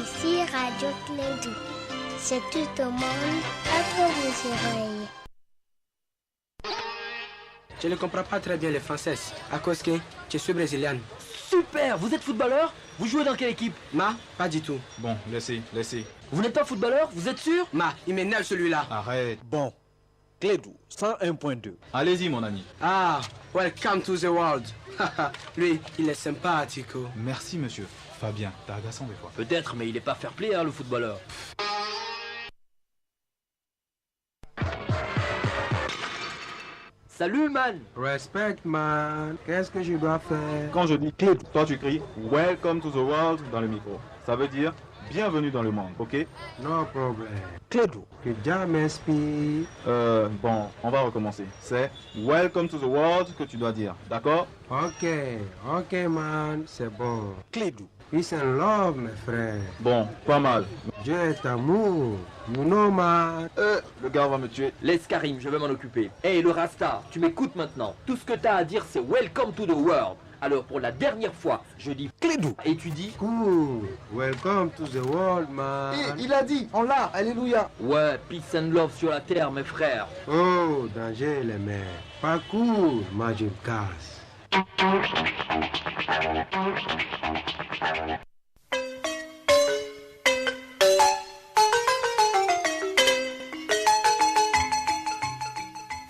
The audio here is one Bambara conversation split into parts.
Ici Radio Clédou. C'est tout au monde à vos oreilles. Je ne comprends pas très bien le français. À cause que je suis brésilienne. Super, vous êtes footballeur? Vous jouez dans quelle équipe? Ma, pas du tout. Bon, laissez. Vous n'êtes pas footballeur? Vous êtes sûr? Ma, il m'énerve celui-là. Arrête. Bon, Clédou, 101.2. Allez-y, mon ami. Ah, welcome to the world. Lui, il est sympathique. Merci, monsieur. Fabien, t'es agaçant des fois. Peut-être, mais il est pas fair-play, hein, le footballeur. Salut, man! Respect, man. Qu'est-ce que je dois faire? Quand je dis Clédou, toi tu cries Welcome to the world dans le micro. Ça veut dire bienvenue dans le monde, ok? No problem. Clédou, Que Dieu m'inspire. Bon, on va recommencer. C'est Welcome to the world que tu dois dire, d'accord? Ok, man. C'est bon. Clédou, Peace and love, mes frères. Bon, pas mal. Dieu est amour. You know, man. Le gars va me tuer. Laisse Karim, je vais m'en occuper. Hey, le Rasta, tu m'écoutes maintenant. Tout ce que t'as à dire, c'est Welcome to the world. Alors, pour la dernière fois, je dis Clédou. et tu dis Cool. Welcome to the world, man. Il a dit, on l'a, alléluia. ouais, peace and love sur la terre, mes frères. Oh, danger, les mers. Pas cool, moi je me casse.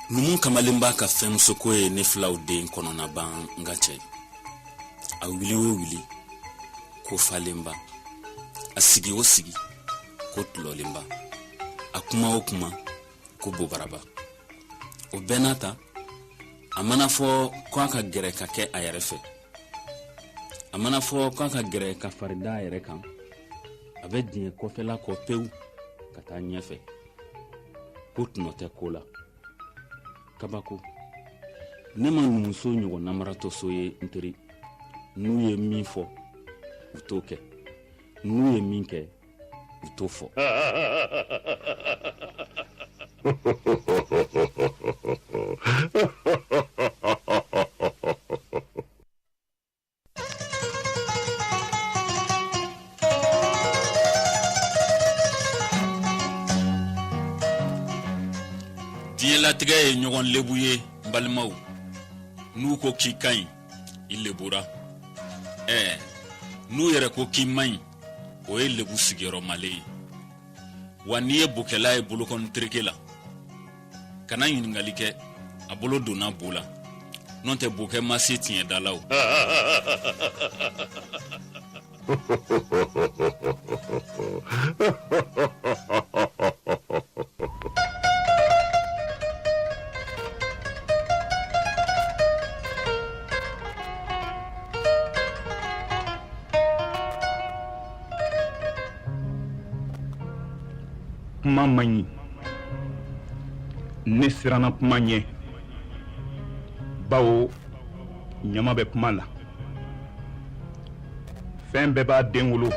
Numu kamalen b'a ka fɛnmuso ko ye ne filaw den kɔnɔna ban n ka cɛ a wili o wili ko falenba a sigi o sigi ko tulɔlenba a kuma o kuma ko bobaraba o bɛɛ n'a ta a mana fɔ ko a ka gɛrɛ ka kɛ a yɛrɛ fɛ a mana fɔ ko a ka gɛrɛ ka farida a yɛrɛ kan a bɛ diɲɛ kɔfɛla kɔ pewu ka taa ɲɛfɛ ko tunɔ tɛ ko la kabako ne ma numuso ɲɔgɔn namaratɔ so ye n teri n'u ye min fɔ u t'o kɛ n'u ye min kɛ u t'o fɔ diɲɛlatigɛ ye ɲɔgɔn lebu ye n balimaw n'u ko k'i ka ɲi i lebura n'u yɛrɛ ko k'i man ɲi o ye lebu sigiyɔrɔmalen ye wa n'i ye bokɛla ye bolokɔni tereke la kana ɲiningali kɛ a bolo donna bo la n'o tɛ bokɛ ma se tiɲɛdala o kuma man ɲi ne siranna kuma ɲɛ bawo ɲama bɛ kuma la fɛn bɛɛ b'a den wolo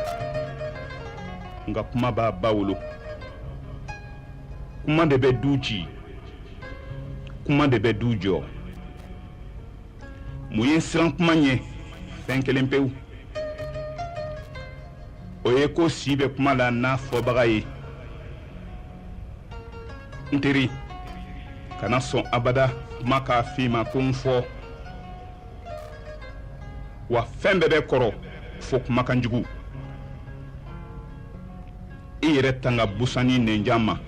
nka kuma b'a ba wolo kuma de bɛ du ci kuma de bɛ du jɔ mun ye siran kuma ɲɛ fɛn kelen pewu o ye ko si bɛ kuma la n'a fɔbaga ye n teri kana sɔn abada kuma k'a f'i ma ko n fɔ wa fɛn bɛɛ bɛ kɔrɔ fo kumakan jugu i yɛrɛ tanga busan ni nɛnjan ma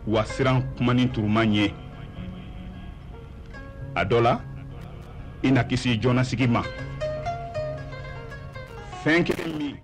wa siran kuma ni turuma ɲɛ a dɔ la i na kisi jɔnnasigi ma fɛn kelen min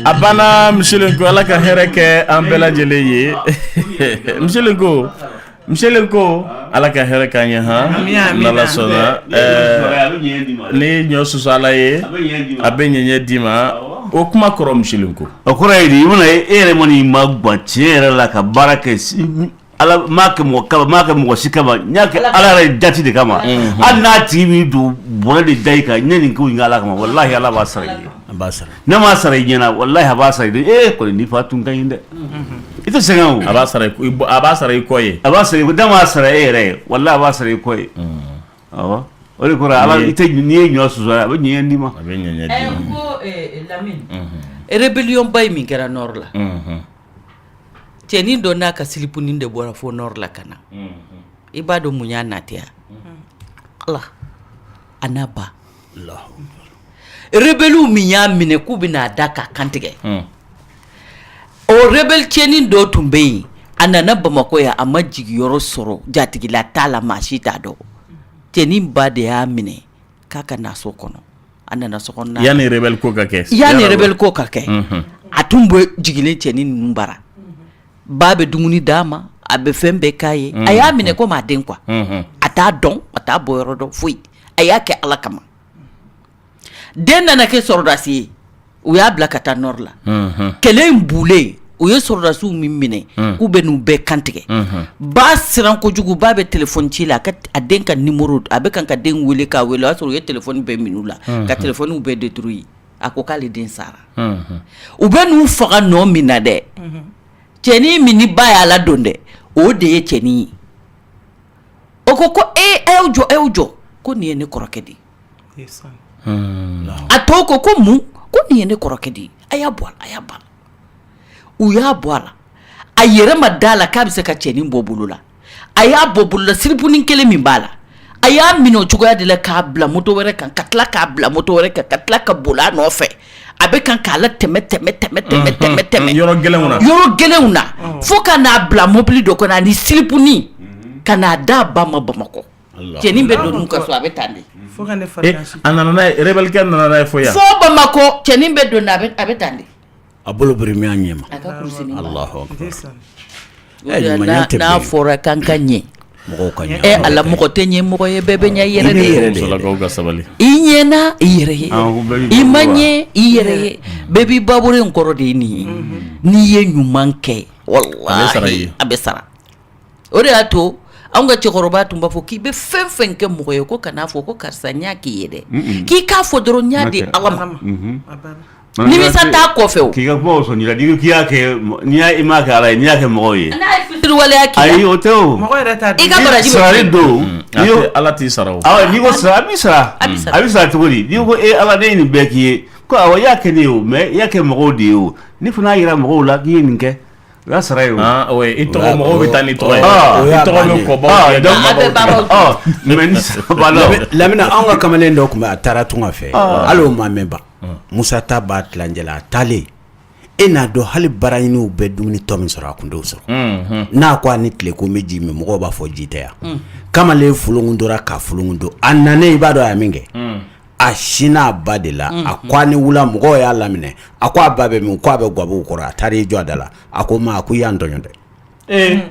Abana Mshilenko ala ka hɛrɛ kɛ an bɛɛ lajɛlen ye Mshilenko ala ka hɛrɛ k'an ye n'Ala sɔnna ni ɲɔ susu ala ye a bɛ ɲɛɲɛ d'i ma o kuma kɔrɔ Mshilenko o kɔrɔ ye di mana e yɛrɛ mɔni ma gwan tiɲɛ yɛrɛ la ka baara kɛ ala ma kɛ mɔgɔ si kama n y'a kɛ ala yɛrɛ jati de kama hali n'a tigi min don bɔrɛ de da i kan ɲɛ nin ko in ala kama wallahi ala b'a sara i ye ne m'a sara i ɲɛna wallahi a b'a sara i ye kɔni ni fa tun ka ɲi dɛ i tɛ sɛgɛn o a b'a sara i kɔ ye a b'a sara i ne m'a sara e yɛrɛ ye wallahi a b'a sara i kɔ ye awɔ o de kɔrɔ ala i tɛ n'i ye ɲɔ susu a bɛ ɲɛ d'i ma a bɛ ɲɛ d'i ma ko Lamine rébellion ba min kɛra nord la cɛnin dɔ n'a ka silipunin de bɔra fo nord la ka na i b'a dɔn mun y'a natɛya ala a n'a ba rebelliw min y'a minɛ k'u bɛ n'a da k'a kantigɛ o rebelle cɛnin dɔ tun bɛ yen a nana Bamakɔ yan a ma jigiyɔrɔ sɔrɔ jatigila t'a la maa si t'a dɔn cɛnin ba de y'a minɛ k'a ka na so kɔnɔ a nana so kɔnɔ yanni rebelle ko ka kɛ a tun bɛ jigilen cɛnin ninnu bara ba bɛ dumuni d'a ma a bɛ fɛn bɛɛ k'a ye a y'a minɛ ko maa den quoi a t'a dɔn a t'a bɔ yɔrɔ dɔn foyi a y'a kɛ ala kama den nana kɛ sɔrɔdasi ye u y'a bila ka taa nord la kɛlɛ in bulen u ye sɔrɔdasiw min minɛ k'u bɛ n'u bɛɛ kantigɛ ba siran kojugu ba bɛ téléphone ci la a den ka numéro a bɛ kan ka den wele k'a wele o y'a sɔrɔ u ye téléphone bɛɛ minɛ u la ka téléphone bɛɛ détruire a ko k'ale den sara u bɛ n'u faga nɔ min na dɛ cɛnin min ni ba y'a la don dɛ o de ye cɛnin ye o ko a y'aw jɔ ko nin ye ne kɔrɔkɛ de ye a tɔw ko mun ko nin ye ne kɔrɔkɛ de ye a y'a bɔ a la u y'a bɔ a la a yɛrɛ ma da la k'a bɛ se ka cɛnin bɔ bolo la a y'a bɔ bolo la siripunin kelen min b'a la a y'a minɛ o cogoya de la k'a bila moto wɛrɛ kan ka tila k'a bila moto wɛrɛ kan ka tila ka boli a nɔfɛ a bɛ kan k'a la tɛmɛ yɔrɔ gɛlɛnw na fo ka n'a bila mobili dɔ kɔnɔ ani silipunin ka n'a d'a ba ma Bamakɔ cɛnin bɛ don n'u ka so a bɛ tan de a nana n'a ye rebelle kɛ nana n'a ye fo yan fo Bamakɔ cɛnin bɛ don a bɛ tan de a bolo biri mi a ɲɛ ma a ka kurusini Allahu akbar n'a fɔra kan ka ɲɛ mɔgɔw ka ɲɛ ala mɔgɔ tɛ ɲɛ mɔgɔ ye bɛɛ bɛ ɲɛ yɛrɛ de musolakaw ka sabali i ɲɛna i yɛrɛ ye i ma ɲɛ i yɛrɛ ye bɛɛ b'i babure in kɔrɔ de ye nin ye n'i ye ɲuman kɛ wallahi a bɛ sara o de y'a to anw ka cɛkɔrɔba tun b'a fɔ k'i bɛ fɛn fɛn kɛ mɔgɔ ye ko kan'a fɔ ko karisa n y'a k'i ye dɛ k'i k'a fɔ dɔrɔn n y'a di ala ma nimisa t'a kɔfɛ o k'i ka kuma o sɔn n'i la k'i y'a kɛ n'i m'a kɛ ala ye n'i y'a kɛ mɔgɔw ye n'a ye fitiriwaleya k'i la ayi o tɛ o mɔgɔ yɛrɛ t'a i ka baraji bɛ sarali don ala t'i sara o n'i ko sara a b'i sara a bɛ sara cogo di n'i ko ala ne ye nin bɛɛ k'i ye ko awɔ i y'a kɛ ne ye o mais i y'a kɛ mɔgɔw de ye o ni fana y'a yira mɔgɔw la k'i ye nin kɛ o y'a sara ye o i tɔgɔ mɔgɔw bɛ taa ni tɔgɔ ye i tɔgɔ bɛ kɔbɔ mais ni saba Lamina anw ka kamalen dɔ tun bɛ a taara tunga fɛ hali o ma mɛn ban Musa ta b'a tilancɛ la a taalen e n'a dɔn hali baara ɲiniw bɛ dumuni tɔ min sɔrɔ a kun t'o sɔrɔ n'a ko a ni tile ko n bɛ ji min mɔgɔw b'a fɔ ji tɛ yan kamalen fulungun dora ka fulungun don a nanen i b'a dɔn a ye min kɛ a sinna a ba de la a ko a ni wula mɔgɔw y'a laminɛ a ko a ba bɛ min ko a bɛ gabugu kɔrɔ a taara i jɔ a da la a ko ma a ko i y'an tɔɲɔ dɛ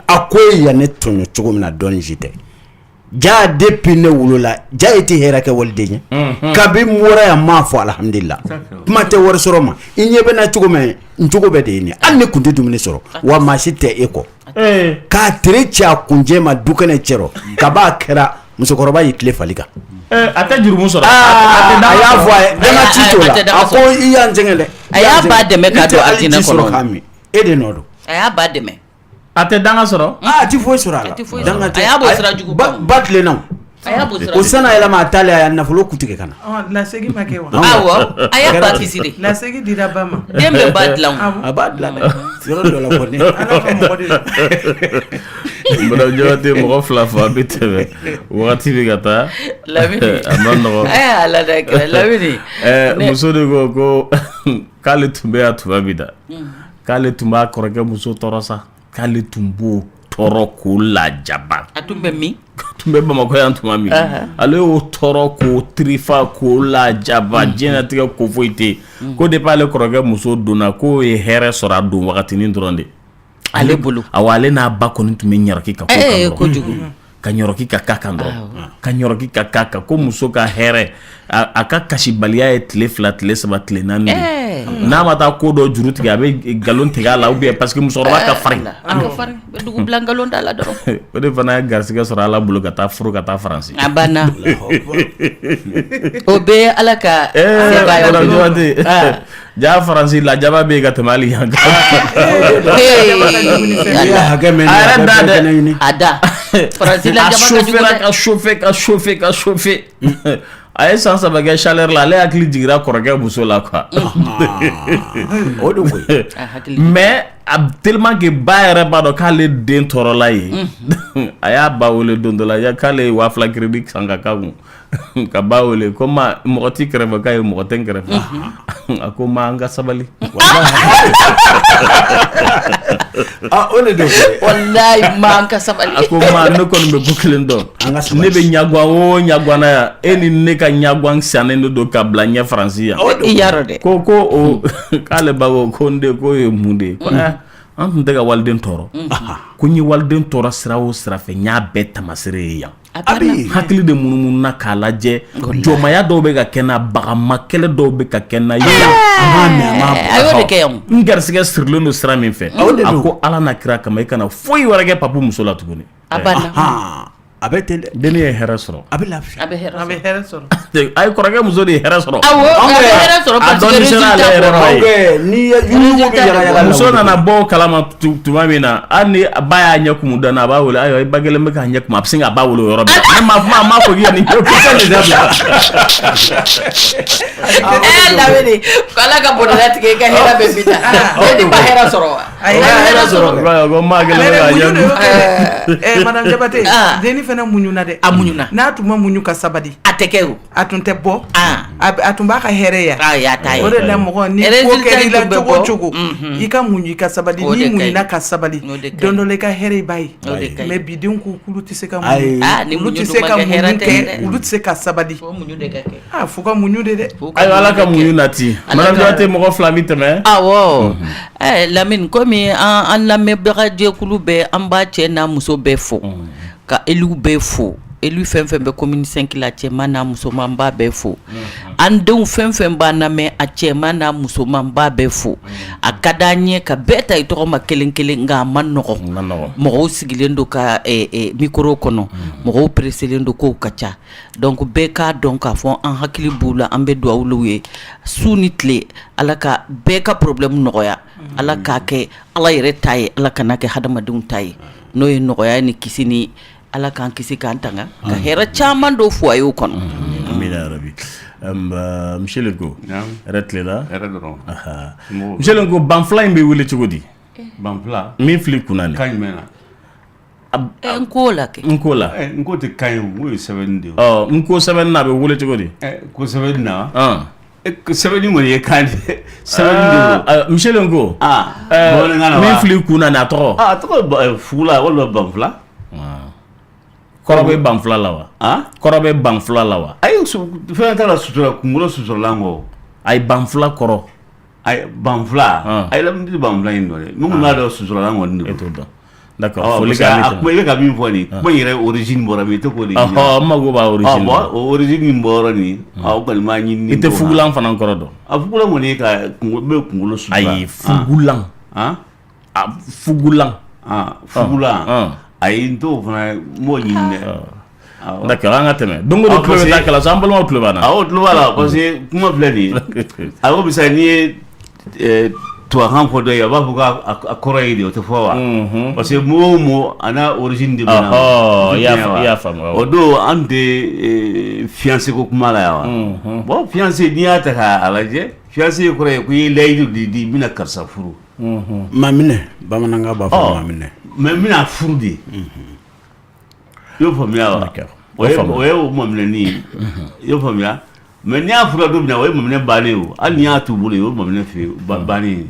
a ko e yan ne tɔɲɔ cogo min na dɔɔnin si tɛ ja depuis ne wolola ja i tɛ hɛrɛ kɛ waliden ye kabi n bɔra yan m'a fɔ alhamdulillah kuma tɛ wari sɔrɔ ma i ɲɛ bɛ na cogo min n cogo bɛ de ye nin hali ne kun tɛ dumuni sɔrɔ wa maa si tɛ e kɔ k'a tere cɛ a kuncɛ ma du kɛnɛ cɛrɔ kab'a kɛra musokɔrɔba y'i tile fali kan a tɛ jurumu sɔrɔ a y'a fɔ a ye dama ci t'o la a ko i y'an sɛgɛn dɛ a y'a ba dɛmɛ k'a don alijinɛ kɔnɔ e de nɔ don a y'a ba dɛmɛ a tɛ danga sɔrɔ a ti foyi sɔrɔ a la a y'a bɔ sira jugu ba tilenna o sana yɛlɛma a taale a y'a nafolo kutigɛ ka na lasegi ma kɛ wa awɔ a y'a ba kisi de lasegi dira ba ma den bɛ ba dilan a b'a dilan dɛ yɔrɔ dɔ la kɔni ala ka mɔgɔ de Madame Jawate mɔgɔ fila fɔ a bɛ tɛmɛ wagati bɛ ka taa Lamini a ma nɔgɔ ala da kɛra Lamini muso de ko k'ale tun bɛ yan tuma min na k'ale tun b'a kɔrɔkɛ muso tɔɔrɔ sa k'ale tun b'o tɔɔrɔ k'o lajaba a tun bɛ min tun bɛ Bamakɔ yan tuma min ale y'o tɔɔrɔ k'o tirifa k'o lajaba diɲɛlatigɛ ko foyi tɛ yen ko depuis ale kɔrɔkɛ muso donna k'o ye hɛrɛ sɔrɔ a don wagatinin dɔrɔn de ale bolo awɔ ale n'a ba kɔni tun bɛ ɲaraki ka ko kan dɔrɔn kojugu ka ɲɔrɔki ka k'a kan dɔrɔn ka ɲɔrɔki ka k'a kan ko muso ka hɛrɛ a ka kasibaliya ye tile 2 tile 3 tile 4 de n'a ma taa ko dɔ juru tigɛ a bɛ nkalon tigɛ a la ou bien parce que musokɔrɔba ka farin a ka farin bɛ dugu bila nkalon da la dɔrɔn o de fana ye garisɛgɛ sɔrɔ ala bolo ka taa furu ka taa Faransi a banna o bɛ ala ka Madame Jawate ja Faransi lajaba bɛ yen ka tɛmɛ hali yan kan a yɛrɛ da dɛ a da Faransi lajaba ka chauffer a ye san 3 kɛ chaleur la ale hakili jigira kɔrɔkɛ muso la quoi o de koyi mais tellement que ba yɛrɛ b'a dɔn k'ale den tɔɔrɔla ye a y'a ba wele don dɔ la k'ale ye 2000 crédit san ka k'a kun ka ba wele ko ma mɔgɔ t'i kɛrɛfɛ k'a ye mɔgɔ tɛ n kɛrɛfɛ a ko ma an ka sabali o de don wallahi ma an ka sabali a ko ma ne kɔni bɛ ko kelen dɔn ne bɛ ɲagwan o ɲagwanna yan e ni ne ka ɲagwan sannen de don ka bila ɲɛ Faransi yan i y'a dɔn dɛ ko k'ale ba ko n den ko ye mun de ye an tun tɛ ka waliden tɔɔrɔ ko n ye waliden tɔɔrɔ sira o sira fɛ n y'a bɛɛ tamasere ye yan hakili de munumununa k'a lajɛ jɔnmaya dɔw bɛ ka kɛ n na bagama kɛlɛ dɔw bɛ ka kɛ n na yan a y'o de kɛ yan n garisɛgɛ sirilen don sira min fɛ a ko ala n'a kira kama i kana foyi wɛrɛ kɛ papu muso la tuguni a banna a bɛ ten dɛ denni ye hɛrɛ sɔrɔ a bɛ lafiya a bɛ hɛrɛ sɔrɔ a ye kɔrɔkɛ muso de ye hɛrɛ sɔrɔ awɔ a bɛ hɛrɛ sɔrɔ parce que résultat bɔra ni yugu bɛ yaala muso nana bɔ kalama tuma min na hali ni ba y'a ɲɛ kumu dana a b'a wele ayiwa i ba kelen bɛ k'a ɲɛ kumu a bɛ sin ka ba wele o yɔrɔ bɛɛ ne ma fɔ k'i ka nin kɛ kisɛ de dabila Lamini ko ala ka bonda tigɛ i ka hɛrɛ bɛ bi ta ne ba hɛrɛ sɔrɔ wa a ye hɛrɛ sɔrɔ ko maa kelen bɛ k'a ɲɛ Madame Jabate denni fana muɲuna dɛ a muɲuna n'a tun ma muɲu ka sabali a tɛ kɛ o a tun tɛ bɔ a tun b'a ka hɛrɛ ya o de la mɔgɔ ni ko kɛr'i la cogo o cogo i ka muɲu i ka sabali n'i muɲuna ka sabali don dɔ la i ka hɛrɛ i b'a ye mais bi denw ko k'olu tɛ se ka muɲu olu tɛ se ka muɲu kɛ olu tɛ se ka sabali fo ka muɲu de dɛ ayiwa ala ka muɲu nati Madame Jawate mɔgɔ fila bi tɛmɛ awɔ Lamini komi an lamɛnbaga jɛkulu bɛɛ an b'a cɛ n'a muso bɛɛ fo ka élu bɛɛ fo élu fɛn fɛn bɛ commune 5 la cɛman n'a musoman b'a bɛɛ fo an denw fɛn fɛn b'a lamɛn a cɛman n'a musoman b'a bɛɛ fo a ka d'an ɲɛ ka bɛɛ ta i tɔgɔ ma kelen kelen nka a ma nɔgɔn mɔgɔw sigilen don ka micro kɔnɔ mɔgɔw presselen don kow ka ca donc bɛɛ k'a dɔn k'a fɔ an hakili b'u la an bɛ dugawu l'u ye su ni tile ala ka bɛɛ ka problème nɔgɔya ala k'a kɛ ala yɛrɛ ta ye ala kana kɛ hadamadenw ta ye n'o ye nɔgɔya ni kisi ni ala k'an kisi k'an tanga ka hɛrɛ caman dɔ fo a y'o kɔnɔ amina yarabi monsieur Lenko hɛrɛ tilela hɛrɛ dɔrɔn monsieur Lenko banfula in bɛ wele cogo di banfula min fili kunna nin kan jumɛn na n ko la kɛ n ko la n ko tɛ kan ye o ye sɛbɛnni de ye n ko sɛbɛnni na a bɛ wele cogo di ko sɛbɛnni na sɛbɛnni kɔni ye kan de sɛbɛnni de monsieur Lenko bamanankan na wa min fili kunna nin a tɔgɔ a tɔgɔ fugula walima banfula kɔrɔ bɛ banfula la wa kɔrɔ bɛ banfula la wa ayi fɛn t'a la sutura kunkolo suturala kɔ ayi banfula kɔrɔ ayi banfula ayi lamini tɛ banfula in dɔn dɛ min kun b'a dɔn suturala kɔni de e t'o dɔn d'accord foli k'ale a kuma i bɛ ka min fɔ nin kuma in yɛrɛ origine bɔra min i tɛ k'o de ɲini n mago b'a origine la o origine min bɔra nin o kɔni m'a ɲini i tɛ fugulan fana kɔrɔ dɔn a fugulan kɔni ye ka bɛ kunkolo sutura ayi fugulan fugulan fugulan ayi n t'o fana m'o ɲini dɛ d'accord an ka tɛmɛ don o don tulo bɛ taa kalan so an balimaw tulo b'an na awɔ tulo b'a la parce que kuma filɛ nin ye a ko bisa n'i ye tubakan fɔ dɔ ye a b'a fɔ k'a kɔrɔ ye de o tɛ fɔ wa parce que mot o mot a n'a origine de bɛ na i y'a faamu o don an tɛ fiancé ko kuma la yan wa bon fiancé n'i y'a ta k'a lajɛ fiancé kɔrɔ ye ko i ye layidu de di i bɛna karisa furu maminɛ bamanankan b'a fɔ maminɛ mais n bɛna furu de i y'o faamuya wa o ye o maminɛni ye i y'o faamuya mais n'i y'a fura don min na o ye maminɛ bannen o hali n'i y'a t'u bolo o ye maminɛ fɛ yen bannen ye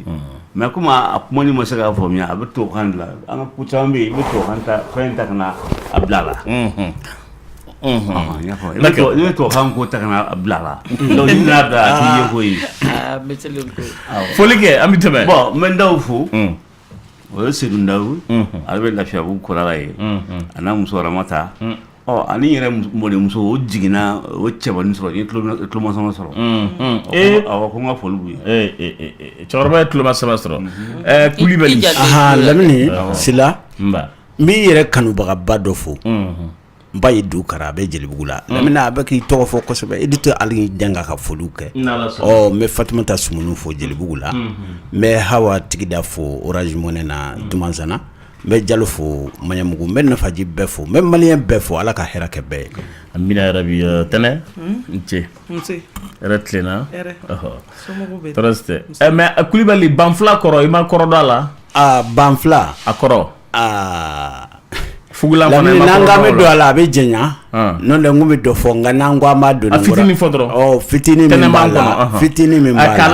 mais comme a kuma ni ma se k'a faamuya a bɛ tubabukan de la an ka ko caman bɛ yen i bɛ tubabukan ta fɛn ta ka na a bila a la i bɛ tubabukan ko ta ka na a bila a la donc ni n'a bila a t'i ye ko ye foli kɛ an bɛ tɛmɛ bon n bɛ n daw fo o ye Seydou Ndaw ale bɛ Lafiyabugu kɔrɔla ye a n'a muso Ramata ani yɛrɛ mɔdenmuso o jiginna o cɛbanin sɔrɔ n ye tulomasama sɔrɔ awɔ ko n ka foli b'u ye cɛkɔrɔba ye tulomasama sɔrɔ Kulibali Lamini Sila n b'i yɛrɛ kanubagaba dɔ fo n ba ye du kara a bɛ Jelibugu la Lamini a bɛ k'i tɔgɔ fɔ kosɛbɛ i de to ali danga ka foliw kɛ n bɛ Fatumata Sumunu fo Jelibugu la n bɛ Hawa Tigida fo Orange Money na Dumansana n bɛ Jalo fo Maɲamugu n bɛ Nafaji bɛɛ fo n bɛ maliyɛn bɛɛ fo Ala ka hɛrɛ kɛ bɛɛ ye amina yarabi Tɛnɛ n ce hɛrɛ tilenna tɔɔrɔ si tɛ mais Kulibali banfula kɔrɔ i ma kɔrɔ dɔn a la banfula a kɔrɔ fugulan fana i ma kɔrɔ dɔn a la n'an bɛ don a la a bɛ jɛnya n'o tɛ n kun bɛ dɔ fɔ nka n'an ko an b'a don a fitinin fɔ dɔrɔn fitinin min b'a la fitinin min b'a la k'a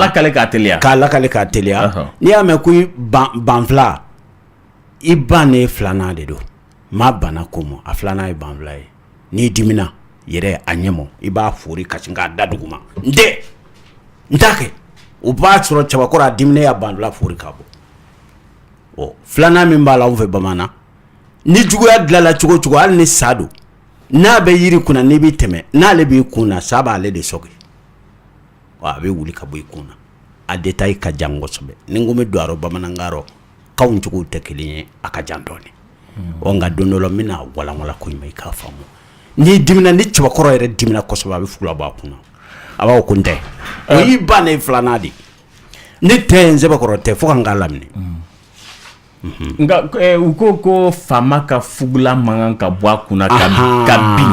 lakale k'a teliya n'i y'a mɛn ko banfula i ba ne filanan de don maa bana ko ma a filanan ye banfula ye n'i dimina yɛrɛ a ɲɛmɔ i b'a fori kasi k'a da dugu ma n t'a kɛ o b'a sɔrɔ cɛbakɔrɔ a dimina y'a banfula fori k'a bɔ filanan min b'a la anw fɛ bamanan ni juguya dilanla cogo cogo hali ni sa don n'a bɛ yiri kunna n'i b'i tɛmɛ n'ale b'i kunna sa b'ale de sɔgɔ a bɛ wuli ka bɔ i kunna a détail ka jan kosɛbɛ ni n ko n bɛ don a rɔ bamanankan rɔ kanw cogow tɛ kelen ye a ka jan dɔɔni nka don dɔ la n bɛna walanwalan ko ɲuman i k'a faamu n'i dimina ni cɛbakɔrɔ yɛrɛ dimina kosɛbɛ a bɛ fugula bɔ a kunna a b'a fɔ ko n tɛ o y'i ba ne filanan de ne tɛ n sɛbɛkɔrɔ tɛ fo ka n k'a laminɛ nka u ko faama ka fugula man kan ka bɔ a kunna ka bin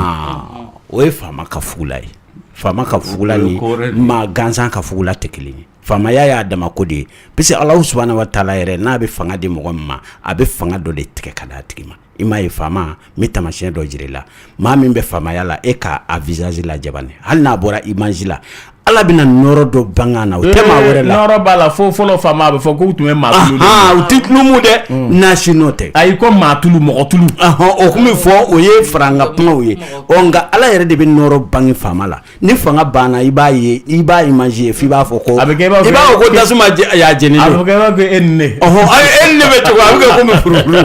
o ye faama ka fugula ye faama ka fugula ni maa gansan ka fugula tɛ kelen ye faamaya y'a dama ko de ye parce que Alahu subahanahu wa taala yɛrɛ n'a bɛ fanga di mɔgɔ min ma a bɛ fanga dɔ de tigɛ ka d'a tigi ma i m'a ye faama n bɛ taamasiyɛn dɔ jira i la maa min bɛ faamaya la e k'a visage lajɛ bani hali n'a bɔra image la Ala bɛna nɔrɔ dɔ bangan na o tɛ maa wɛrɛ la nɔrɔ b'a la fɔlɔ faama a bɛ fɔ k'u tun bɛ maa tulu u tɛ tulu mu dɛ nasi n'o tɛ ayi ko maa tulu mɔgɔ tulu o tun bɛ fɔ o ye faranga kumaw ye nka Ala yɛrɛ de bɛ nɔrɔ bange faama la ni fanga banna i b'a ye i b'a image ye f'i b'a fɔ ko i b'a fɔ ko tasuma y'a jeni a bɛ kɛ i b'a fɔ e ni ne e ni ne bɛ cogo a bɛ kɛ komi furufuru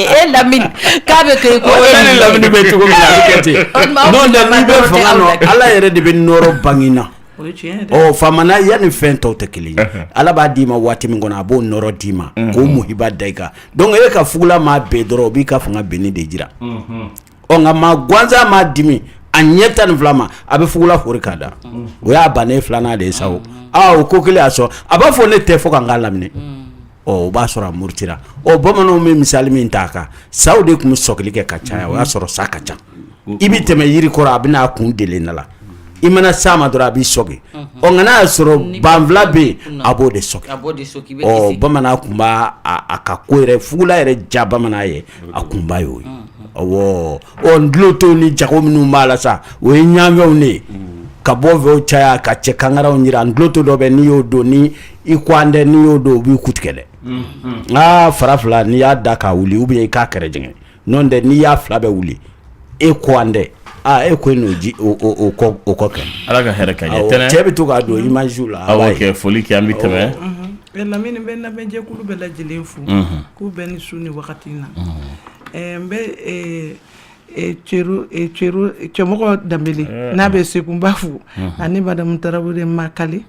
e Lamini k'a bɛ kɛ ko e ni Lamini bɛ cogo min na a bɛ kɛ ten n'o tɛ n'i bɛ fanga nɔ Ala yɛrɛ de bɛ nɔrɔ bangina faamana yanni fɛn tɔw tɛ kelen ye Ala b'a d'i ma waati min kɔnɔ a b'o nɔrɔ d'i ma k'o muhiba da i kan donc e ka fugula maa bɛɛ dɔrɔn o b'i ka fanga benni de jira nka maa gansan maa dimi a ɲɛ tan ni fila ma a bɛ fugula fori k'a da o y'a bannen filanan de ye sa o ko kelen y'a sɔrɔ a b'a fɔ ne tɛ fo ka n k'a laminɛ o b'a sɔrɔ a murutira bamananw bɛ misali min t'a kan saw de tun bɛ sɔgɔli kɛ ka caya o y'a sɔrɔ sa ka ca i bɛ tɛmɛ yiri kɔrɔ a bɛ n'a kun delen da la i mana s'a ma dɔrɔn a b'i sɔgɔ nka n'a y'a sɔrɔ banfula bɛ yen a b'o de sɔgɔ bamanan tun b'a a ka ko yɛrɛ fugula yɛrɛ ja bamanan ye a kun b'a y'o ye ndulotow ni jago minnu b'a la sa o ye ɲaamɛw de ye ka bɔ fɛw caya ka cɛ kankaraw jira nduloto dɔ bɛ n'i y'o don ni i ko an tɛ n'i y'o don o b'i ku tigɛ dɛ fara fila n'i y'a da k'a wuli ou bien i k'a kɛrɛ jɛngɛ n'o tɛ n'i y'a fila bɛɛ wuli e ko an tɛ e ko n'o ji o kɔ kɛ Ala ka hɛrɛ k'a ɲɛ Tɛnɛ cɛ bɛ to k'a don image la awɔ kɛ foli kɛ an bɛ tɛmɛ Lamini bɛ lamɛnjɛkulu bɛɛ lajɛlen fo k'u bɛɛ ni su ni wagati in na n bɛ cɛmɔgɔ Danbele n'a bɛ Segu n b'a fo ani Madamu Tarawele Makale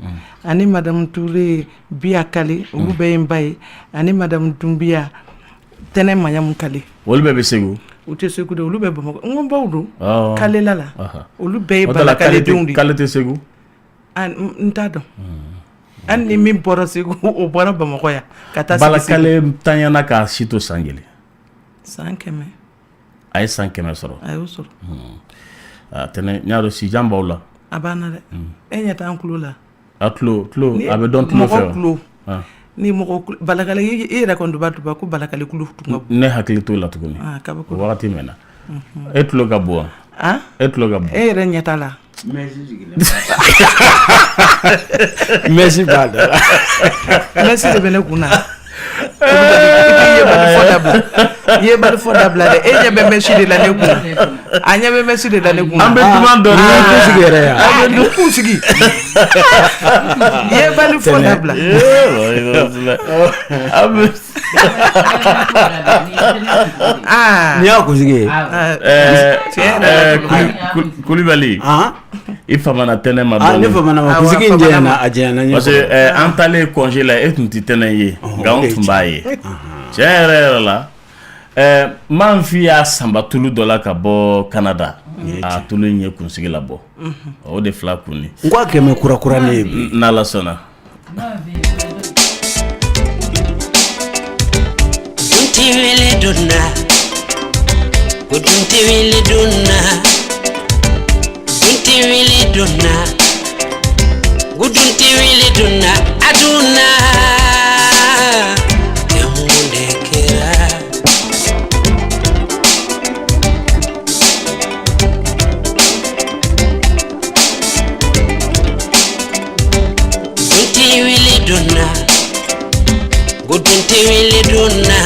ani Madamu Ture Biya Kale olu bɛɛ ye n ba ye ani Madamu Dunbiya Tɛnɛ Maɲamu Kale olu bɛɛ bɛ Segu u tɛ Segu de olu bɛ Bamakɔ n ko baw don Kalela la olu bɛɛ ye Bala Kale denw de Kale tɛ Segu n t'a dɔn an ni min bɔra Segu o bɔra Bamakɔ yan ka taa Balakale tanyana ka sito sangeli 100 ay 100 sɔrɔ ayo sɔrɔ tene nyaro si jambaw la abana de e ɲɛta an kulo la a tulo a bɛ dɔn tulo fɛ ni mɔgɔ Balakale e yɛrɛ kɔni duba ko Balakale kulo tuma ne hakili t'o la tuguni o wagati mɛna e tulo ka bon e tulo ka bon e yɛrɛ ɲɛta la Merci bada. Merci de bene kuna. Ye bal fo dabla de e nya be merci de la ne kuna. Anya be merci de la ne kuna. Ambe demand do ko sigere ya. Ambe ko sigi. Ye bal fo dabla. Ambe ni ya ko sigi. Koulibaly. Il faut m'en attendre ma bonne. Il faut m'en attendre. Parce que en talé congé là et tout tenait gaon tumbaye. Chere là. Man fi a samba tulu dola ka bo Canada. A tulu nye kunsigi la bo. O de fla kuni. Ngwa ke me kura ne na la sona. Dunti wele donna. Dunti wele donna. Dunti wele donna. Dunti wele donna. Aduna. Yamunde kera. Dunti wele donna. Dunti wele donna.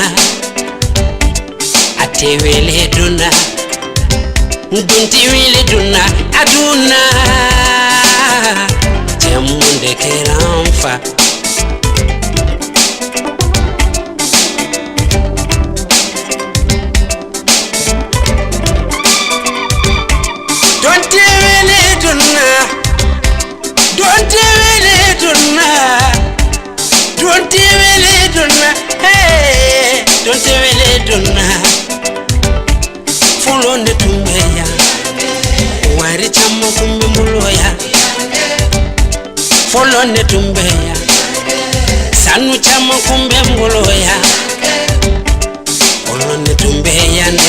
Ate wele donna. Dunti wele donna. Aduna. Yamunde kera amfa. Don't really do now. Don't really do now. Don't really do now. Hey, don't really do now. Full on the tumbeya. Wari chamo kumbe muloya. Full on the tumbeya. Sanu chamo kumbe muloya. Full on the tumbeya ne.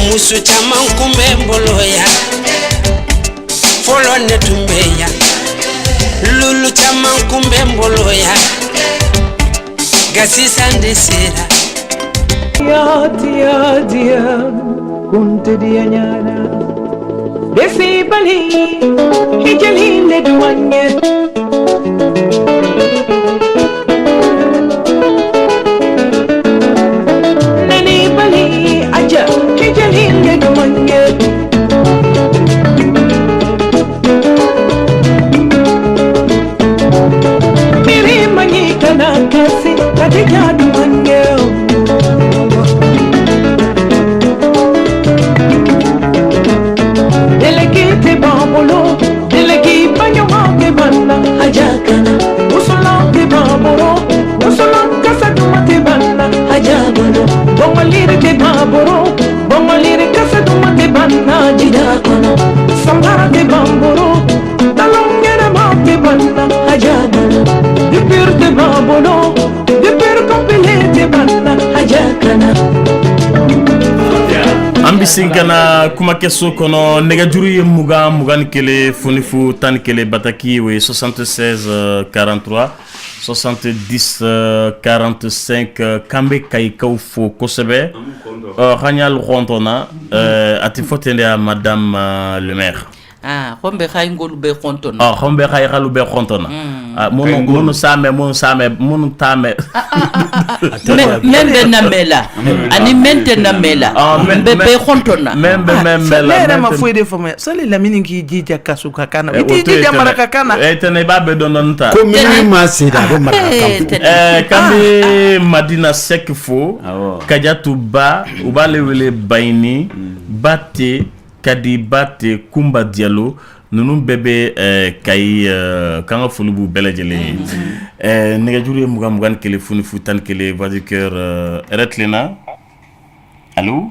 Musu chama kumbe muloya. Full on the tumbeya. Lulu chama kumbe muloya. Gasi sande sera. Dia kunte dia nyana. Desi bali hijali le duanye. Nani bali aja hijali le duanye. Miri mani kana kasi katika duanye. Delegate bambolo, delegate banyo ke banna hajakana. Usulang ke bambolo, usulang kasadumate banna hajagana. Bongalire ke bambolo, bongalire kasadumate banna jidakana. Sambara ke bambolo, talongera ma ke banna hajagana. Dipir ke bambolo, dipir kompile ke banna hajakana. Ambisinkana kuma keso kono negajuru ye mugan kele funifu tan kele bataki we 76 43 70 45 kambe kaikaw fo kosebe Ranyal Rontona ati fotende a madame le maire hombe khay ngolu be xontona hombe khay xalu be xontona monu same membe namela ani mente namela be xontona membe la ma foi de fome sale la mini ki jija kasuka kana iti jija maraka kana tene babe dononta ko mini ma sida ko maraka kambe Madina Sekfo kajatu ba ubale wele bayni bate kadi bate kumba diallo nunu bebe kay kanga fulubu belejele negajuru mugan kele funu futan kele vadiker retlena allô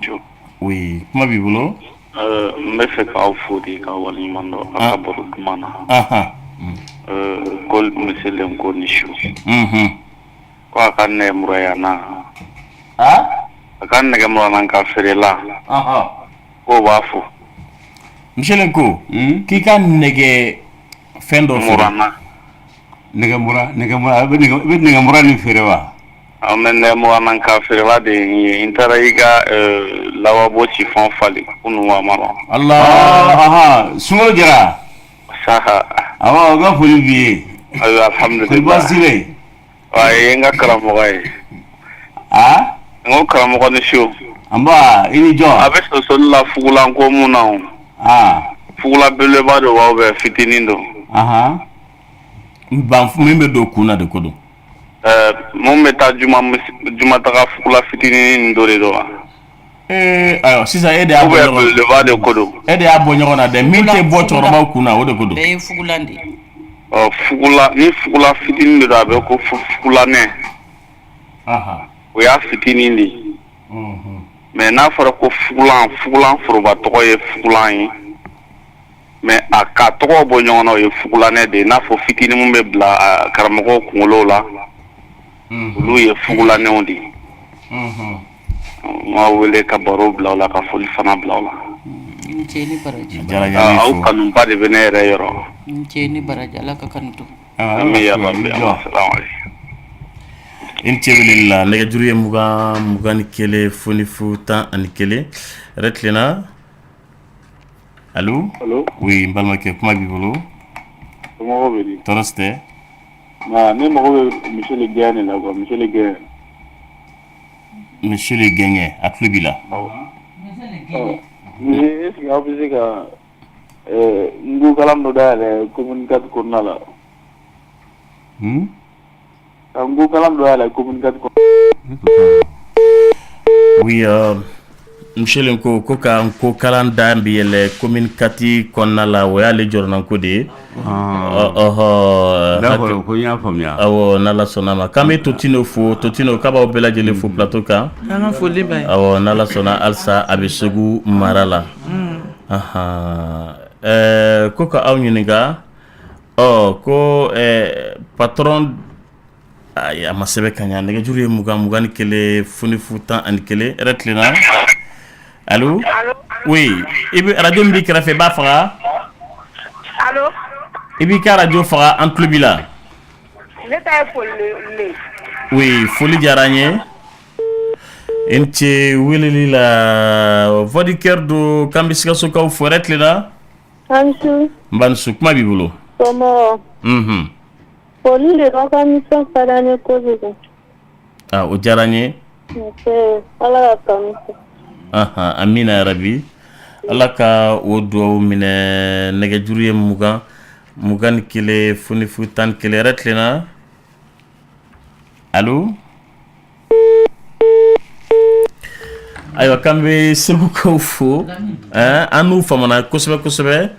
oui comment vivolo me fait ka fudi ka wali mando akaboru mana ko monsieur Lenko Nishu. Ko aka ne muraya na. Aka ne ga murana ka ferela. Ko bafu. Monsieur Lenko, ki ka nege fendo murana. Nega mura ni ferewa. Amen ne murana ka ferela de intara iga lawabo chiffon fali kunu wa mama. Allah, sumo jara. Saha. Awa ga foli biye. Ayo alhamdulillah. Ko basire. Ay nga karamo gay. Ngo karamo ni show. Amba ini jo. Abe so la fugula ko muna. Fugula bele ba do wa be fitinindo. Ban membe do kuna de kodo. Mo meta juma ta fugula fitini ndore do. Ayo sisa ede abo le ba de kodo. Ede abo nyona de minte bo choroba kuna o de kodo. Be fugulandi. Fugula ni fugula fitini do abe ko fugula ne. O ya fitini ndi. Mais n'a fɔra ko fugulan foroba tɔgɔ ye fugulan ye mais a ka tɔgɔ bɔ ɲɔgɔn na o ye fugulanɛ de n'a fɔ fitinin mun bɛ bila karamɔgɔw kunkolo la olu ye fugulanɛw de ma wele ka baro bila o la ka foli fana bila o la aw kanuba de bɛ ne yɛrɛ yɔrɔ ni baraji ala ka kanu to ami ya rabbi assalamu alaikum Intibilillah nega juriye mugan kele foni futa ani kele retlena. Allô? Oui, mbalma ke kuma bibolo. Comment vous dites? Toroste. Ma ne mo Michel Le Gagné là quoi, Michel Le Gagné. Michel Le Gagné à Clubila. Michel Le Gagné. Mais est-ce que vous savez que ngu kalam no dale communicat ko nala. Ngu kalam do dale communicat ko. Oui, Michel Lenko ko kalan dambi le communicati konnala o ya le jornan ko de d'accord ko nya famia awo nala sonama kame totino kaba o bela jele fo plateau ka ana fo liba awo nala sona alsa abesegu marala ko ka aw nyiniga ko patron ay amasebe kanya nege juri mugan kele funi futan an kele retlena. Allô? Oui. Ibi radio mbi krafe ba fara? Allô? Ibi ka radio fara en club là. Je t'ai folli. Oui, foli jaranye. Ente wilili la vodi cœur do kambisika soka u forêt là. Mbansu kuma bibulo. Comment? Foli le organisation parane kozigo. O jaranye. Okay. Ala kamisa. Amina ya rabbi Allah ka o duwaw minɛ nɛgɛjuru ye mugan kele foni futan kele retlena. Allô? Ayiwa kan bɛ segukaw fo an n'u famana kosɛbɛ.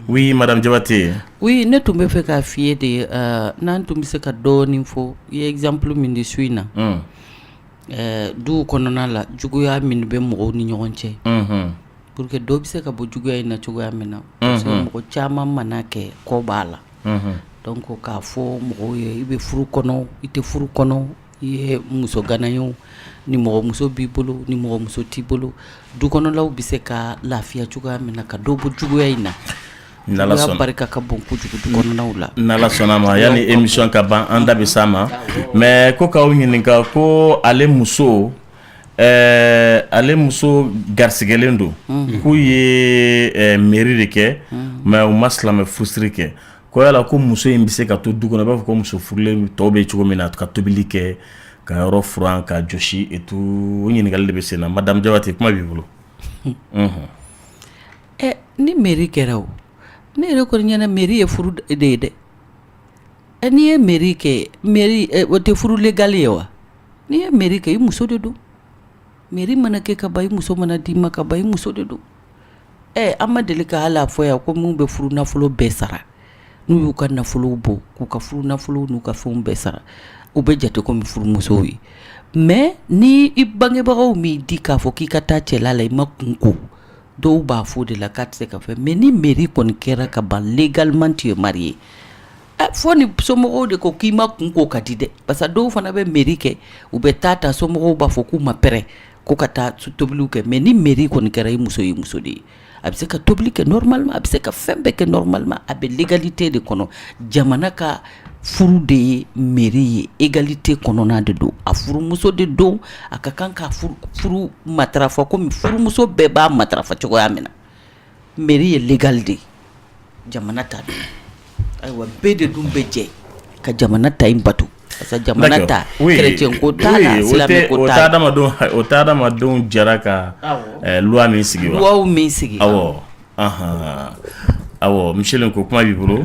Oui madame Jabate. Oui, ne tun bɛ fɛ k'a f'i ye de n'an tun bɛ se ka dɔɔnin fɔ i ye exemple min di su in na. Du kɔnɔna la juguya min bɛ mɔgɔw ni ɲɔgɔn cɛ pour que dɔ bɛ se ka bɔ juguya in na cogoya min na parce que mɔgɔ caman mana kɛ kɔ b'a la donc k'a fɔ mɔgɔw ye i bɛ furu kɔnɔ i tɛ furu kɔnɔ i ye muso gana ye ni mɔgɔ muso b'i bolo ni mɔgɔ muso t'i bolo du kɔnɔlaw bɛ se ka lafiya cogoya min na ka dɔ bɔ juguya in na. Nala barika ka bon kojugu du kɔnɔnaw la. Nala sɔnna ma yani émission ka ban an da bɛ s'a ma mais ko k'aw ɲininka ko ale muso garisigɛlen don k'u ye mairie de kɛ mais u ma silamɛ furusiri kɛ ko yala ko muso in bɛ se ka to du kɔnɔ i b'a fɔ ko muso furulen tɔw bɛ cogo min na ka tobili kɛ ka yɔrɔ furan ka jɔsi et tout o ɲininkali de bɛ sen na madame Jabate kuma b'i bolo. Ni mairie kɛra o. Ne yɛrɛ kɔni ɲɛna mairie ye furu de ye dɛ n'i ye mairie kɛ o tɛ furu légal ye wa n'i ye mairie kɛ i muso de don mairie mana kɛ ka ban i muso mana d'i ma ka ban i muso de don an ma deli ka hali a fɔ yan ko mun bɛ furu nafolo bɛɛ sara n'u y'u ka nafolow bɔ k'u ka furu nafolow n'u ka fɛnw bɛɛ sara u bɛ jate komi furumusow ye mais ni i bangebagaw m'i di k'a fɔ k'i ka taa cɛla la i ma kun ko dɔw b'a fɔ de la k'a tɛ se ka fɛ mais ni mairie kɔni kɛra ka ban légalement tu es marié fo ni somɔgɔw de ko k'i ma kun ko ka di dɛ parce que dɔw fana bɛ mairie kɛ u bɛ taa somɔgɔw b'a fɔ k'u ma pɛrɛ ko ka taa tobiliw kɛ mais ni mairie kɔni kɛra i muso ye muso de ye a bɛ se ka tobili kɛ normalement a bɛ se ka fɛn bɛɛ kɛ normalement a bɛ légalité de kɔnɔ jamana ka furu de ye mairie ye égalité kɔnɔna de don a furumuso de don a ka kan ka furu matarafa komi furumuso bɛɛ b'a matarafa cogoya min na mairie ye légal de jamana ta don ayiwa bɛɛ de dun bɛ jɛ ka jamana ta in bato parce que jamana ta chrétien ko t'a la silamɛ ko t'a la o t'a adamadenw jara ka loi min sigi wa loi min sigi awɔ Michel ko kuma b'i bolo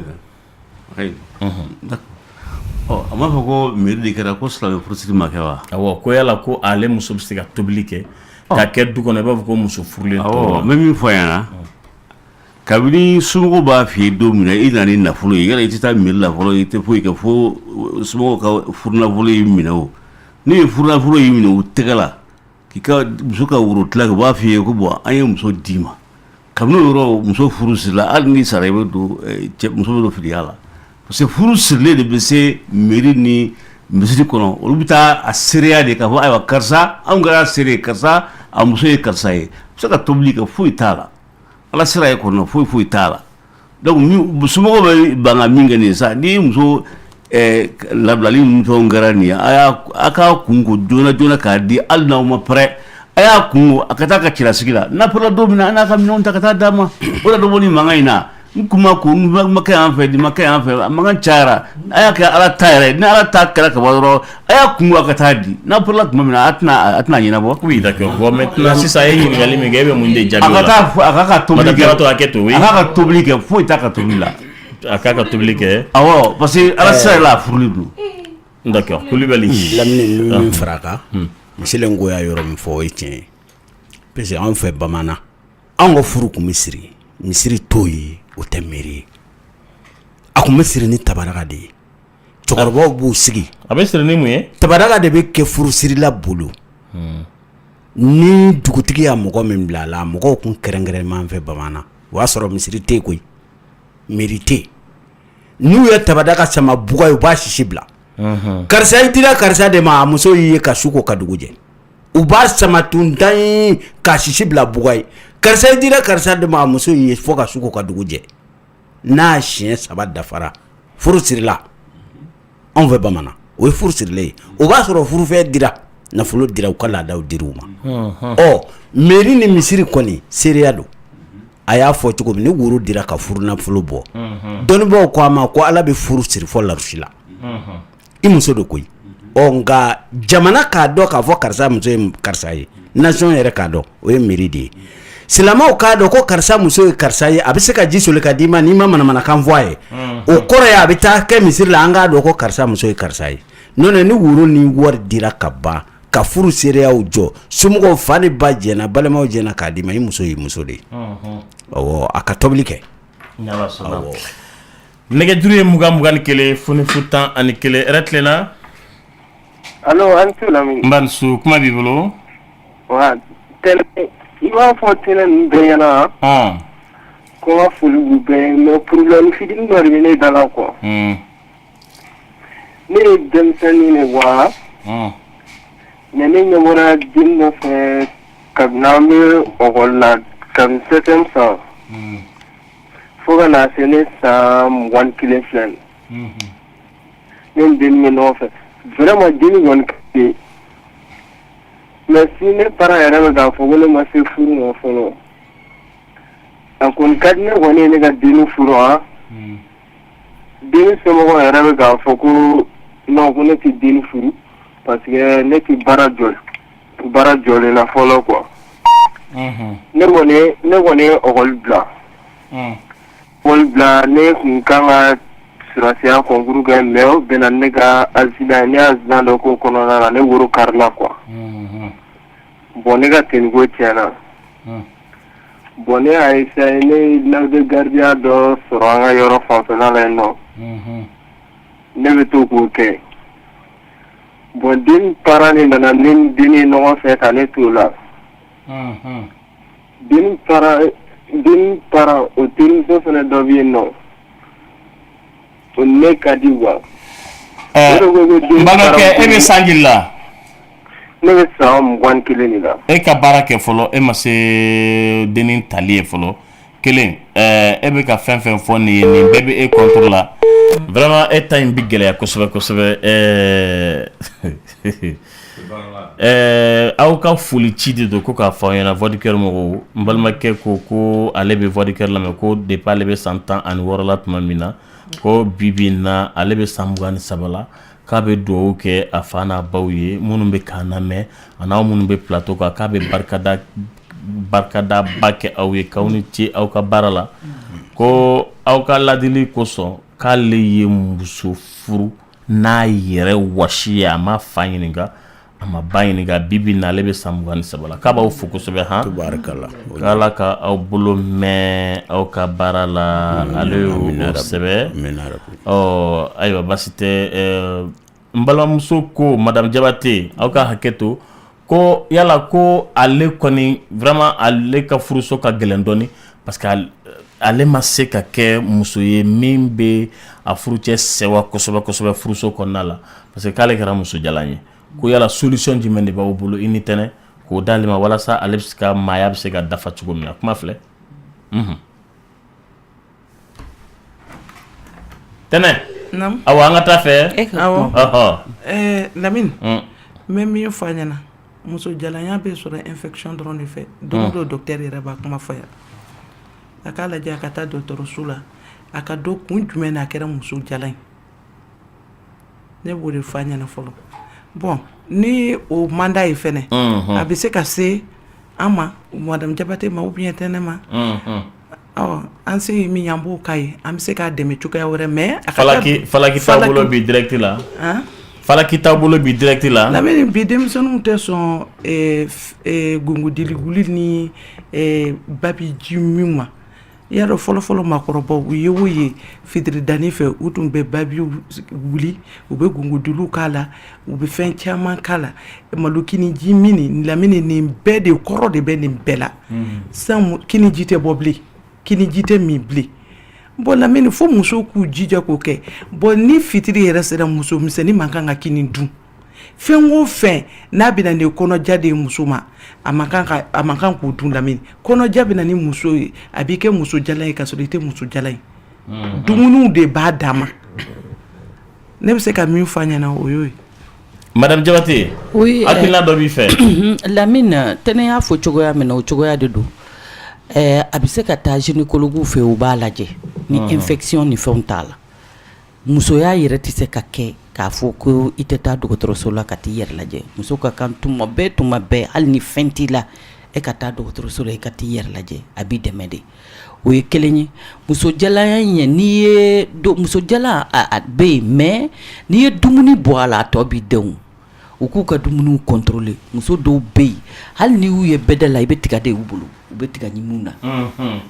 a m'a fɔ ko mairie de kɛra ko silamɛ furusiri ma kɛ wa awɔ ko yala ko ale muso bɛ se ka tobili kɛ ka kɛ du kɔnɔ i b'a fɔ ko muso furulen awɔ n bɛ min fɔ yan na kabini somɔgɔw b'a f'i ye don min na i nana ni nafolo ye yala i tɛ taa mairie la fɔlɔ i tɛ foyi kɛ fo somɔgɔw ka furunafolo y'i minɛ o n'u ye furunafolo y'i minɛ u tɛgɛ la k'i ka muso ka woro tila u b'a f'i ye ko bɔn an ye muso d'i ma kabini o yɔrɔ muso furu sirila hali n'i sara i bɛ don muso bɛ don filiya la parce que furu sirilen de bɛ se mairie ni misiri kɔnɔ olu bɛ taa a seereya de k'a fɔ ayiwa karisa anw kɛra seere karisa a muso ye karisa ye a bɛ se ka tobili kɛ foyi t'a la ala sira ye kɔnɔ foyi t'a la donc somɔgɔw bɛ ban ka min kɛ nin ye sa ni muso labilali ninnu fɛnw kɛra nin ye a k'a kun ko joona k'a di hali n'aw ma pɛrɛ a y'a kun ko a ka taa ka cɛlasigi la n'a pɛrɛla don min na a n'a ka minɛnw ta ka taa d'a ma o de bɛ bɔ ni mankan in na n kuma ko n ma kɛ yan fɛ nin ma kɛ yan fɛ a mankan cayara a y'a kɛ ala ta yɛrɛ ni ala ta kɛra ka bɔ dɔrɔn a y'a kun ko a ka taa di n'a pɛrɛla tuma min na a tɛna ɲɛnabɔ. oui d'accord bon maintenant sisan a ye ɲininkali min kɛ e bɛ mun de jaabi o la a k'a ka tobili kɛ a k'a ka tobili kɛ foyi t'a ka tobili la a k'a ka tobili kɛ awɔ parce que ala sira la a furuli don. d'accord Kulibali lamini min fara a kan Michel Ngo y'a yɔrɔ min fɔ o ye tiɲɛ ye parce que anw fɛ bamanan anw ka furu tun bɛ siri misiri t'o ye o tɛ mairie ye a tun bɛ siri ni tabaraga de ye cɛkɔrɔbaw b'u sigi a bɛ siri ni mun ye tabaraga de bɛ kɛ furusirila bolo ni dugutigi y'a mɔgɔ min bila a la mɔgɔw kun kɛrɛnkɛrɛnman fɛ bamanan o y'a sɔrɔ misiri tɛ yen koyi mairie tɛ yen n'u ye tabaraga sama buga ye u b'a sisi bila karisa i dira karisa de ma a muso y'i ye ka su ko ka dugu jɛ u b'a sama tuntan ye ka sisi bila buga ye karisa i dira karisa de ma a muso y'i ye fo ka su ko ka dugu jɛ n'a siɲɛ 3 dafara furu sirila anw fɛ bamanan o ye furu sirilen ye o b'a sɔrɔ furufɛn dira nafolo dira u ka laadaw dir'u ma mairie ni misiri kɔni seereya don a y'a fɔ cogo min ni woro dira ka furu nafolo bɔ dɔnnibaaw ko a ma ko ala bɛ furu siri fɔ larusi la i muso de koyi nka jamana k'a dɔn k'a fɔ karisa muso ye karisa ye nation yɛrɛ k'a dɔn o ye mairie de ye silamɛw k'a dɔn ko karisa muso ye karisa ye a bɛ se ka ji soli ka d'i ma n'i ma manamanakan fɔ a ye o kɔrɔ ye a bɛ taa kɛ misiri la an k'a dɔn ko karisa muso ye karisa ye n'o tɛ ni woro ni wari dira ka ban ka furu seereyaw jɔ somɔgɔw fa ni ba jɛna balimaw jɛna k'a d'i ma i muso ye muso de ye awɔ a ka tobili kɛ nɛgɛjuru ye 21 fonifu 11 yɛrɛ tilenna allo an tu lamini n banisu kuma b'i bolo wa tɛnɛ i b'a fɔ tɛnɛ ninnu bɛɛ ɲɛna ko n ka foli b'u bɛɛ mais problème fitinin dɔ de bɛ ne da la quoi ne ye denmisɛnnin de wa mais ne ɲɛ bɔra den dɔ fɛ kabini an bɛ ɔkɔli la kabini 7e san fo ka na se ne san 21 filɛ nin ne ni den bɛ ɲɔgɔn fɛ vraiment den kɔni ka di mais si ne parents yɛrɛ bɛ k'a fɔ ko ne ma se furu ma fɔlɔ a kɔni ka di ne kɔni ye ne ka den furu den somɔgɔw yɛrɛ bɛ k'a fɔ ko non ko ne tɛ den furu parce que ne tɛ baara jɔlen na fɔlɔ quoi ne kɔni ye ɔkɔli bila ne kun kan ka surasiya concours kɛ mais o bɛnna ne ka accident ne accident dɔ k'o kɔnɔna na ne woro karila quoi bon ne ka teniko tiɲɛna bon ne y'a essayé ne ye lawde gardien dɔ sɔrɔ an ka yɔrɔ fanfɛla la yen nɔ ne bɛ to k'o kɛ bon den parent ni nana ne ni den ye ɲɔgɔn fɛ ka ne t'o la den parent o terimuso fana dɔ bɛ yen nɔ ne ka di wa Mbaloke e be sanji la ne be san 21 la e ka baara kɛ fɔlɔ e ma se denin tali ye fɔlɔ kelen e be ka fɛn fɛn fɔ nin ye nin bɛɛ be e contre la vraiment e ta in bi gɛlɛya kosɛbɛ kosɛbɛ aw ka foli ci de don ko k'a fɔ ɲɛna vodiceur mɔgɔw n balimakɛ ko ale be vodiceur lamɛn ko depuis ale be san 16 la tuma min na ko bibi na ale be san 23 la k'a be duwawu kɛ a fa n'a baw ye minnu be k'an lamɛn an'aw minnu be plateau kan k'a be barikada ba kɛ aw ye k'aw ni ce aw ka baara la ko aw ka ladili kosɔn k'ale ye muso furu n'a yɛrɛ wɔsi ye a ma fa ɲininka a ma ba ɲininka bibi na ale be san 23 la k'a b'aw fo kosɛbɛ han k'ala ka aw bolo mɛn aw ka baara la ale y'o sɛbɛ ayiwa basi tɛ n balimamuso ko madame Jabate aw ka hakɛ to ko yala ko ale kɔni vraiment ale ka furuso ka gɛlɛn dɔɔni parce que ale ma se ka kɛ muso ye min be a furucɛ sewa kosɛbɛ kosɛbɛ furuso kɔnɔna la parce que k'ale kɛra muso jalan ye ko yala solution jumɛn de b'aw bolo i ni tɛnɛ k'o d'ale ma walasa ale bɛ se ka maaya bɛ se ka dafa cogo min na kuma filɛ tɛnɛ awɔ an ka taa fɛ awɔ Lamine mɛ min fɔ a ɲɛna muso jalanya bɛ sɔrɔ infection dɔrɔn de fɛ don o don docteur yɛrɛ b'a kuma fɔ yan a k'a lajɛ a ka taa dɔgɔtɔrɔso la a ka dɔn kun jumɛn na a kɛra muso jalan ye ne b'o de fɔ a ɲɛna fɔlɔ bon ni o manda ye fɛnɛ a bɛ se ka se an ma madame Jabate ma ou bien tɛnɛ ma an se min y'an b'o k'a ye an bɛ se k'a dɛmɛ cogoya wɛrɛ mais a ka falaki taabolo bi direct la falaki taabolo bi direct la Lamini bi denmisɛnninw tɛ sɔn gongodili ni babi ji min ma i y'a dɔn fɔlɔfɔlɔ maakɔrɔbaw u ye o ye fitiridanni fɛ u tun bɛ babiw wuli u bɛ gongodiliw k'a la u bɛ fɛn caman k'a la malokini ji min Lamini nin bɛɛ de kɔrɔ de bɛ nin bɛɛ la san kini ji tɛ bɔ bilen kini ji tɛ min bilen bon Lamini fo muso k'u jija k'o kɛ bon ni fitiri yɛrɛ sera muso misɛnnin man kan ka kini dun fɛn o fɛn n'a bɛna ni kɔnɔja de ye muso ma a man kan k'o dun Lamini kɔnɔja bɛna ni muso ye a b'i kɛ muso jalan ye k'a sɔrɔ i tɛ muso jalan ye dumuniw de b'a d'a ma ne bɛ se ka min fɔ a ɲɛna o y'o ye Madame Jabate hakilina dɔ b'i fɛ Lamine tɛnɛ y'a fɔ cogoya min na o cogoya de don a bɛ se ka taa gynécologue fɛ u b'a lajɛ ni infection ni fɛnw t'a la musoya yɛrɛ tɛ se ka kɛ k'a fɔ ko i tɛ taa dɔgɔtɔrɔso la ka t'i yɛrɛ lajɛ muso ka kan tuma bɛɛ hali ni fɛn t'i la e ka taa dɔgɔtɔrɔso la i ka t'i yɛrɛ lajɛ a b'i dɛmɛ de o ye kelen ye muso jalanya ɲɛ n'i ye muso jalan a bɛ yen mais n'i ye dumuni bɔ a la a tɔ b'i denw u k'u ka dumuniw contrôler muso dɔw bɛ yen hali n'i y'u ye bɛda la i bɛ tiga de y'u bolo u bɛ tiga ɲimin na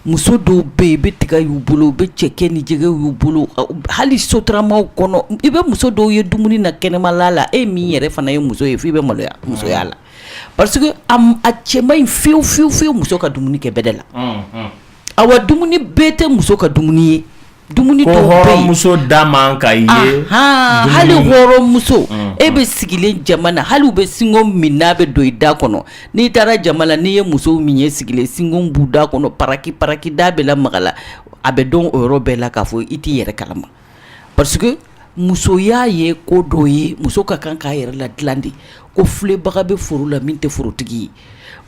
muso dɔw bɛ yen i bɛ tiga y'u bolo u bɛ cɛkɛ ni jɛgɛ y'u bolo hali sotaramaw kɔnɔ i bɛ muso dɔw ye dumuni na kɛnɛmala la e min yɛrɛ fana ye muso ye f'i bɛ maloya musoya la parce que a cɛ man ɲi fiyewu muso ka dumuni kɛ bɛda la awa dumuni bɛɛ tɛ muso ka dumuni ye dumuni dɔw bɛ yen muso da man ka ye hali hɔrɔnmuso e bɛ sigilen jama na hali u bɛ singo min n'a bɛ don i da kɔnɔ n'i taara jama la n'i ye muso min ye sigilen singo b'u da kɔnɔ paraki da bɛ lamaga la a bɛ dɔn o yɔrɔ bɛɛ la k'a fɔ i t'i yɛrɛ kalama parce que musoya ye ko dɔ ye muso ka kan k'a yɛrɛ la dilan de ko filebaga bɛ foro la min tɛ forotigi ye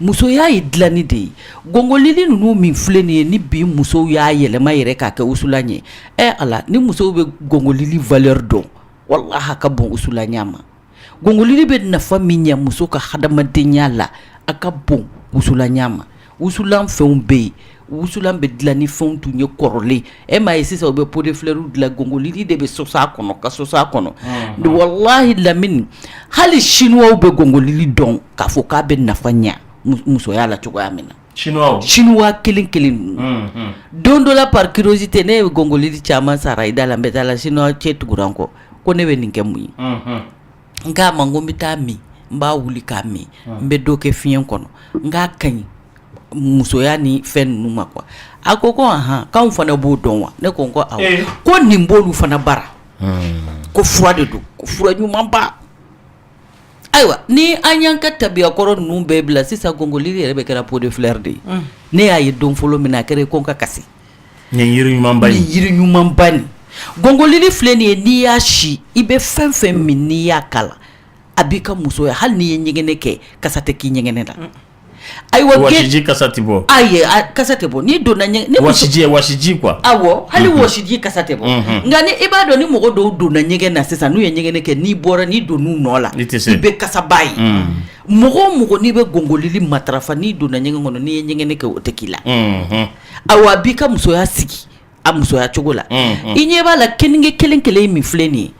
musoya ye dilanni de ye gɔngɔlili ninnu min filɛ nin ye ni bi musow y'a yɛlɛma yɛrɛ k'a kɛ usulan ye ala ni musow bɛ gɔngɔlili valeur dɔn wallahi ka bon usulanya ma gɔngɔlili bɛ nafa min ɲɛ muso ka hadamadenya la a ka bon usulanya ma usulan fɛnw bɛ yen usulan bɛ dilan ni fɛnw tun ye kɔrɔlen e m'a ye sisan u bɛ pot de fleur dilan gɔngɔlili de bɛ sosa a kɔnɔ ka sosa a kɔnɔ wallahi Lamini hali chinois bɛ gɔngɔlili dɔn k'a fɔ k'a bɛ nafa ɲɛ musoya la cogoya min na chinois kelen don dɔ la par curiosité ne ye gɔngɔlili caman sara i da la n bɛ taa la chinois cɛ tugura n kɔ ko ne bɛ nin kɛ mun ye n k'a ma n ko n bɛ taa min n b'a wuli k'a min n bɛ dɔ kɛ fiɲɛ kɔnɔ n k'a ka ɲi musoya ni fɛn ninnu ma quoi a ko k'anw fana b'o dɔn wa ne ko awɔ ko nin b'olu fana bara ko fura de don ko fura ɲuman ba ayiwa ni an y'an ka tabiyakɔrɔ ninnu bɛɛ bila sisan gɔngɔlili yɛrɛ bɛ kɛra pot de fleur de ye ne y'a ye don fɔlɔ min na a kɛra ko n ka kasi nin yiri ɲuman ba nin gɔngɔlili filɛ nin ye n'i y'a si i bɛ fɛn fɛn min n'i y'a kala a b'i ka muso ye hali n'i ye ɲɛgɛnɛ kɛ kasa tɛ k'i ɲɛgɛnɛ la ayiwa wasiji kasa tɛ bɔ ayi kasa tɛ bɔ n'i donna ɲɛgɛnɛ wasiji quoi awɔ hali wasiji kasa tɛ bɔ nka ni i b'a dɔn ni mɔgɔ dɔw donna ɲɛgɛn na sisan n'u ye ɲɛgɛnɛ kɛ n'i bɔra n'i donn'u nɔ la i bɛ kasaba ye mɔgɔ o mɔgɔ n'i bɛ gɔngɔlili matarafa n'i donna ɲɛgɛn kɔnɔ n'i ye ɲɛgɛnɛ kɛ o tɛ k'i la awɔ a b'i ka musoya sigi a musoya cogo la i ɲɛ b'a la keninge kelen kelen min filɛ nin ye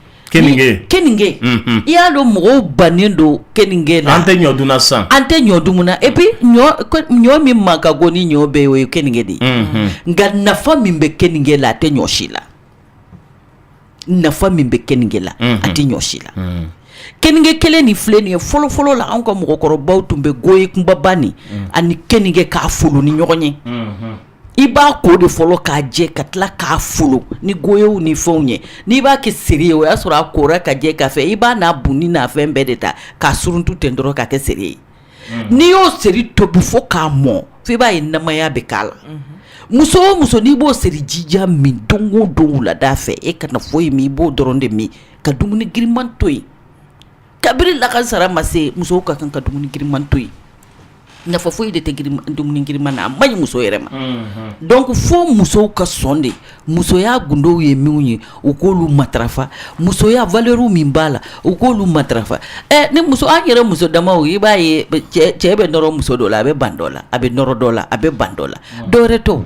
keninge i y'a dɔn mɔgɔw bannen don keninge la an tɛ ɲɔ dunna san an tɛ ɲɔ dumuna et puis ɲɔ min man ka go ni ɲɔ bɛɛ ye o ye keninge de ye nka nafa min bɛ keninge la a tɛ ɲɔ si la nafa min bɛ keninge la a tɛ ɲɔ si la keninge kelen nin filɛ nin ye fɔlɔ fɔlɔ la anw ka mɔgɔkɔrɔbaw tun bɛ goye kunbaba nin ani keninge k'a folo ni ɲɔgɔn ye i b'a ko de fɔlɔ k'a jɛ ka tila k'a folo ni goyew ni fɛnw ye n'i b'a kɛ seri ye o y'a sɔrɔ a kora ka jɛ k'a fɛ i b'a n'a bunni n'a fɛn bɛɛ de ta k'a suruntu ten dɔrɔn k'a kɛ seri ye n'i y'o seri tobi fo k'a mɔn f'i b'a ye namaya bɛ k'a la muso o muso n'i b'o seri jija min don o don wulada fɛ e kana foyi min i b'o dɔrɔn de min ka dumuni giriman to yen kabiri lakansara ma se musow ka kan ka dumuni giriman to yen nafa foyi de tɛ dumuni giriman na a man ɲi muso yɛrɛ ma donc fo musow ka sɔn de musoya gundow ye minnu ye u k'olu matarafa musoya valeur min b'a la u k'olu matarafa ni muso an yɛrɛ muso damaw i b'a ye cɛ bɛ nɔrɔ muso dɔ la a bɛ ban dɔ la a bɛ nɔrɔ dɔ la a bɛ ban dɔ la dɔwɛrɛ tɛ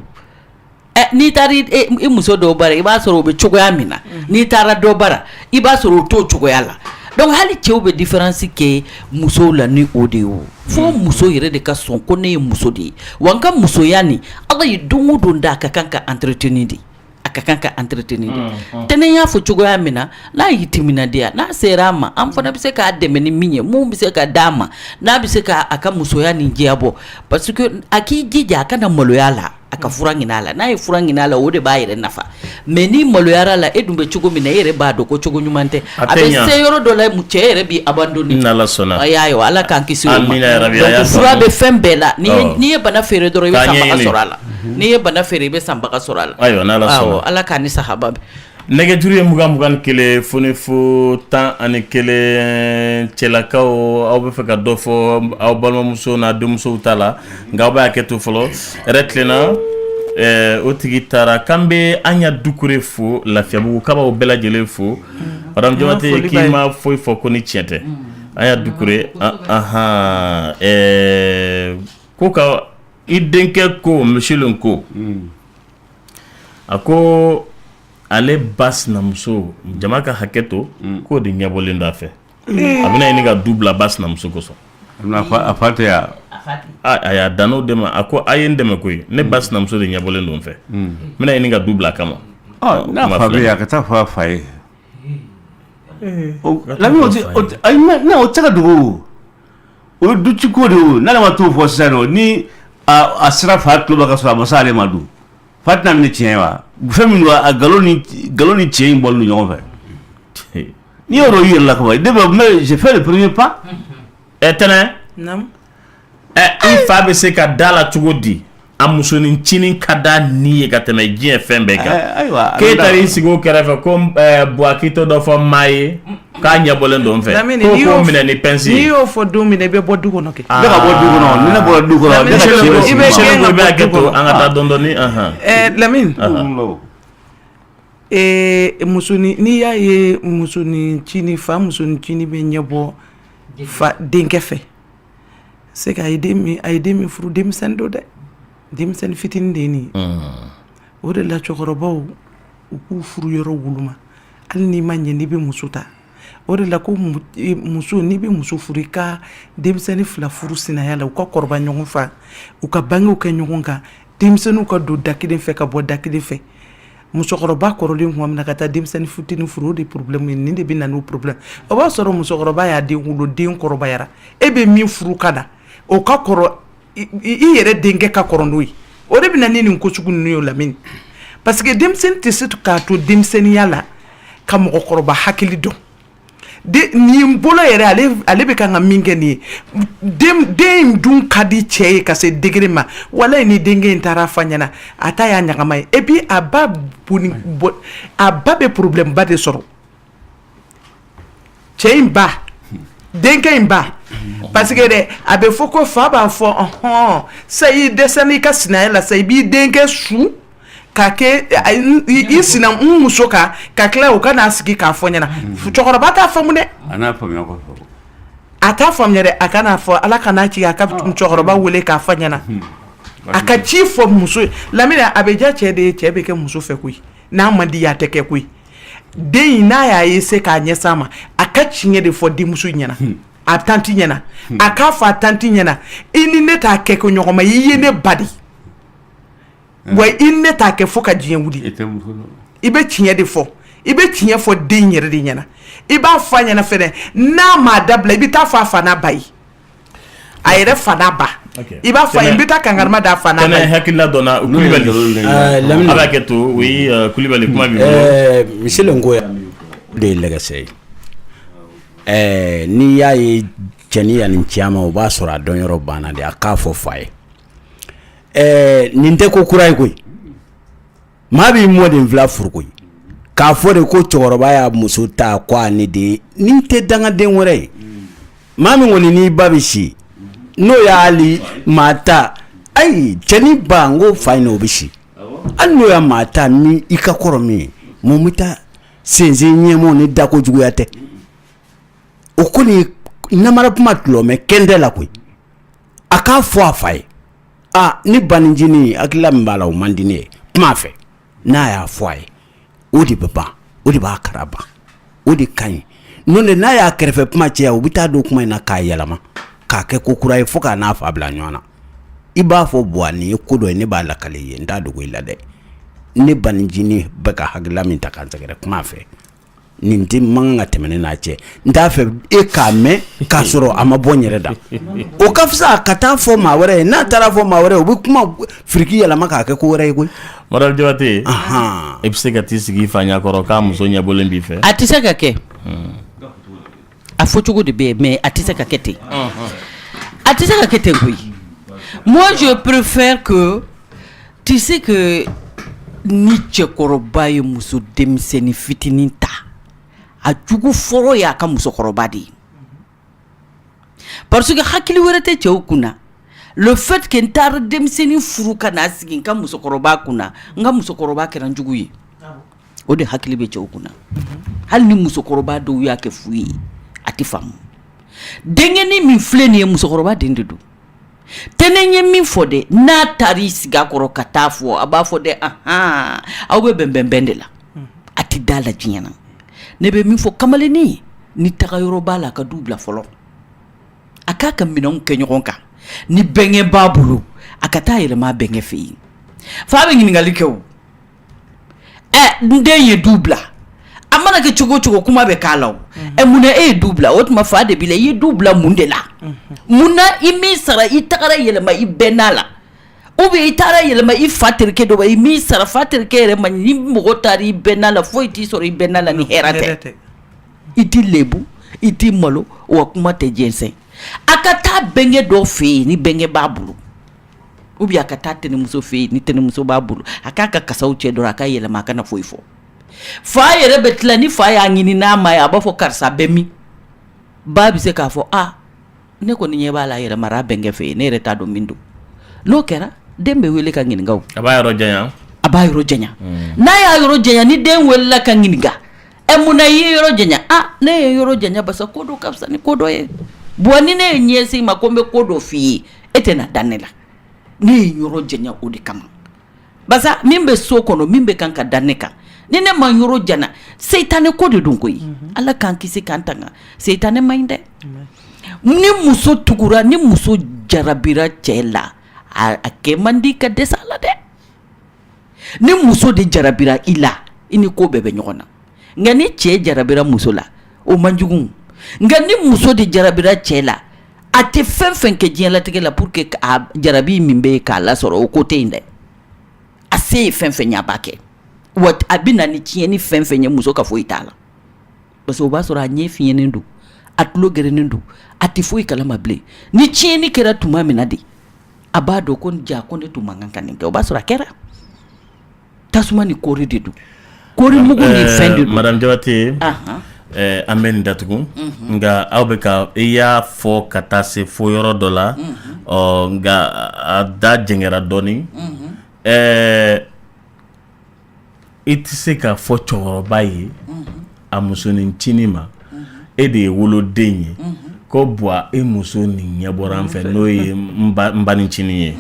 n'i taara i muso dɔw bara i b'a sɔrɔ o bɛ cogoya min na n'i taara dɔ bara i b'a sɔrɔ o t'o cogoya la donc hali cɛw bɛ différence kɛ musow la ni o de ye o fo muso yɛrɛ de ka sɔn ko ne ye muso de ye wa n ka musoya nin ala ye don o don da a ka kan ka entretenir de a ka kan ka entretenir de tɛnɛ y'a fɔ cogoya min na n'a y'i timinadiya n'a sera a ma an fana bɛ se k'a dɛmɛ ni min ye mun bɛ se ka d'a ma n'a bɛ se k'a ka musoya nin diya bɔ parce que a k'i jija a kana maloya la a ka fura ɲin'a la n'a ye fura ɲin'a la o de b'a yɛrɛ nafa mais ni maloyara la e dun bɛ cogo min na e yɛrɛ b'a dɔn ko cogo ɲuman tɛ a bɛ se yɔrɔ dɔ la cɛ yɛrɛ b'i abandonner n'Ala sɔnna ayiwa ala k'an kisi o ma donc fura bɛ fɛn bɛɛ la n'i ye bana feere dɔrɔn i bɛ sanbaga sɔrɔ a la n'i ye bana feere i bɛ sanbaga sɔrɔ a la ayiwa n'Ala sɔnna ala k'an ni sahaba bɛ nɛgɛjuru ye 21 foni fo 11 cɛlakaw aw bɛ fɛ ka dɔ fɔ aw balimamuso n'a denmusow ta la nka aw b'a kɛ to fɔlɔ yɛrɛ tilenna o tigi taara k'an bɛ an ya dukure fo lafiyabugu kabaw bɛɛ lajɛlen fo madame Jabate k'i ma foyi fɔ ko ni tiɲɛ tɛ an ya dukure ko ka i denkɛ ko monsieur le ko a ko ale ba sinamuso jama ka hakɛ to k'o de ɲɛbɔlen don a fɛ a bɛna ɲini ka du bila ba sinamuso kosɔn a fa tɛ yan a y'a dan n'o de ma a ko a ye n dɛmɛ koyi ne ba sinamuso de ɲɛbɔlen don n fɛ n bɛna ɲini ka du bila a kama n'a fa bɛ yan a ka taa fɔ a fa ye Lamine o tɛ se ka dogo o ye duciko de ye n'ale ma t'o fɔ sisan nɔ ni a sera fa tulo ka sɔrɔ a ma se ale ma dun fa tɛna minɛ tiɲɛ wa fɛn min don a nkalon ni tiɲɛ in bɔlen don ɲɔgɔn fɛ n'i y'o dɔn i yɛrɛ la ka ban mais j'ai fait le premier pas tɛnɛ i fa bɛ se ka da la cogo di a musonicinin ka da ni ye ka tɛmɛ diɲɛ fɛn bɛɛ kan k'e taara i sigi o kɛrɛfɛ ko Buwakito dɔ fɔ maa ye k'a ɲɛbɔlen don n fɛ ko minɛ ni pɛnsi n'i y'o fɔ don min i bɛ bɔ du kɔnɔ kɛ ne ka bɔ du kɔnɔ ni ne bɔra du kɔnɔ ne ka cɛ bɛ bɛ hakɛ to an ka taa dɔɔni Lamine n'i y'a ye musonicinin fa musonicinin bɛ ɲɛbɔ fa denkɛ fɛ c'est que a ye den min furu denmisɛnnin don dɛ denmisɛnnin fitinin de ye nin ye o de la cɛkɔrɔbaw u k'u furu yɔrɔ wuluma hali n'i ma ɲɛ n'i bɛ muso ta o de la ko muso n'i bɛ muso furu i ka denmisɛnnin fila furu sinaya la u ka kɔrɔba ɲɔgɔn fɛ u ka bangew kɛ ɲɔgɔn kan denmisɛnninw ka don da kelen fɛ ka bɔ da kelen fɛ musokɔrɔba kɔrɔlen kuma min na ka taa denmisɛnnin fitinin furu o de problème ye nin de bɛ na n'o problème o b'a sɔrɔ musokɔrɔba y'a den wolo den kɔrɔbayara e bɛ min furu ka na o ka kɔrɔ i yɛrɛ denkɛ ka kɔrɔ n'o ye o de bina ni nin ko sugu ninnu yo lamini parce que denmisɛnnin tɛ se k'a to denmisɛnninya la ka mɔgɔkɔrɔba hakili dɔn nin bolo yɛrɛ ale bɛ kan ka min kɛ nin ye den in dun ka di cɛ ye ka se degré ma walayi ni denkɛ in taara fa ɲɛna a ta y'a ɲagama ye et puis a ba bɛ problème ba de sɔrɔ cɛ in ba denkɛ in ba parce que dɛ a bɛ fɔ ko fa b'a fɔ ɔhɔn sa i dɛsɛ n'i ka sinaya la sa i b'i denkɛ su ka kɛ i sina muso kan ka tila o ka n'a sigi k'a fɔ ɲɛna cɛkɔrɔba t'a faamu dɛ a t'a faamuya dɛ a ka n'a fɔ ala ka n'a ci a ka cɛkɔrɔba wele k'a fɔ ɲɛna a ka ci fɔ muso ye lamina a bɛ diya cɛ de ye cɛ bɛ kɛ muso fɛ koyi n'a man di a tɛ kɛ koyi den in n'a y'a ye se k'a ɲɛsan ma a ka tiɲɛ de fɔ denmuso ɲɛna a tanti ɲɛna a k'a fɔ a tanti ɲɛna i ni ne t'a kɛ ko ɲɔgɔn ma i ye ne ba di wa i ne t'a kɛ fo ka diɲɛ wuli i bɛ tiɲɛ de fɔ i bɛ tiɲɛ fɔ den yɛrɛ de ɲɛna i b'a fɔ a ɲɛna fɛnɛ n'a m'a dabila i bɛ taa fɔ a fa n'a ba ye a yɛrɛ fa n'a ba i b'a fɔ a ye n bɛ taa kankarima d'a fa n'a ba ye hakilila dɔnna Kulibali a b'a kɛ to oui Kulibali kuma b'i bolo monsieur Nkoya de ye lɛgɛsɛ ye n'i y'a ye cɛni yanni cɛ ma o b'a sɔrɔ a dɔnyɔrɔ banna de a k'a fɔ fa ye nin tɛ ko kura ye koyi maa b'i mɔden fila furu koyi k'a fɔ de ko cɛkɔrɔba y'a muso ta ko a ne de ye nin tɛ dangaden wɛrɛ ye maa min kɔni n'i ba bɛ si n'o y'ali maa ta ayi cɛni ba n ko fa in o bɛ si hali n'o y'a maa ta ni i ka kɔrɔ min ye mun bɛ taa sinsin ɲɛmɔgɔ ni dako juguya tɛ o kɔni namara kuma tulɔ mɛ kɛndɛ la koyi a k'a fɔ a fa ye ni baninjini hakilila min b'a la o man di ne ye kuma fɛ n'a y'a fɔ a ye o de bɛ ban o de b'a kara ban o de ka ɲi n'o tɛ n'a y'a kɛrɛfɛ kuma cɛya o bɛ taa don kuma in na k'a yɛlɛma k'a kɛ ko kura ye fo k'a n'a fa bila ɲɔgɔn na i b'a fɔ buwa nin ye ko dɔ ye ne b'a lakale ye n t'a dogo i la dɛ ne baninjini bɛ ka hakilila min ta k'an sɛgɛrɛ kuma fɛ nin tɛ man ka tɛmɛ ne n'a cɛ n t'a fɛ e k'a mɛn k'a sɔrɔ a ma bɔ n yɛrɛ da o ka fisa ka taa fɔ maa wɛrɛ ye n'a taara fɔ maa wɛrɛ ye o bɛ kuma firiki yɛlɛma k'a kɛ ko wɛrɛ ye koyi Madame Jabate e bɛ se ka t'i sigi i fa ɲɛkɔrɔ k'a muso ɲɛbɔlen b'i fɛ a tɛ se ka kɛ a fɔcogo de bɛ yen mais a tɛ se ka kɛ ten a tɛ se ka kɛ ten koyi moi je préfère que tu sais que ni cɛkɔrɔba ye muso denmisɛnnin fitinin ta a jugu fɔlɔ y'a ka musokɔrɔba de ye parce que hakili wɛrɛ tɛ cɛw kunna le fait que n taara denmisɛnnin furu ka n'a sigi n ka musokɔrɔba kunna n ka musokɔrɔba kɛra n jugu ye o de hakili bɛ cɛw kunna hali ni musokɔrɔba dɔw y'a kɛ fu ye a tɛ faamu denkɛnin min filɛ nin ye musokɔrɔba den de don tɛnɛ ye min fɔ dɛ n'a taara i sigi a kɔrɔ ka taa fɔ a b'a fɔ dɛ aw bɛ bɛn de la a tɛ da la diɲɛ na ne bɛ min fɔ kamalennin ni taga yɔrɔ b'a la a ka du bila fɔlɔ a k'a ka minɛnw kɛ ɲɔgɔn kan ni bɛnkɛ b'a bolo a ka taa yɛlɛma bɛnkɛ fɛ yen fa bɛ ɲininkali kɛ o n den ye du bila a mana kɛ cogo cogo kuma bɛ k'a la o mun na e ye du bila o tuma fa de b'i la i ye du bila mun de la mun na i min sara i tagara yɛlɛma i bɛnna la ou bien i taara yɛlɛma i fa terikɛ dɔ i min sara fa terikɛ yɛrɛ ma ni mɔgɔ taara i bɛnna la foyi t'i sɔrɔ i bɛnna la ni hɛrɛ tɛ i t'i lebu i t'i malo wa kuma tɛ jɛnsɛn a ka taa bɛnkɛ dɔ fɛ yen ni bɛnkɛ b'a bolo ou bien a ka taa tɛnɛmuso fɛ yen ni tɛnɛmuso b'a bolo a k'a ka kasaw cɛ dɔrɔn a ka yɛlɛma a kana foyi fɔ fa yɛrɛ bɛ tila ni fa y'a ɲini n'a ma ye a b'a fɔ karisa bɛ min ba bɛ se k'a fɔ ne kɔni ɲɛ b'a la yɛlɛmara bɛnkɛ fɛ yen ne yɛrɛ t'a dɔn min don n'o kɛra den bɛ wele ka ɲininka o a b'a yɔrɔ janya n'a y'a yɔrɔ janya ni den welela ka ɲininka mun na i ye yɔrɔ janya ne ye yɔrɔ janya basa ko dɔ ka fisa ni ko dɔ ye buwa ni ne ye ɲɛsin ma ko n bɛ ko dɔ f'i ye e tɛ na dan ne la ne ye yɔrɔ janya o de kama basa min bɛ so kɔnɔ min bɛ kan ka dan ne kan ni ne ma yɔrɔ janya seitanɛ ko de don koyi ala k'an kisi k'an tanga seitanɛ man ɲi dɛ ni muso tugura ni muso jarabira cɛ la a kɛ man di ka dɛsɛ a la dɛ ni muso de jarabira i la i ni ko bɛɛ bɛ ɲɔgɔn na nka ni cɛ jarabira muso la o man jugu nka ni muso de jarabira cɛ la a tɛ fɛn fɛn kɛ diɲɛlatigɛ la pour que a jarabi min bɛ k'a lasɔrɔ o ko tɛ yen dɛ fɛn ye fɛn fɛn ye a b'a kɛ wa a bɛ na ni tiɲɛni fɛn fɛn ye muso ka foyi t'a la parce que o b'a sɔrɔ a ɲɛ fiɲɛnen don a tulo gɛrɛnen don a tɛ foyi kalama bilen ni tiɲɛni kɛra tuma min na de a b'a dɔn ko ja ko ne tun man kan ka nin kɛ o b'a sɔrɔ a kɛra tasuma ni kɔɔri de don kɔɔri mugu ni fɛn de don. Madame Jabate an bɛ nin datugu nka aw bɛ ka i y'a fɔ ka taa se fo yɔrɔ dɔ la nka a da jɛngɛra dɔɔni i tɛ se ka fɔ cɛkɔrɔba ye a musonin ma e de ye woloden ye ko buwa e muso nin ɲɛ bɔra an fɛ n'o ye n ba ni ncinin ye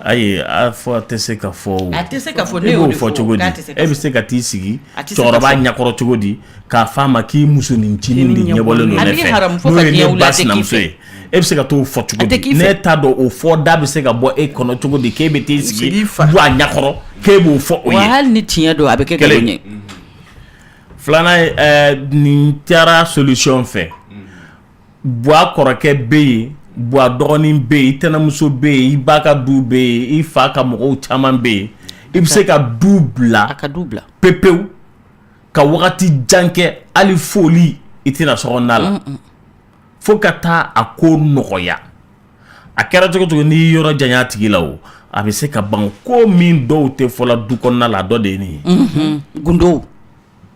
ayi a fɔ a tɛ se ka fɔ a tɛ se ka fɔ e b'o fɔ cogo di e bɛ se ka t'i sigi cɛkɔrɔba ɲɛkɔrɔ cogo di k'a f'a ma k'i muso nin ncinin de ɲɛbɔlen don ne fɛ n'o ye ne ba sinamuso ye e bɛ se ka t'o fɔ cogo di ne t'a dɔn o fɔ da bɛ se ka bɔ e kɔnɔ cogo di k'e bɛ t'i sigi bu a ɲɛkɔrɔ k'e b'o fɔ o ye wa hali ni tiɲɛ don a bɛ kɛ kelen ye filanan ye nin taara solution fɛ buwa kɔrɔkɛ bɛ yen buwa dɔgɔnin bɛ yen i tɛnɛmuso bɛ yen i ba ka du bɛ yen i fa ka mɔgɔw caman bɛ yen i bɛ se ka du bila pepewu ka wagati jan kɛ hali foli i tɛna sɔgɔnda la fo ka taa a ko nɔgɔya a kɛra cogo cogo n'i yɔrɔ janya tigi la o a bɛ se ka ban ko min dɔw tɛ fɔla du kɔnɔna la dɔ de ye nin ye gundo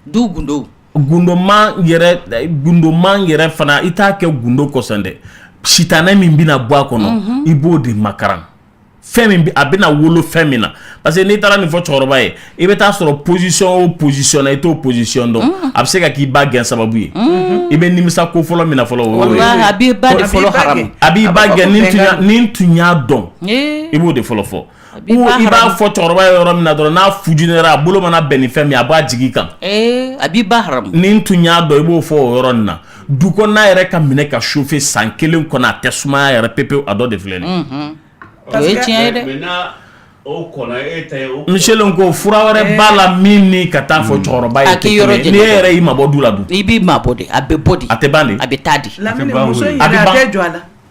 du gundo gundoman yɛrɛ fana i t'a kɛ gundo kɔsɔn dɛ sitanɛ min bɛna bɔ a kɔnɔ i b'o de makaran fɛn min a bɛna wolo fɛn min na parce que n'i taara nin fɔ cɛkɔrɔba ye i bɛ taa sɔrɔ position o position na i t'o position dɔn a bɛ se ka k'i ba gɛn sababu ye i bɛ nimisa ko fɔlɔ min na fɔlɔ o ye a b'i ba de fɔlɔ haramu a b'i ba gɛn ni tun y'a dɔn i b'o de fɔlɔ fɔ i b'a fɔ cɛkɔrɔba ye yɔrɔ min na dɔrɔn n'a fujinera a bolo mana bɛn ni fɛn min a b'a jigi kan a b'i ba haramu ni tun y'a dɔn i b'o fɔ o yɔrɔ nin na du kɔnɔna yɛrɛ ka minɛ ka chauffer san kelen kɔnɔ a tɛ sumaya yɛrɛ pepewu a dɔ de filɛ nin o ye tiɲɛ ye dɛ Michel ko fura wɛrɛ b'a la min ni ka taa fɔ cɛkɔrɔba ye n'i e yɛrɛ y'i mabɔ du la dun i b'i mabɔ de a bɛ bɔ de a tɛ ban de a bɛ taa de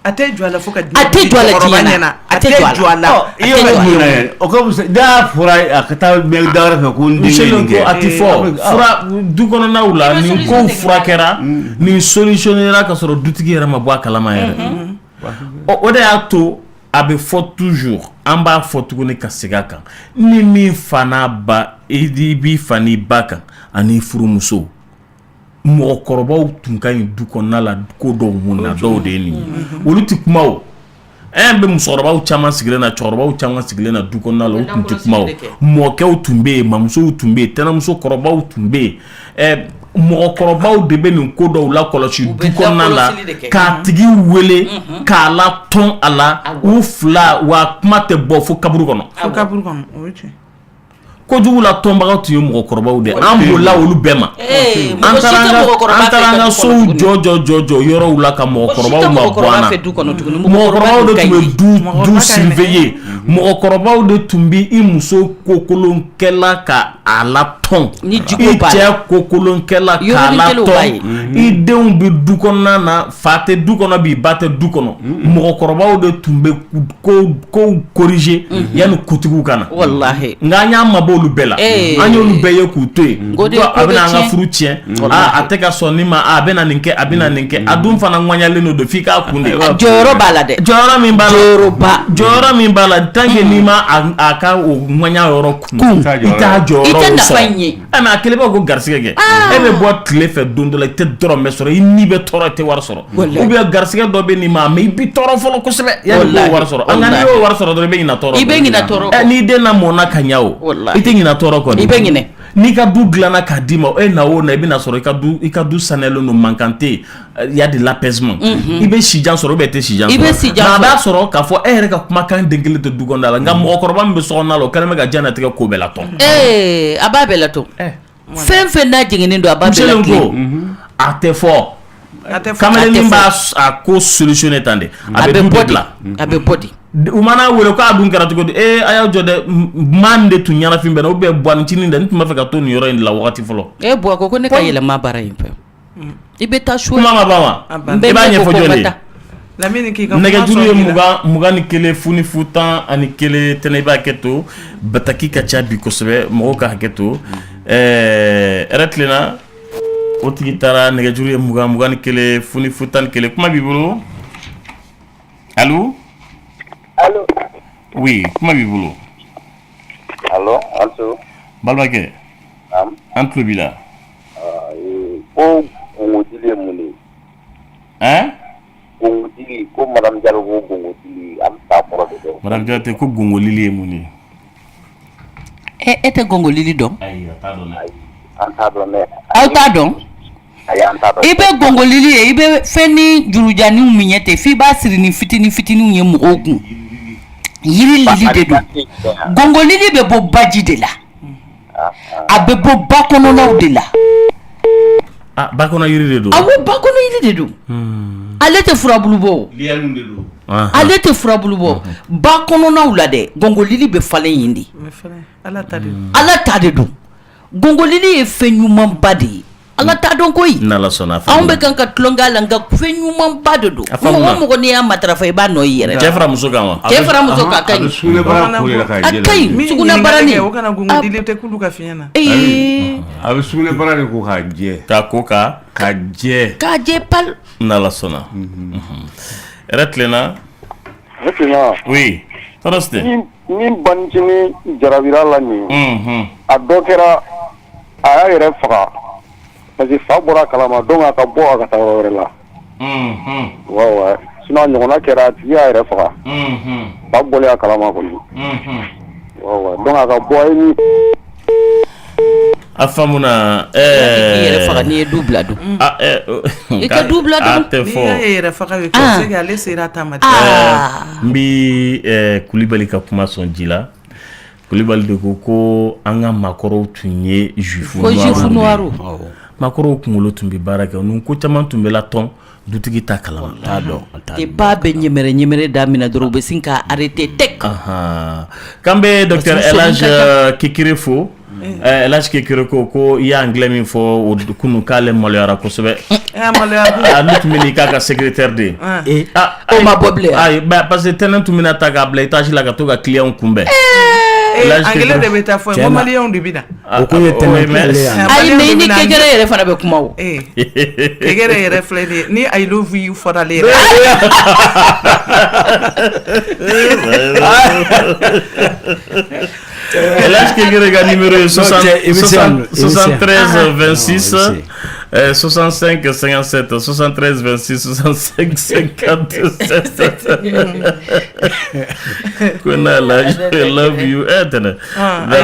a tɛ jɔ a la fo ka a tɛ jɔ a la tiɲɛ na a tɛ jɔ a la i y'o mun na o ka muso n'a fɔra a ka taa mɛ da wɛrɛ fɛ ko n den Michel ko a tɛ fɔ fura du kɔnɔnaw la nin kow furakɛra nin solutionnera ka sɔrɔ dutigi yɛrɛ ma bɔ a kalama yɛrɛ o de y'a to a bɛ fɔ toujours an b'a fɔ tuguni ka segin a kan ni min fa n'a ba i b'i fa n'i ba kan ani furumuso mɔgɔkɔrɔbaw tun ka ɲi du kɔnɔna la ko dɔw mun na dɔw de ye nin ye olu tɛ kuma o bɛ musokɔrɔbaw caman sigilen na cɛkɔrɔbaw caman sigilen na du kɔnɔna la o tun tɛ kuma o mɔkɛw tun bɛ yen mamusow tun bɛ yen tɛnɛmuso kɔrɔbaw tun bɛ yen mɔgɔkɔrɔbaw de bɛ nin ko dɔw la kɔlɔsi du kɔnɔna la k'a tigi wele k'a la tɔn a la u fila wa kuma tɛ bɔ fo kaburu kɔnɔ kojugu la tɔnbagaw tun ye mɔgɔkɔrɔbaw de an bolila olu bɛɛ ma an taara an ka sow jɔ yɔrɔw la ka mɔgɔkɔrɔbaw ma bɔ an na mɔgɔkɔrɔbaw de tun bɛ du surveiller mɔgɔkɔrɔbaw de tun bɛ i muso kokolonkɛla ka a la tɔn i cɛ kokolonkɛla k'a la tɔn i denw bɛ du kɔnɔna na fa tɛ du kɔnɔ bi ba tɛ du kɔnɔ mɔgɔkɔrɔbaw de tun bɛ kow corriger yanni kotigiw ka na nka an y'a mabɔ olu bɛɛ la an y'olu bɛɛ ye k'u to yen a bɛna an ka furu tiɲɛ a tɛ ka sɔn nin ma a bɛna nin kɛ a bɛna nin kɛ a dun fana ŋaɲalen don f'i k'a kun de jɔyɔrɔ b'a la dɛ jɔyɔrɔ min b'a la tant que n'i ma a ka o ŋaɲa yɔrɔ kun i t'a jɔyɔrɔ sɔrɔ mais a kelen b'a ko garisɛgɛ kɛ e bɛ bɔ tile fɛ don dɔ la i tɛ dɔrɔmɛ sɔrɔ i ni bɛ tɔɔrɔ i tɛ wari sɔrɔ ou bien garisɛgɛ dɔ bɛ nin ma mais i bɛ tɔɔrɔ fɔlɔ kosɛbɛ yanni i k'o wari sɔrɔ nka n'i y'o wari sɔrɔ dɔrɔn i bɛ ɲinɛ tɔɔrɔ n'i den na mɔna ka ɲɛ o i tɛ ɲinɛ tɔɔrɔ kɔ i bɛ ɲinɛ n'i ka du dilanna k'a d'i ma e na o na i bɛna sɔrɔ i ka du saniyalen don mankan tɛ yen y a de l'apaisement i bɛ sijan sɔrɔ ou bien i tɛ sijan sɔrɔ nka a b'a sɔrɔ k'a fɔ e yɛrɛ ka kumakan den kelen tɛ du kɔnɔna la nka mɔgɔkɔrɔba min bɛ so kɔnɔna la o kɛlen bɛ ka diɲɛlatigɛ ko bɛɛ latɔn a b'a bɛɛ latɔn fɛn fɛn n'a jiginnen don a b'a bɛɛ latɔn a tɛ fɔ kamalenin b'a a ko solutionner tan de a bɛ du bɛɛ bila a bɛ bɔ di u mana wele k'a dun kɛra cogo di a y'aw jɔ dɛ maa de tun ɲanafin bɛ na ou bien buwanicinin dɛ ne tun b'a fɛ ka to nin yɔrɔ in de la wagati fɔlɔ buwa ko ne ka yɛlɛma baara in fɛ i bɛ taa su kuma ma ban wa i b'a ɲɛfɔ jɔn de nɛgɛjuru ye mugan ni kelen funi futan ani kelen tɛnɛ i b'a hakɛ to bataki ka ca bi kosɛbɛ mɔgɔw ka hakɛ to ɛrɛ tilenna o tigi taara nɛgɛjuru ye mugan ni kelen funi futan ni kelen kuma b'i bolo allo oui kuma b'i bolo allo allo balimakɛ an tulo b'i la ko gongodili ye mun ye gongodili ko madame Jalo ko gongodili an t'a kɔrɔ de dɔn madame Jalo ko gongolili ye mun ye e tɛ gongolili dɔn ayi t'a dɔn an t'a dɔn dɛ aw t'a dɔn ayi an t'a dɔn i bɛ gongolili ye i bɛ fɛn ni jurujaniw min ye ten f'i b'a siri ni fitinin ye mɔgɔw kun yiri lili de don gongolili bɛ bɔ baji de la a bɛ bɔ ba kɔnɔnaw de la ba kɔnɔ yiri de don awɔ ba kɔnɔ yiri de don ale tɛ furabulu bɔ ale tɛ furabulu bɔ ba kɔnɔnaw la dɛ gongolili bɛ falen yen de ala ta de don gongolili ye fɛn ɲumanba de ye ala t'a dɔn koyi n'ala sɔnna anw bɛ kan ka tulonkɛ la nka fɛn ɲumanba de don mɔgɔ n'i y'a matarafa i b'a nɔ i yɛrɛ cɛ fara muso kan wa cɛ fara muso kan a ka ɲi sugunɛ barani o kana gongolili tɛ kulu ka fiɲɛ na a bɛ sugunɛ bara de ko k'a jɛ k'a ko ka jɛ pal n'ala sɔnna ɛrɛ tilenna oui tɔɔrɔ si tɛ ni banicinin jarabira la nin a dɔ kɛra a y'a yɛrɛ faga parce que fa bɔra kalama donc a ka bɔ a ka taa yɔrɔ wɛrɛ la ouais sinon ɲɔgɔnna kɛra a tigi y'a yɛrɛ faga fa bɔlen a kalama kɔni ouais donc a ka bɔ ni a faamuna i yɛrɛ faga n'i ye du bila dun i ka du bila dun tɛ fɔ n'i y'a yɛrɛ faga bɛ kɛ se ale sera ta ma n bi Kulibali ka kuma sɔn ji la Kulibali de ko an ka maakɔrɔw tun ye juifu noiru maakɔrɔw kunkolo tun bɛ baara kɛ ninnu ko caman tun bɛ latɔn dutigi ta kalama t'a dɔn ba bɛ ɲɛmɛrɛ daminɛ dɔrɔn u bɛ sin ka arrêter tek k'an bɛ docteur Elage Kekere fo Elage Kekere ko i y'a anglais min fɔ o kunu k'ale maloyara kosɛbɛ ne tun bɛ n'i k'a ka secrétaire de ye o ma bɔ bilen ayi parce que tɛnɛn tun bɛna ta k'a bila étage la ka to ka client kunbɛn angele de bɛ taa fɔ ko maliyɛnw de bɛ na o ko ye tɛnɛn kelen ye ayi mais ni Kekere yɛrɛ fana bɛ kuma o Kekere yɛrɛ filɛ de ni I love you fɔra ale yɛrɛ Elage Kekere ka numéro est 73 26 65 57 73 26 65 57 Kona Elage I love you I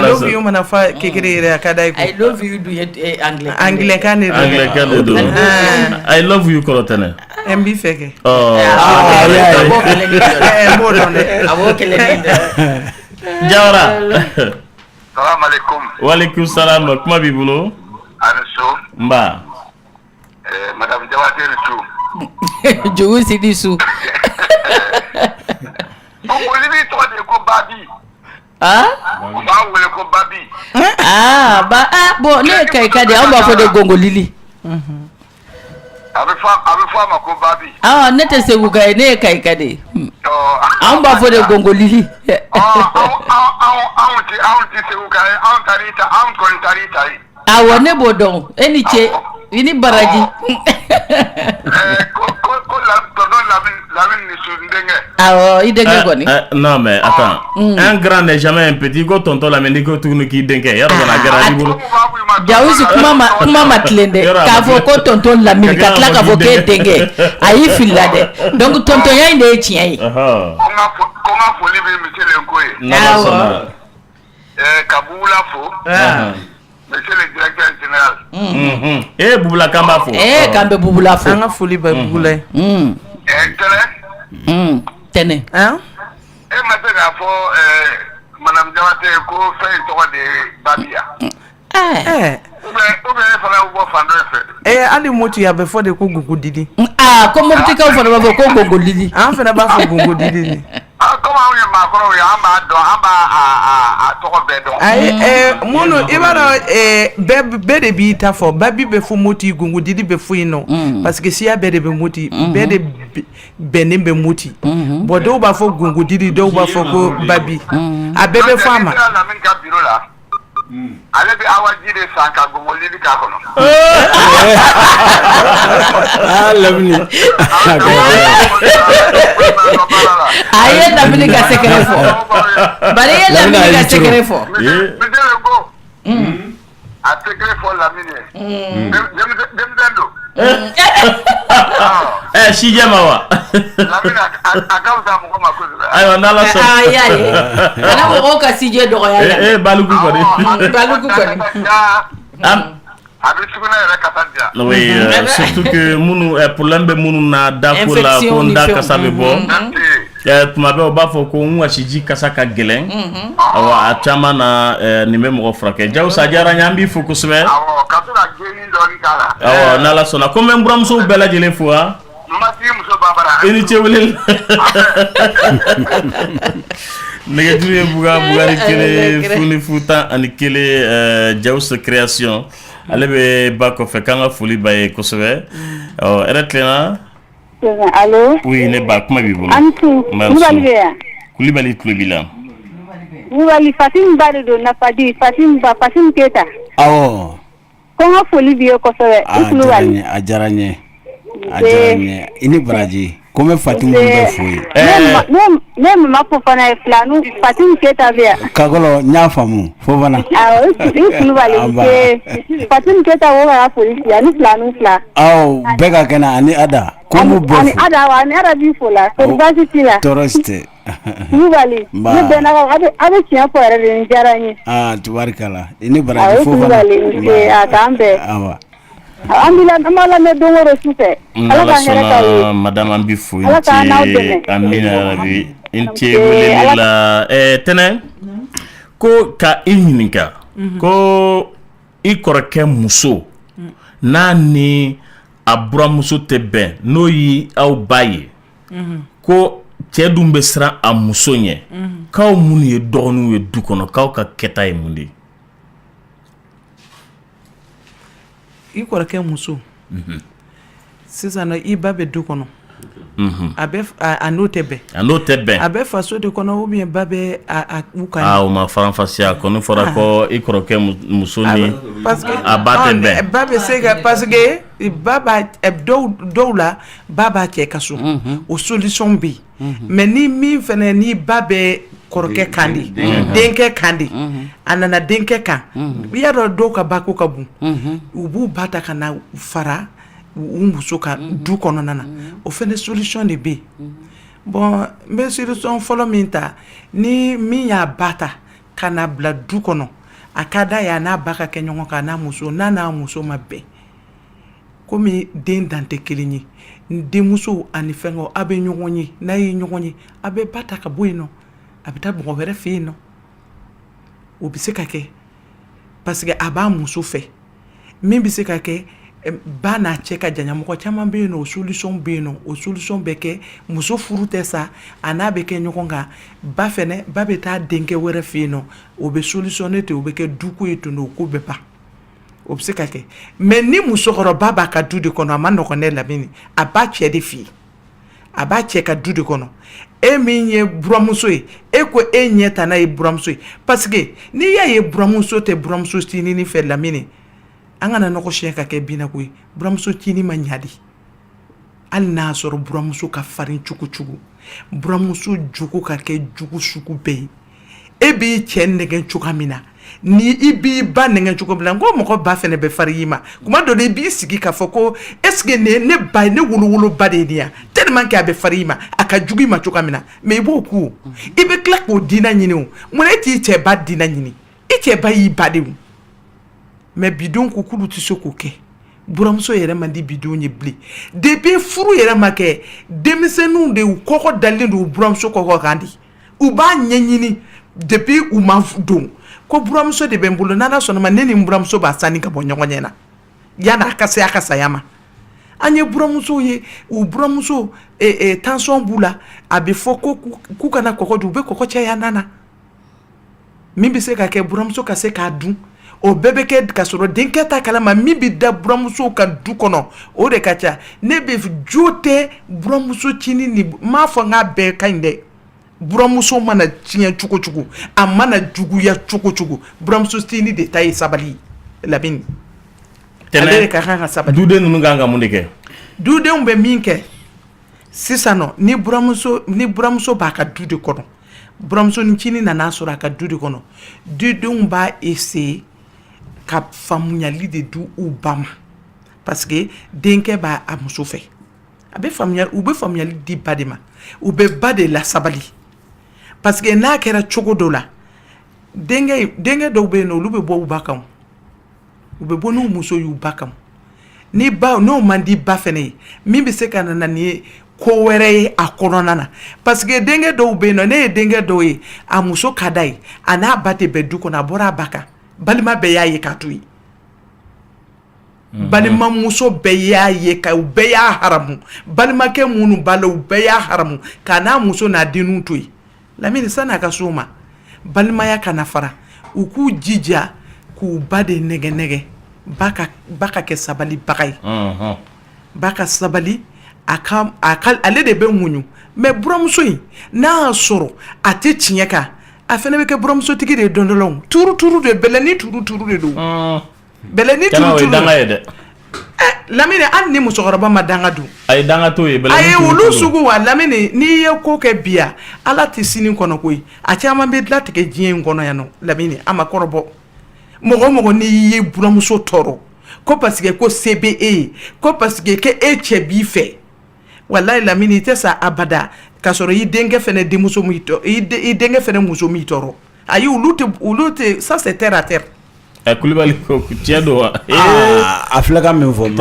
love you mana fa Kekere yɛrɛ a ka d'a ye I love you du anglais kan de don I love you kɔrɔ tɛnɛ n b'i fɛ kɛ Jawara salam alaikum walaikum salam kuma b'i bolo aniso nba madame Jawate su jogo sidi su gongo bi tɔgɔ de ko babi u b'a wele ko babi bon ne ye kayika de anw b'a fɔ de gongolili a bɛ fɔ a ma ko babi ne tɛ segu ka ye ne ye kayika de anw b'a fɔ de gongolili anw tɛ segu ka ye anw kɔni taar'i ta ye awɔ ne b'o dɔn e ni ce i ni baraji ko tonton Lamine ni su n denkɛ awɔ i denkɛ kɔni non mais attends un grand n'est jamais un petit ko tonton Lamine ko tuguni k'i denkɛ yɔrɔ kɔni a kɛra i bolo Jawusi kuma ma tilen dɛ k'a fɔ ko tonton Lamine ka tila k'a fɔ k'e denkɛ a y'i filila dɛ donc tontonya in de ye tiɲɛ ye ko n ka foli bɛ monsieur Lenko ye ka Bubula fo monsieur le directeur général Bubula k'an b'a fo k'an bɛ Bubula fo an ka foli bɛ Bubula ye tɛnɛ e ma se k'a fɔ madame Jawate ko fɛn in tɔgɔ de ye Babiya ou bien e fana bɛ bɔ fan dɔ fɛ hali Moti a bɛ fɔ de ko Gongo Didi ko Moptikaw fana b'a fɔ ko Gongo Didi an fana b'a fɔ Gongo Didi comme anw ye maakɔrɔw ye an b'a dɔn an b'a tɔgɔ mono ibara be de bi ta fo babi be fu moti gungu didi be fu ino parce que si ya be de be moti be de benin be moti bo do ba fo gungu didi do ba fo ko babi a bebe fama ale bi awaji de sanka gungu didi ka kono lamni aye lamni ka secret fo bare ye lamni ka secret fo a secret fo lamni dem dendo si jamawa lamni akauza mo ma ko ayo nala so aye ana mo ka si je do ya balugu ko ni oui, surtout que munu problème be munu na dako la konda kasabe bo tumabe oba fo ko nwa chiji kasaka gelen awa atama na ni memo frake jaw sa jara nyambi fo ko sube awo katula geni do ni kala awa nala sona ko mem bram so bela jele fo ha mati muso babara eni chewlel nega juye buga ni kele funi futa ani kele jaw se création ale be bako fe kanga fuli baye kosebe eretlena allo oui ne ba kuma bi bolo antu kulibali kulibila Nubali Fatim Barido na Fatim Keta awo konga fuli biyo kosebe kulubali ajaranye ini baraji kome Fatim be fuyi ne mama fofana flanu Fatim Keta bia kagolo nyafamu fofana awo kulubali ke Fatim Keta wo ga polisi ani flanu fla awo bega kana ani ada komu bo ani ada bi fola university la toroste kulubali ne bena ga abe kiya ko re jaranye tubarkala ini baraji fofana kulubali ke atambe awa ambila amala me dongoro sute ala ka hera ka madame ambifu amina rabi inti la tene ko ka inyininka ko ikorake muso nani abura muso tebe no yi au baye ko cedum be sra a muso nye kaw munu ye dogonu ye dukono kaw ka keta e mundi ikorake muso sisa no ibabe dukono abe anotebe abe faso de kono ou bien babe ukani o ma faranfasia kono fora ko ikorake muso ni parce que abate be babe sega parce que baba doula baba ke kaso o solution bi mais ni mi fene ni babe koroke kandi denke kandi anana denke kan biya do ka bako ka bu ubu bata kana fara umuso ka du kono nana o fene solution de be bon mais solution follow minta ni mi ya bata kana bla du kono akada ya na baka kenyongo kana muso nana muso mabe komi den dante kelinyi demuso ani fengo abe nyonyi na yi nyonyi abe bata ka boyino abita bon were fi no obi se kake parce que aba muso fe min bi se kake ba na cheka janya mo ko chama be no solution be ke muso furute sa ana be ke nyokonga ba fene ba beta denke were fi no obi solutionete obi ke duku eto no ko be pa obi se kake mais ni muso ko baba ka du de kono amano ko ne labini aba che de fi aba che ka du de kono minye buramuso e ko enye tana e buramuso parce que ni ya ye buramuso te buramuso tini ni fe lamini angana noko sheka ke bina ko buramuso tini manyadi al na soro buramuso ka farin chuku buramuso juku ka ke juku suku be e bi chenne gen chukamina ni ibi ba nenge chuko blanco mo ko ba fene be farima kuma do de bi sigi ka foko est-ce que ne ba ne wulu ba de dia tellement que abe farima aka jugi ma chuka mina mais beaucoup ibe claque o dina nyini o mo ne ti che ba dina nyini e che ba yi ba de mais bidon ko kulu ti soko ke buramso yere mandi bidon ye bli depuis furu yere make demisenu de ko dalindu buramso ko kandi u ba nyanyini depuis u ma don ko buramso de bembulo nana sonoma neni buramso ba sani ka bonyo nyena yana akasa yama anye buramso ye u buramso tension bula abi foko ku kana koko du be koko cha ya nana min bɛ se ka kɛ buramuso ka se k'a dun o bɛɛ bɛ kɛ ka sɔrɔ denkɛ ta kalama min bɛ da buramuso ka du kɔnɔ o de ka ca ne bɛ jo tɛ buramuso cini ni m'a fɔ n k'a bɛɛ ka ɲi dɛ buramuso mana tiɲɛ cogo cogo a mana juguya cogo cogo buramuso cini de ta ye sabali Lamini ale de ka kan ka sabali duden ninnu kan ka mun de kɛ dudenw bɛ min kɛ sisan nɔ ni buramuso b'a ka du de kɔnɔ buramuso ni cini nana sɔrɔ a ka du de kɔnɔ dudenw b'a essayer ka faamuyali de du u ba ma parce que denkɛ b'a a muso fɛ u bɛ faamuyali di ba de ma u bɛ ba de la sabali parce que n'a kɛra cogo dɔ la denkɛ dɔw bɛ yen nɔ olu bɛ bɔ u ba kan u bɛ bɔ n'u muso y'u ba kan ni ba n'o man di ba fɛnɛ ye min bɛ se ka na ni ko wɛrɛ ye a kɔnɔna na parce que denkɛ dɔw bɛ yen nɔ ne ye denkɛ dɔw ye a muso ka d'a ye a n'a ba tɛ bɛn du kɔnɔ a bɔra a ba kan balima bɛɛ y'a ye k'a to yen balimamuso bɛɛ y'a ye ka u bɛɛ y'a haramu balimakɛ minnu b'a la u bɛɛ y'a haramu k'a n'a muso n'a denw to yen Lamini san'a ka s'o ma balimaya kana fara u k'u jija k'u ba de nɛgɛ ba ka kɛ sabalibaga ye ba ka sabali ale de bɛ muɲu mais buramuso in n'a y'a sɔrɔ a tɛ tiɲɛ kan a fɛnɛ bɛ kɛ buramusotigi de ye don dɔ la turu de bɛlɛni turu de don bɛlɛni turu de Lamini hali ni musokɔrɔba ma danga dun a ye danga to ye a ye olu sugu wa Lamini n'i ye ko kɛ bi yan Ala tɛ sini kɔnɔ koyi a caman bɛ dilatigɛ diɲɛ in kɔnɔ yan nɔ Lamini a ma kɔrɔbɔ mɔgɔ n'i ye buramuso tɔɔrɔ ko parce que ko se bɛ e ye ko parce que e cɛ b'i fɛ walayi Lamini i tɛ sa abada ka sɔrɔ i denkɛ fɛnɛ denmuso m'i tɔɔrɔ i denkɛ fɛnɛ muso m'i tɔɔrɔ ayi olu tɛ ça c'est terre à terre Kulibali ko tiɲɛ don wa a filɛ ka min fɔ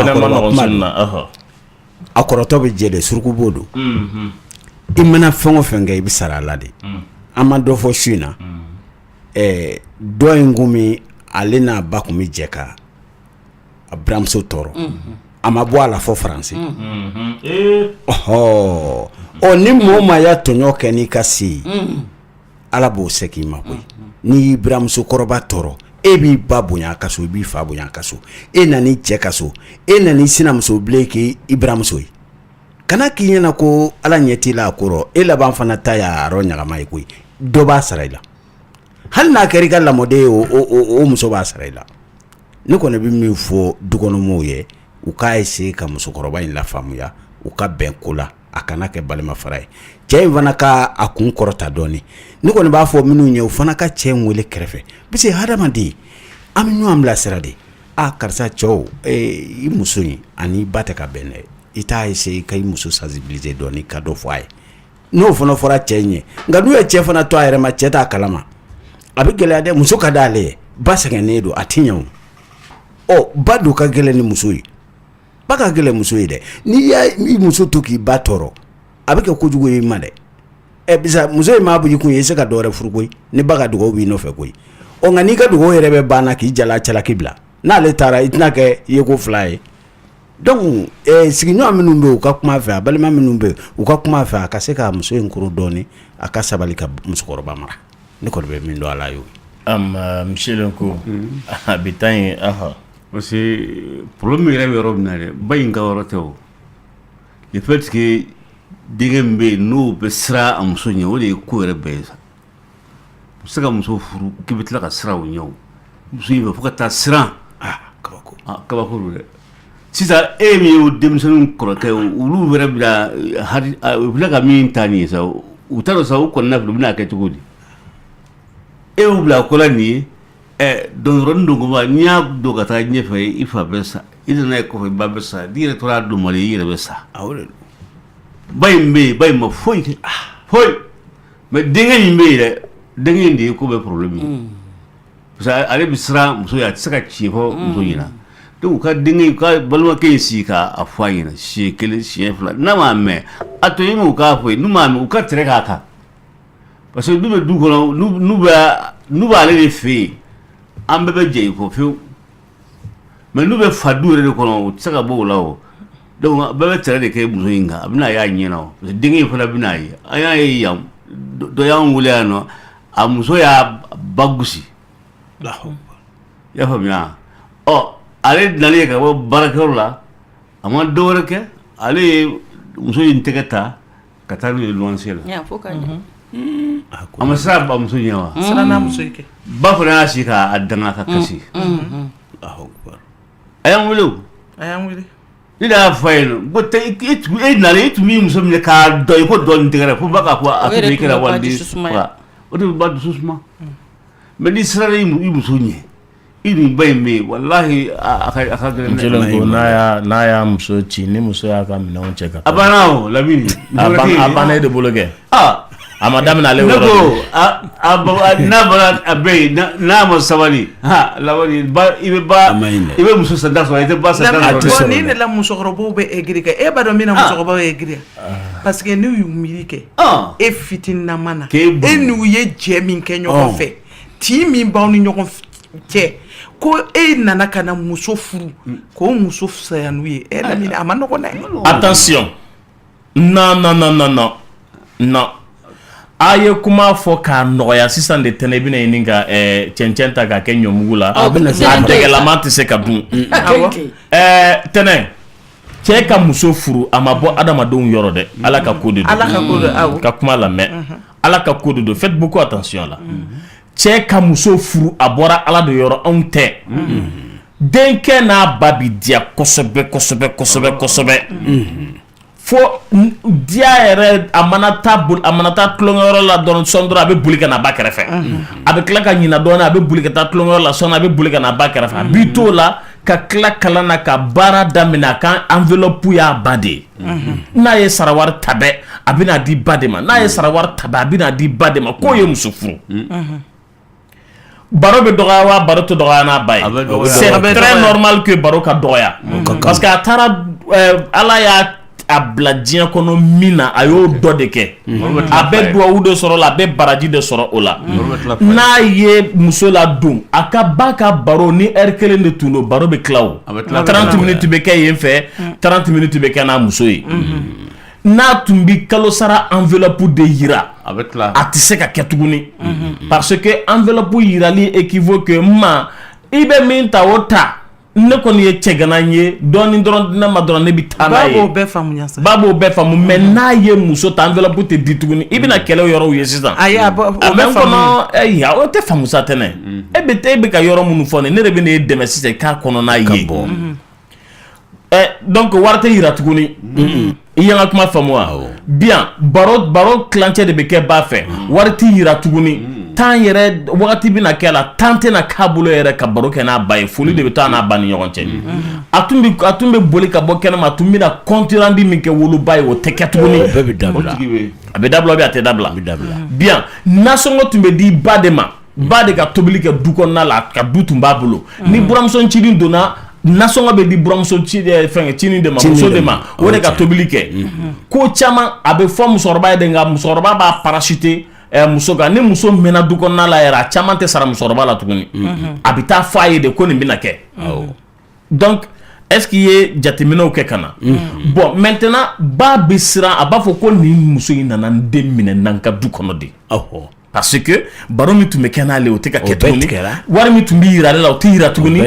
a kɔrɔtɔ bɛ jɛ de suruku b'o don i mana fɛn o fɛn kɛ i bɛ sara a la de an ma dɔ fɔ su in na dɔ in kun min ale n'a ba kun bɛ jɛ ka a buramuso tɔɔrɔ a ma bɔ a la fɔ faransi ni mɔgɔ maa y'a tɔɲɔ kɛ n'i ka se Ala b'o se k'i ma koyi n'i y'i buramuso kɔrɔba tɔɔrɔ e b'i ba bonya a ka so i b'i fa bonya a ka so e nan'i cɛ ka so e nan'i sinamuso bilen k'i buramuso ye kana k'i ɲɛna ko Ala ɲɛ t'i la a kɔrɔ e laban fana ta y'a yɔrɔ ɲagama ye koyi dɔ b'a sara i la hali n'a kɛra i ka lamɔden ye o muso b'a sara i la ne kɔni bɛ min fɔ dukɔnɔmɔgɔw ye u k'a essayer ka musokɔrɔba in lafaamuya u ka bɛn ko la a kana kɛ balima fara ye cɛ in fana ka a kun kɔrɔta dɔɔni ne kɔni b'a fɔ minnu ye u fana ka cɛ in wele kɛrɛfɛ parce que hadamaden an bɛ ɲɔgɔn bilasira de karisa cɛw i muso in ani ba tɛ ka bɛn dɛ i t'a essayer ka i muso sensibiliser dɔɔni ka dɔ fɔ a ye n'o fana fɔra cɛ in ye nka n'u ye cɛ fana to a yɛrɛ ma cɛ t'a kalama a bɛ gɛlɛya dɛ muso ka d'ale ye ba sɛgɛnnen don a tɛ ɲɛ o ba dun ka gɛlɛn ni muso ye ba ka gɛlɛn muso ye dɛ n'i y'i muso to k'i ba tɔɔrɔ a bɛ kɛ kojugu ye i ma dɛ bisa muso in m'a bugi kun ye i se ka dɔ wɛrɛ furu koyi ni ba ka dugawu b'i nɔfɛ koyi nka n'i ka dugawu yɛrɛ bɛ banna k'i jala calaki bila n'ale taara i tɛna kɛ i ye ko fila ye donc sigiɲɔgɔn minnu bɛ yen u ka kuma fɛ a balima minnu bɛ yen u ka kuma fɛ a ka se ka muso in kuru dɔɔni a ka sabali ka musokɔrɔba mara ne kɔni bɛ min dɔn a la y'o monsieur Lenko a bɛ taa yen parce que problème yɛrɛ bɛ yɔrɔ min na dɛ ba in ka yɔrɔ tɛ o le fait que denkɛ min bɛ yen n'o bɛ siran a muso ɲɛ o de ye ko yɛrɛ bɛɛ ye sa u bɛ se ka muso furu k'i bɛ tila ka siran o ɲɛ o muso in fɛ fo ka taa siran kabako don dɛ sisan e min ye o denmisɛnninw kɔrɔkɛ olu yɛrɛ u bɛna ka min ta nin ye sa u t'a dɔn sa u kɔnɔna fɛ u bɛna kɛ cogo di e y'u bila ko la nin ye dɔnɔrɔnin don kuma n'i y'a don ka taa ɲɛfɛ i fa bɛ sa i nana ye kɔfɛ i ba bɛ sa n'i yɛrɛ tora a don mali i yɛrɛ bɛ sa ba in bɛ yen ba in ma foyi kɛ foyi mais denkɛ in bɛ yen dɛ denkɛ in de ye ko bɛ problème ye parce que ale bɛ siran muso ye a tɛ se ka tiɲɛ fɔ muso ɲɛna donc ka denkɛ ka balimakɛ in sigi k'a fɔ a ɲɛna siɲɛ kelen siɲɛ fila n'a m'a mɛn a to yen u k'a fɔ ye n'u m'a mɛn u ka tɛrɛ k'a kan parce que n'u bɛ du kɔnɔ n'u b'ale de fɛ yen an bɛɛ bɛ jɛ i kɔ fiyewu mais n'u bɛ fa du yɛrɛ de kɔnɔ u tɛ se ka bɔ o la o donc bɛɛ bɛ tɛrɛ de kɛ muso in kan a bɛna y'a ɲɛna o parce que denkɛ in fana bɛna ye an y'a ye yan dɔ y'an wele yan nɔ a muso y'a bagusi ya faamuya ale nalen ka bɔ baarakɛyɔrɔ la a ma dɔ wɛrɛ kɛ ale ye muso in tɛgɛ ta ka taa n'u ye luwanse la a ma siran a bamuso ɲɛ wa ba fana y'a si k'a danga ka kasi a y'an wele o ne de y'a fɔ a ye ko e nalen e tun b'i muso minɛ k'a dɔn i ko dɔ nin tɛgɛ fo ba k'a fɔ a tun bɛ kɛra waliden fura o de bɛ ba dusu suma mɛ n'i siranna i muso ɲɛ i nin ba in bɛ yen walahi a ka gɛlɛn ko n'a y'a muso ci ni muso y'a ka minɛnw cɛ ka a banna o Lamini a banna e de bolo kɛ a ma daminɛ ale yɔrɔ n'a bɔra a bɛɛ ye n'a ma sabali Lamini i bɛ muso sanda sɔrɔ i tɛ ba sanda sɔrɔ ni ne la musokɔrɔbaw bɛ egiri kɛ e b'a dɔn min na musokɔrɔbaw ye egiri parce que n'u y'u miiri kɛ e fitininama na e n'u ye jɛ min kɛ ɲɔgɔn fɛ tin min b'aw ni ɲɔgɔn cɛ ko e nana ka na muso furu k'o muso fisaya n'u ye Lamini a ma nɔgɔn dɛ. Attention non a ye kuma fɔ k'a nɔgɔya sisan de tɛnɛ i bɛna ɲini ka cɛncɛn ta k'a kɛ ɲɔmugu la a dɛgɛlama tɛ se ka dun tɛnɛ cɛ ka muso furu a ma bɔ adamadenw yɔrɔ dɛ Ala ka ko de don ka kuma lamɛn Ala ka ko de don faites beaucoup attention la cɛ ka muso furu a bɔra Ala de yɔrɔ anw tɛ denkɛ n'a ba bi diya kosɛbɛ fo diya yɛrɛ a mana taa tulonkɛyɔrɔ la dɔrɔn sɔn dɔrɔn a bɛ boli ka na ba kɛrɛfɛ a bɛ tila ka ɲina dɔɔnin a bɛ boli ka taa tulonkɛyɔrɔ la sɔn a bɛ boli ka na ba kɛrɛfɛ a b'i t'o la ka tila kalan na ka baara daminɛ a ka enveloppe y'a ba de ye n'a ye sara wari tabɛ a bɛ n'a di ba de ma n'a ye sara wari tabɛ a bɛ n'a di ba de ma k'o ye muso furu baro bɛ dɔgɔya wa baro tɛ dɔgɔya n'a ba ye c'est très normal que baro ka dɔgɔya parce que a taara Ala y'a a bila diɲɛ kɔnɔ min na a y'o dɔ de kɛ a bɛ duwawu de sɔrɔ la a bɛ baraji de sɔrɔ o la n'a ye muso la don a ka ba ka baro ni heure kelen de tun don baro bɛ tila o 30 minutes bɛ kɛ yen fɛ 30 minutes bɛ kɛ n'a muso ye n'a tun bi kalo sara enveloppe de yira a tɛ se ka kɛ tuguni parce que enveloppe yirali équivaut que ma i bɛ min ta o ta ne kɔni ye cɛgana ye dɔɔni dɔrɔn ne ma dɔrɔn ne bi taa n'a ye ba b'o bɛɛ faamu mais n'a ye muso ta enveloppe tɛ di tuguni i bɛna kɛlɛ yɔrɔw ye sisan a bɛ kɔnɔ o tɛ faamu sa tɛnɛ e bɛ ka yɔrɔ minnu fɔ ne de bɛ ne dɛmɛ sisan k'a kɔnɔna ye donc wari tɛ yira tuguni i y'an ka kuma faamu wa bien baro kilancɛ de bɛ kɛ ba fɛ wari tɛ yira tuguni temps yɛrɛ wagati bɛna kɛ la temps tɛna k'a bolo yɛrɛ ka baro kɛ n'a ba ye foli de bɛ taa n'a ba ni ɲɔgɔn cɛ a tun bɛ boli ka bɔ kɛnɛma a tun bɛna compte rendu min kɛ woloba ye o tɛ kɛ tuguni a bɛ dabila a tɛ dabila bien nasɔngɔ tun bɛ di ba de ma ba de ka tobili kɛ du kɔnɔna la ka du tun b'a bolo ni buramuso ncinin donna nasɔngɔ bɛ di buramuso cinin de ma muso de ma o de ka tobili kɛ ko caman a bɛ fɔ musokɔrɔba ye de nka musokɔrɔba b'a parachuter muso kan ni muso mɛnna du kɔnɔna la yɛrɛ a caman tɛ sara musokɔrɔba la tuguni a bɛ taa fɔ a ye de ko nin bɛna kɛ donc est-ce que i ye jateminɛw kɛ ka na bon maintenant ba bɛ siran a b'a fɔ ko nin muso in nana n den minɛ n ka du kɔnɔ de parce que baro min tun bɛ kɛ n'ale o tɛ ka kɛ tuguni wari min tun bɛ yira ale la o tɛ yira tuguni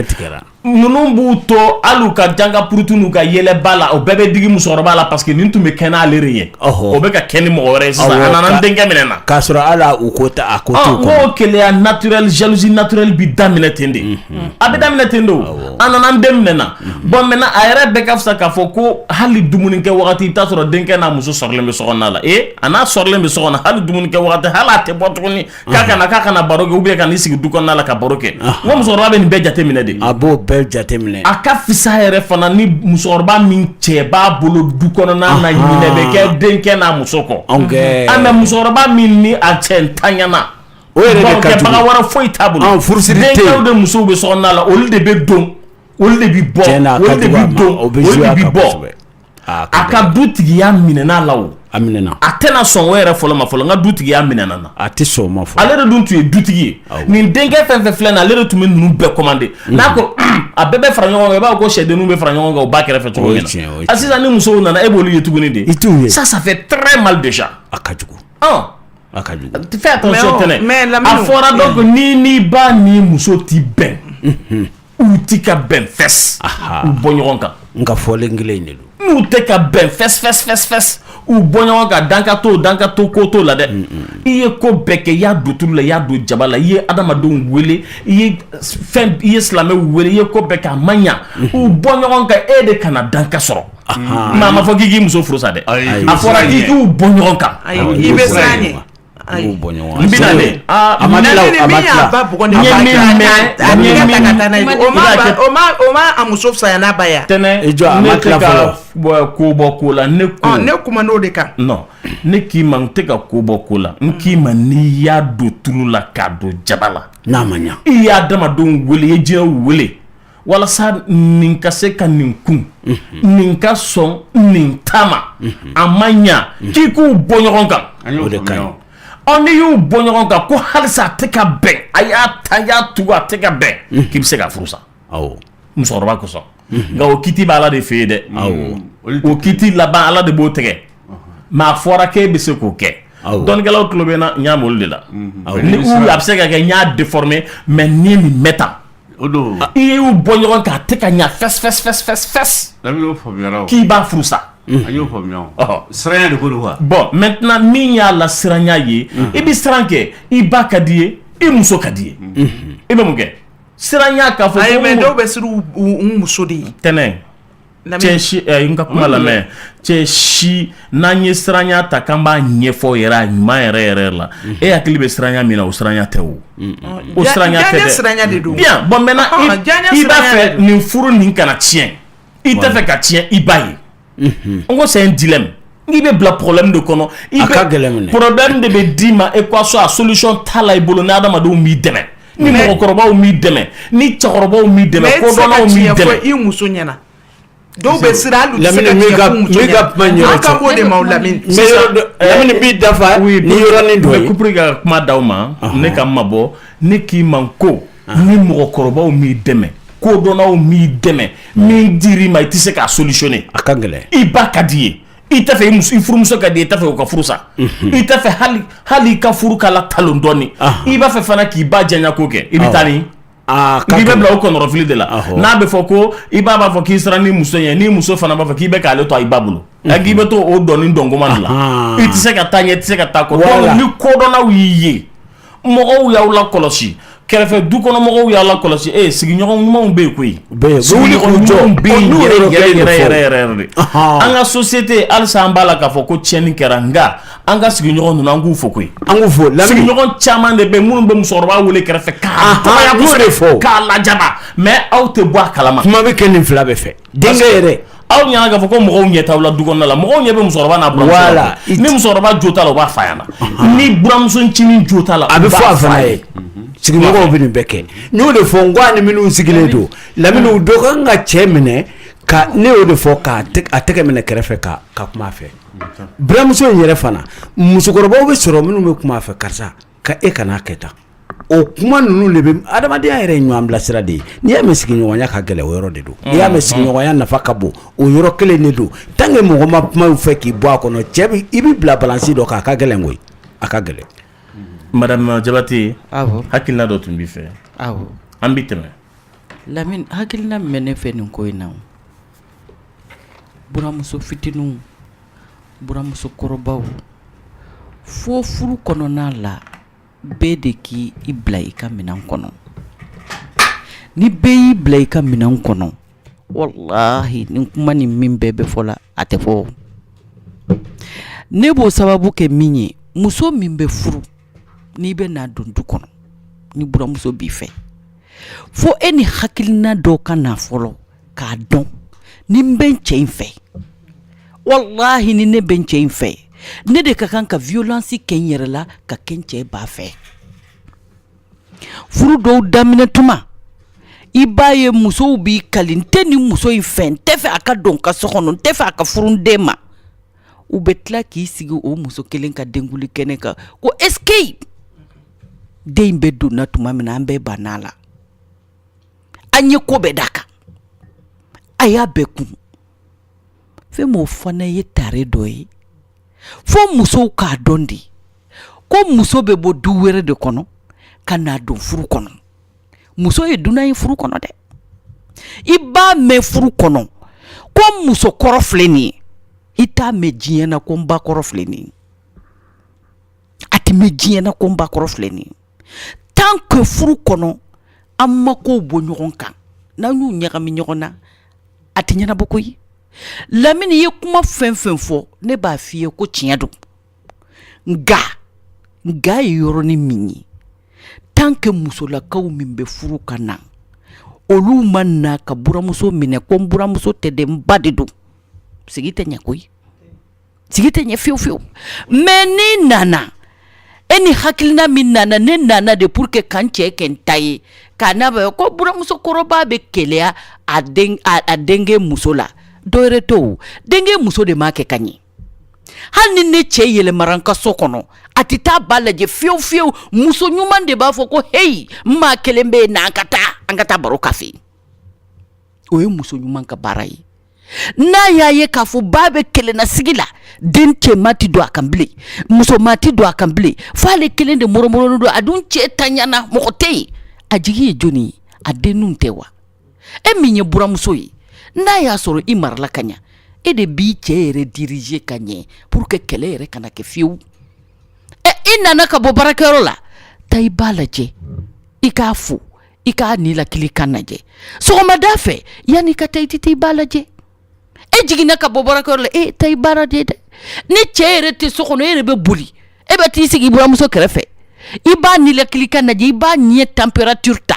ninnu b'u to hali u ka janga purutu n'u ka yɛlɛba la o bɛɛ bɛ digi musokɔrɔba la parce que nin tun bɛ kɛ n'ale de ye o bɛ ka kɛ ni mɔgɔ wɛrɛ ye sisan a nana n denkɛ minɛ na k'a sɔrɔ ala u ko ta a ko t'o kɔnɔ n'o keleya naturel jalousie naturelle bi daminɛ ten de a bɛ daminɛ ten de o a nana n den minɛ na bon maintenant a yɛrɛ bɛɛ ka fisa k'a fɔ ko hali dumuni kɛ wagati i bɛ taa sɔrɔ denkɛ n'a muso sɔrɔlen bɛ sokɔnɔna la a n'a sɔrɔlen bɛ sokɔnɔ hali dumuni kɛ wagati hali a tɛ bɔ tuguni k'a kana baro kɛ ou bien ka n'i sigi du kɔnɔna la ka baro kɛ n ko musokɔrɔba bɛ nin bɛɛ jate minɛ de a b'o bɛɛ jate minɛ a ka fisa yɛrɛ fana ni musokɔrɔba min cɛ b'a bolo du kɔnɔna na ɲinɛ bɛ kɛ denkɛ n'a muso kɔ mais musokɔrɔba min ni a cɛ ntanyana o yɛrɛ de ka jugu baga wɛrɛ foyi t'a bolo denkɛw de musow bɛ sokɔnɔna la olu de bɛ don olu de bɛ bɔ olu de bɛ don olu de bɛ bɔ a ka dutigiya minɛna la o a minɛna a tɛna sɔn o yɛrɛ fɔlɔ ma fɔlɔ n ka dutigiya minɛna na a tɛ sɔn o ma fɔlɔ ale de dun tun ye dutigi ye nin denkɛ fɛn fɛn filɛ nin ale de tun bɛ ninnu bɛɛ commandé n'a ko a bɛɛ bɛ fara ɲɔgɔn kan i b'a fɔ ko sɛdenninw bɛ fara ɲɔgɔn kan o ba kɛrɛfɛ cogo min na a sisan ni musow nana e b'olu ye tuguni de ça fait très mal déjà a ka jugu fais attention tɛnɛ a fɔra donc ni ba ni muso ti bɛn u ti ka bɛn fɛs u bɔ ɲɔgɔn kan nka fɔlen kelen de don n'u tɛ ka bɛn fɛs u bɔ ɲɔgɔn kan danka to ko to la dɛ i ye ko bɛɛ kɛ i y'a don tulu la i y'a don jaba la i ye adamadenw wele i ye silamɛw wele i ye ko bɛɛ kɛ a ma ɲa u bɔ ɲɔgɔn kan e de kana danka sɔrɔ mais a ma fɔ k'i muso furu sa dɛ a fɔra k'u bɔ ɲɔgɔn kan i bɛ siran ɲɛ n bɛna ne o ma a muso fisaya n'a ba ya tɛnɛ ne tɛ ka ko bɔ ko la ne kuma n'o de kan non ne k'i ma n tɛ ka ko bɔ ko la n k'i ma n'i y'a don tulu la k'a don jaba la n'a ma ɲa i y'a adamadenw wele i ye jinɛw wele walasa nin ka se ka nin kun nin ka sɔn nin taama a ma ɲa k'i k'u bɔ ɲɔgɔn kan o de ka ɲi n'i y'u bɔ ɲɔgɔn kan ko halisa a tɛ ka bɛn a y'a tugu a tɛ ka bɛn k'i bɛ se ka furu sa musokɔrɔba kosɔn nka o kiti bɛ ala de fɛ yen dɛ o kiti laban ala de b'o tigɛ mais a fɔra k'e bɛ se k'o kɛ dɔnnikɛlaw tulo bɛ na n y'a moli de la ni a bɛ se ka kɛ n y'a déformer mais ni ye nin mɛn tan i y'u bɔ ɲɔgɔn kan a tɛ ka ɲa fɛs k'i b'a furu sa siranya de ko don wa bon maintenant min y'a la siranya ye i bɛ siran kɛ i ba ka di ye i muso ka di ye i bɛ mun kɛ siranya k'a fɔ ayi mais dɔw bɛ siran u muso de ye tɛnɛ cɛ si n ka kuma lamɛn cɛ si n'an ye siranya ta k'an b'a ɲɛfɔ yɛrɛ a ɲuman yɛrɛ la e hakili bɛ siranya min na o siranya tɛ o siranya tɛ dɛ bien bon maintenant i b'a fɛ nin furu nin kana tiɲɛ i tɛ fɛ ka tiɲɛ i ba ye on ko c'est un dilemme n'i bɛ bila problème de kɔnɔ problème de bɛ d'i ma équation a solution t'a la i bolo ni adamadenw b'i dɛmɛ ni mɔgɔkɔrɔbaw b'i dɛmɛ ni cɛkɔrɔbaw b'i dɛmɛ kodɔnnaw b'i dɛmɛ i muso ɲɛna dɔw bɛ siran hali u tɛ se ka tiɲɛ f'u muso ɲɛna an ka b'o de ma o Lamini b'i dafa ni yɔrɔnin dɔ ye pour que ka kuma d'aw ma ne ka mabɔ ne k'i man ko ni mɔgɔkɔrɔbaw b'i dɛmɛ kodɔnnaw b'i dɛmɛ min dir'i ma i tɛ se k'a solutionner a ka gɛlɛn i ba ka di ye i tɛ fɛ i furumuso ka di i tɛ fɛ o ka furu sa i tɛ fɛ hali i ka furu k'a la talon dɔɔni i b'a fɛ fana k'i ba janya ko kɛ i bɛ taa ni i bɛ bila o kɔnɔrɔfili de la n'a bɛ fɔ ko i b'a fɔ k'i sera ni muso ye ni muso fana b'a fɔ k'i bɛ k'ale to i ba bolo k'i bɛ to o dɔnni dɔnkoma la i tɛ se ka taa ɲɛ i tɛ se ka taa kɔ ni kodɔnnaw y'i ye mɔgɔw y'aw la kɔlɔsi kɛrɛfɛ du kɔnɔ mɔgɔw y'aw la kɔlɔsi sigiɲɔgɔn ɲumanw bɛ yen koyi sigiɲɔgɔn ɲumanw bɛ yen yɛrɛ de an ka société halisa an b'a la k'a fɔ ko tiɲɛni kɛra nka an ka sigiɲɔgɔn ninnu an k'u fɔ koyi an k'u fɔ sigiɲɔgɔn caman de bɛ minnu bɛ musokɔrɔba wele kɛrɛfɛ k'a lajaba mais aw tɛ bɔ a kalama kuma bɛ kɛ nin fila bɛɛ fɛ denkɛ yɛrɛ aw ɲɛna k'a fɔ ko mɔgɔw ɲɛ t'aw la du kɔnɔna la mɔgɔw ɲɛ bɛ musokɔrɔba n'a buramuso la ni musokɔrɔba jo t'a la o b'a f'a ɲɛna ni buramuso ncinin jo t'a la a bɛ fɔ a fana ye sigimɔgɔw bɛ nin bɛɛ kɛ n y'o de fɔ n ko a ni minnu sigilen don Lamini dɔ kan ka cɛ minɛ ka ne y'o de fɔ k'a tɛgɛ minɛ kɛrɛfɛ ka kuma a fɛ buramuso in yɛrɛ fana musokɔrɔbaw bɛ sɔrɔ minnu bɛ kuma a fɛ karisa ka e kana kɛ tan o kuma ninnu de bɛ adamadenya yɛrɛ ɲɔgɔn bilasira de ye n'i y'a mɛn sigiɲɔgɔnya ka gɛlɛn o yɔrɔ de don n'i y'a mɛn sigiɲɔgɔnya nafa ka bon o yɔrɔ kelen de don tant que mɔgɔ ma kuma fɛ k'i bɔ a kɔnɔ cɛ i bɛ bila balansi dɔ kan a ka gɛlɛn koyi a ka gɛlɛn. Madame Jabate hakilina dɔ tun b'i fɛ an bɛ tɛmɛ. Lamini hakilina min bɛ ne fɛ nin ko in na buramuso fitininw buramuso kɔrɔbaw fo furu kɔnɔna la bɛɛ de k'i bila i ka minɛn kɔnɔ ni bɛɛ y'i bila i ka minɛn kɔnɔ wallahi nin kuma ni min bɛɛ bɛ fɔ la a tɛ fɔ ne b'o sababu kɛ min ye muso min bɛ furu n'i bɛ n'a don du kɔnɔ ni buramuso b'i fɛ fo e ni hakilina dɔw ka na fɔlɔ k'a dɔn ni n bɛ n cɛ in fɛ wallahi ni ne bɛ n cɛ in fɛ ne de ka kan ka violence kɛ n yɛrɛ la ka kɛ n cɛ ba fɛ furu dɔw daminɛ tuma i b'a ye musow b'i kali n tɛ ni muso in fɛ n tɛ fɛ a ka don ka so kɔnɔ n tɛ fɛ a ka furu n den ma u bɛ tila k'i sigi o muso kelen ka denkuli kɛnɛ kan ko est-ce que den in bɛ donna tuma min na an bɛɛ banna la an ye ko bɛɛ d'a kan a y'a bɛɛ kun fɛn m'o fana ye tare dɔ ye fo musow k'a dɔn de ko muso bɛ bɔ du wɛrɛ de kɔnɔ ka n'a don furu kɔnɔ muso ye dunan ye furu kɔnɔ dɛ i b'a mɛn furu kɔnɔ ko muso kɔrɔ filɛ nin ye i t'a mɛn diɲɛ na ko n ba kɔrɔ filɛ nin ye a tɛ mɛn diɲɛ na ko n ba kɔrɔ filɛ nin ye tant que furu kɔnɔ an ma kow bɔ ɲɔgɔn kan n'an y'u ɲagami ɲɔgɔn na a tɛ ɲɛnabɔ koyi Lamini ye kuma fɛn fɛn fɔ ne b'a f'i ye ko tiɲɛ don nka ye yɔrɔnin min ye tant que musolakaw min bɛ furu ka na olu ma na ka buramuso minɛ ko n buramuso tɛ de n ba de don sigi tɛ ɲɛ koyi sigi tɛ ɲɛ fiyewu fiyewu mais ni nana e ni hakilina min nana ne nana de pour que kan cɛ kɛ n ta ye k'a n'a bɛ ko buramuso kɔrɔba bɛ keleya a denkɛ muso la dɔ wɛrɛ to denkɛ muso de m'a kɛ ka ɲɛ hali ni ne cɛ yɛlɛmara n ka so kɔnɔ a tɛ taa ba lajɛ fiyewu fiyewu muso ɲuman de b'a fɔ ko heyi n maa kelen bɛ yen na an ka taa baro k'a fɛ o ye muso ɲuman ka baara ye n'a y'a ye k'a fɔ ba bɛ kelenna sigi la den cɛman tɛ don a kan bilen musoman tɛ don a kan bilen f'ale kelen de mɔrɔmɔrɔlen don a dun cɛ taɲana mɔgɔ tɛ yen a jigi ye jɔnni ye a denninw tɛ wa e min ye buramuso ye n'a y'a sɔrɔ i marala ka ɲɛ e de b'i cɛ yɛrɛ diriger ka ɲɛ pour que kɛlɛ yɛrɛ kana kɛ fiyewu i nana ka bɔ baarakɛyɔrɔ la taa i b'a lajɛ i k'a fo i k'a nilakili kan lajɛ sɔgɔmada fɛ yanni ka taa i tɛ taa i b'a lajɛ e jiginna ka bɔ baarakɛyɔrɔ la taa i baara de dɛ ni cɛ yɛrɛ tɛ so kɔnɔ e yɛrɛ bɛ boli e bɛ t'i sigi i buramuso kɛrɛfɛ i b'a nilakili kan lajɛ i b'a ɲɛ température ta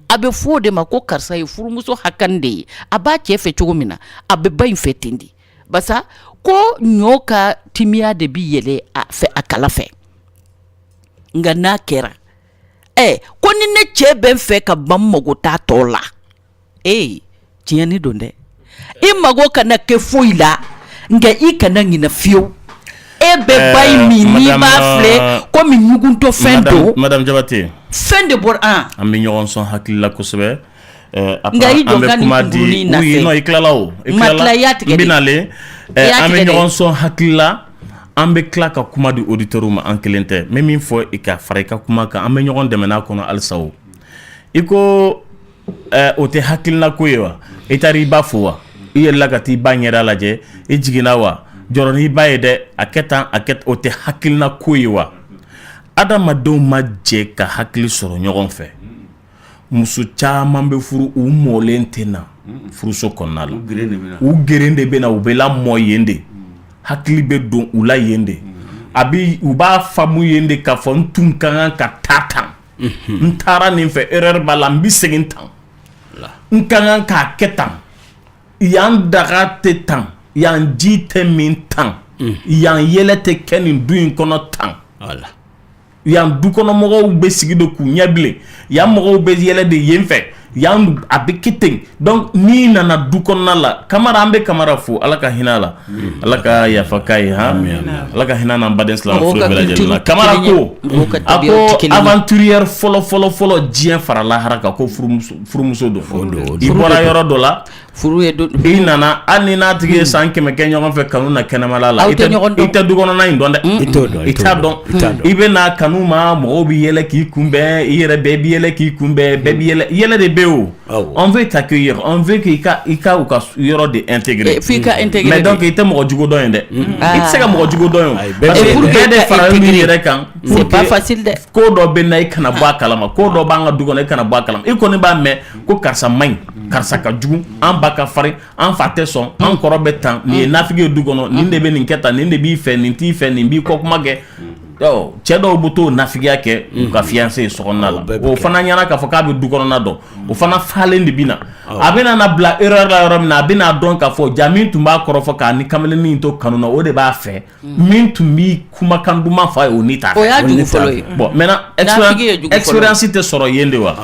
a bɛ fɔ o de ma ko karisa ye furumuso hakani de ye a b'a cɛ fɛ cogo min na a bɛ ba in fɛ ten de basa ko ɲɔ ka timiya de bi yɛlɛ a kala fɛ nka n'a kɛra ko ni ne cɛ bɛ n fɛ ka ban mago t'a tɔ la tiɲɛni don dɛ i mago kana kɛ foyi la nka i kana ɲinɛ fiyewu e bɛ ba in min n'i b'a filɛ komi ɲuguntɔ fɛn don Madame Jabate fɛn de bɔra an bɛ ɲɔgɔn sɔn hakili la kosɛbɛ nka i jɔ ka nin kunkuru in na fɛ non i tilala o i tilala an bɛ ɲɔgɔn sɔn hakili la an bɛ tila ka kuma di auditeurs ma an kelen tɛ n bɛ min fɔ i ka fara i ka kuma kan an bɛ ɲɔgɔn dɛmɛ n'a kɔnɔ halisa o i ko o tɛ hakilina ko ye wa i taara i ba fo wa i yɛlɛla ka taa i ba ɲɛda lajɛ i jiginna wa jɔrɔni i ba ye dɛ a kɛ tan o tɛ hakilina ko ye wa adamadenw ma jɛ ka hakili sɔrɔ ɲɔgɔn fɛ muso caman bɛ furu u mɔlen tɛ na furuso kɔnɔna la u geren de bɛ na u bɛ lamɔ yen de hakili bɛ don u la yen de u b'a faamu yen de k'a fɔ n tun ka kan ka taa tan n taara nin fɛ erreur b'a la n bɛ segin tan n ka kan k'a kɛ tan yan daga tɛ tan yan ji tɛ min tan yan yɛlɛ tɛ kɛ nin du in kɔnɔ tan yan dukɔnɔmɔgɔw bɛ sigi de k'u ɲɛ bilen yan mɔgɔw bɛ yɛlɛ de yen fɛ yan a bɛ kɛ ten donc n'i nana du kɔnɔna la kamara an bɛ kamara fo ala ka hinɛ a la ala ka yafa k'a ye ala ka hinɛ n'an baden silamɛ furu bɛɛ lajɛlen na kamara ko a ko aventurière fɔlɔ diɲɛ fara lahara kan ko furumuso don i bɔra yɔrɔ dɔ la i nana hali ni n'a tigi ye san 100 kɛ ɲɔgɔn fɛ kanu na kɛnɛmala la i tɛ du kɔnɔna in dɔn dɛ i t'a dɔn i bɛ na kanu ma mɔgɔw bɛ yɛlɛ k'i kunbɛn i yɛrɛ bɛɛ bɛ yɛlɛ k'i kunbɛn bɛɛ bɛ yɛlɛ de bɛ o on veut t'accueillir on veut que i ka u ka yɔrɔ de intégrer mais donc i tɛ mɔgɔ jugu dɔn yen dɛ i tɛ se ka mɔgɔ jugu dɔn yen parce que bɛɛ de fara min yɛrɛ kan c'est pas facile dɛ ko dɔ bɛ na i kana bɔ a kalama ko dɔ b'an ka du kɔnɔ i kana bɔ a kalama i kɔni b'a mɛn ko karisa man ɲi karisa ka jugu an ba ka farin an fa tɛ sɔn an kɔrɔ bɛ tan nin ye nafigi ye du kɔnɔ nin de bɛ nin kɛ tan nin de b'i fɛ nin t'i fɛ nin b'i kɔ kuma kɛ cɛ dɔw bɛ t'o nafigiya kɛ u ka fiancé ye sokɔnɔna la o fana ɲɛna k'a fɔ k'a bɛ du kɔnɔna dɔn o fana falen de bɛ na a bɛ na bila erreur la yɔrɔ min na a bɛ na dɔn k'a fɔ ja min tun b'a kɔrɔ fɔ k'a ni kamalenin in to kanu na o de b'a fɛ min tun b'i kumakan duman fɔ a ye o ni t'a fɛ o y'a jugu fɔlɔ ye bon maintenant expérience tɛ sɔrɔ yen de wa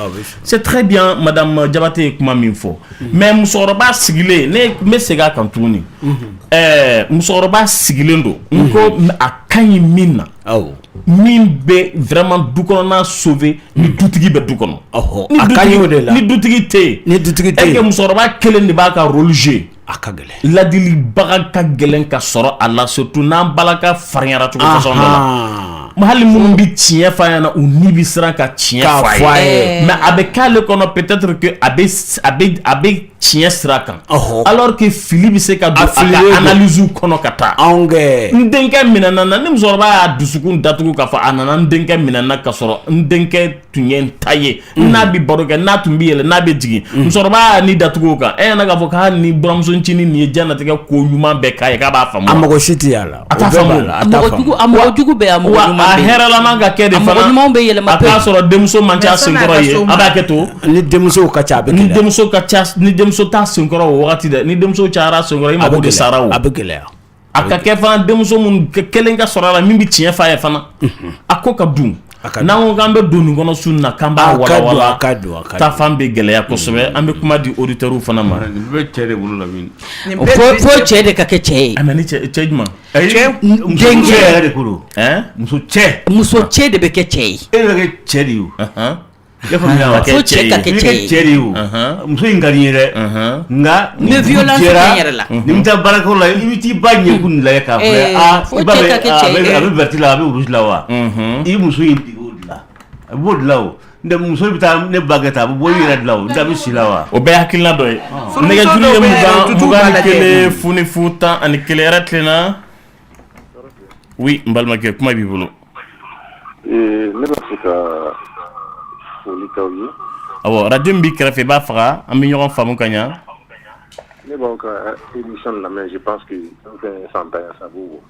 c'est très bien madame Jabate ye kuma min fɔ mais musokɔrɔba sigilen ne bɛ segin a kan tuguni musokɔrɔba sigilen don n ko a ka ɲi min na min bɛ vraiment du kɔnɔna sauver ni dutigi bɛ du kɔnɔ ni dutigi tɛ yen est-ce que musokɔrɔba kelen de b'a ka rôle jouer a ka gɛlɛn ladilibaga ka gɛlɛn ka sɔrɔ a la surtout n'an balaka farinyara cogo façon dɔ la hali minnu bi tiɲɛ f'a ɲɛna u ni bi siran ka tiɲɛ f'a ye mais a bɛ k'ale kɔnɔ peut-être que a bɛ tiɲɛ sira kan alors que fili bɛ se ka don a ka analyse kɔnɔ ka taa n denkɛ minɛna na ni musokɔrɔba y'a dusukun datugu k'a fɔ a nana n denkɛ minɛna ka sɔrɔ n denkɛ tun ye n ta ye n'a bɛ baro kɛ n'a tun bɛ yɛlɛ n'a bɛ jigin musokɔrɔba y'a ni datugu o kan e ɲɛna k'a fɔ k'a ni buramuso ncinin nin ye diɲɛlatigɛ ko ɲuman bɛɛ k'a ye k'a b'a faamu a mago si tɛ y'a la a t'a faamu a mɔgɔ jugu bɛ a mɔgɔ ɲuman bɛ a hɛrɛlama ka kɛ de fana a mɔgɔ ɲuman bɛ yɛlɛma a k'a sɔrɔ denmuso man ca senkɔrɔ ye a b'a kɛ to ni denmuso ka ca a bɛ gɛlɛya ni denmuso ka ca ni denmuso t'a senkɔrɔ o wagati dɛ ni denmuso cayara senkɔrɔ i mago de sara o a bɛ gɛlɛya a ka kɛ fana denmuso minnu kelen ka sɔrɔ a la min bɛ tiɲɛ f'a ye fana a ko ka dun n'an ko k'an bɛ don nin kɔnɔ su na k'an b'a walawala ta fan bɛ gɛlɛya kosɛbɛ an bɛ kuma di auditeurs fana ma nin bɛ cɛ de bolo la min fo cɛ de ka kɛ cɛ ye mais ni cɛ jumɛn muso yɛrɛ de ko don muso cɛ de bɛ kɛ cɛ ye e bɛ kɛ cɛ de ye fo cɛ ka kɛ cɛ ye cɛ de ye muso in ka di n ye dɛ nka ni violence tɛ n yɛrɛ la ni n bɛ taa baarakɛyɔrɔ la i bɛ t'i ba ɲɛkun lajɛ k'a fɔ fo cɛ ka kɛ cɛ ye a bɛ verte la a bɛ rouge la wa i muso in dege o de la a b'o de la o nka muso bɛ taa ne ba kɛ ta a bɛ bɔ i yɛrɛ de la o n tɛ a bɛ si la wa o bɛɛ hakilina dɔ ye nɛgɛjuru ye 21 funifu 11 yɛrɛ tilenna oui n balimakɛ kuma b'i bolo ne b'a fɛ ka foli k'aw ye awɔ radio min b'i kɛrɛfɛ i b'a faga an bɛ ɲɔgɔn faamu ka ɲa ne b'aw ka émission lamɛn je pense que fɛn fɛn ye san 10 ye ça vaut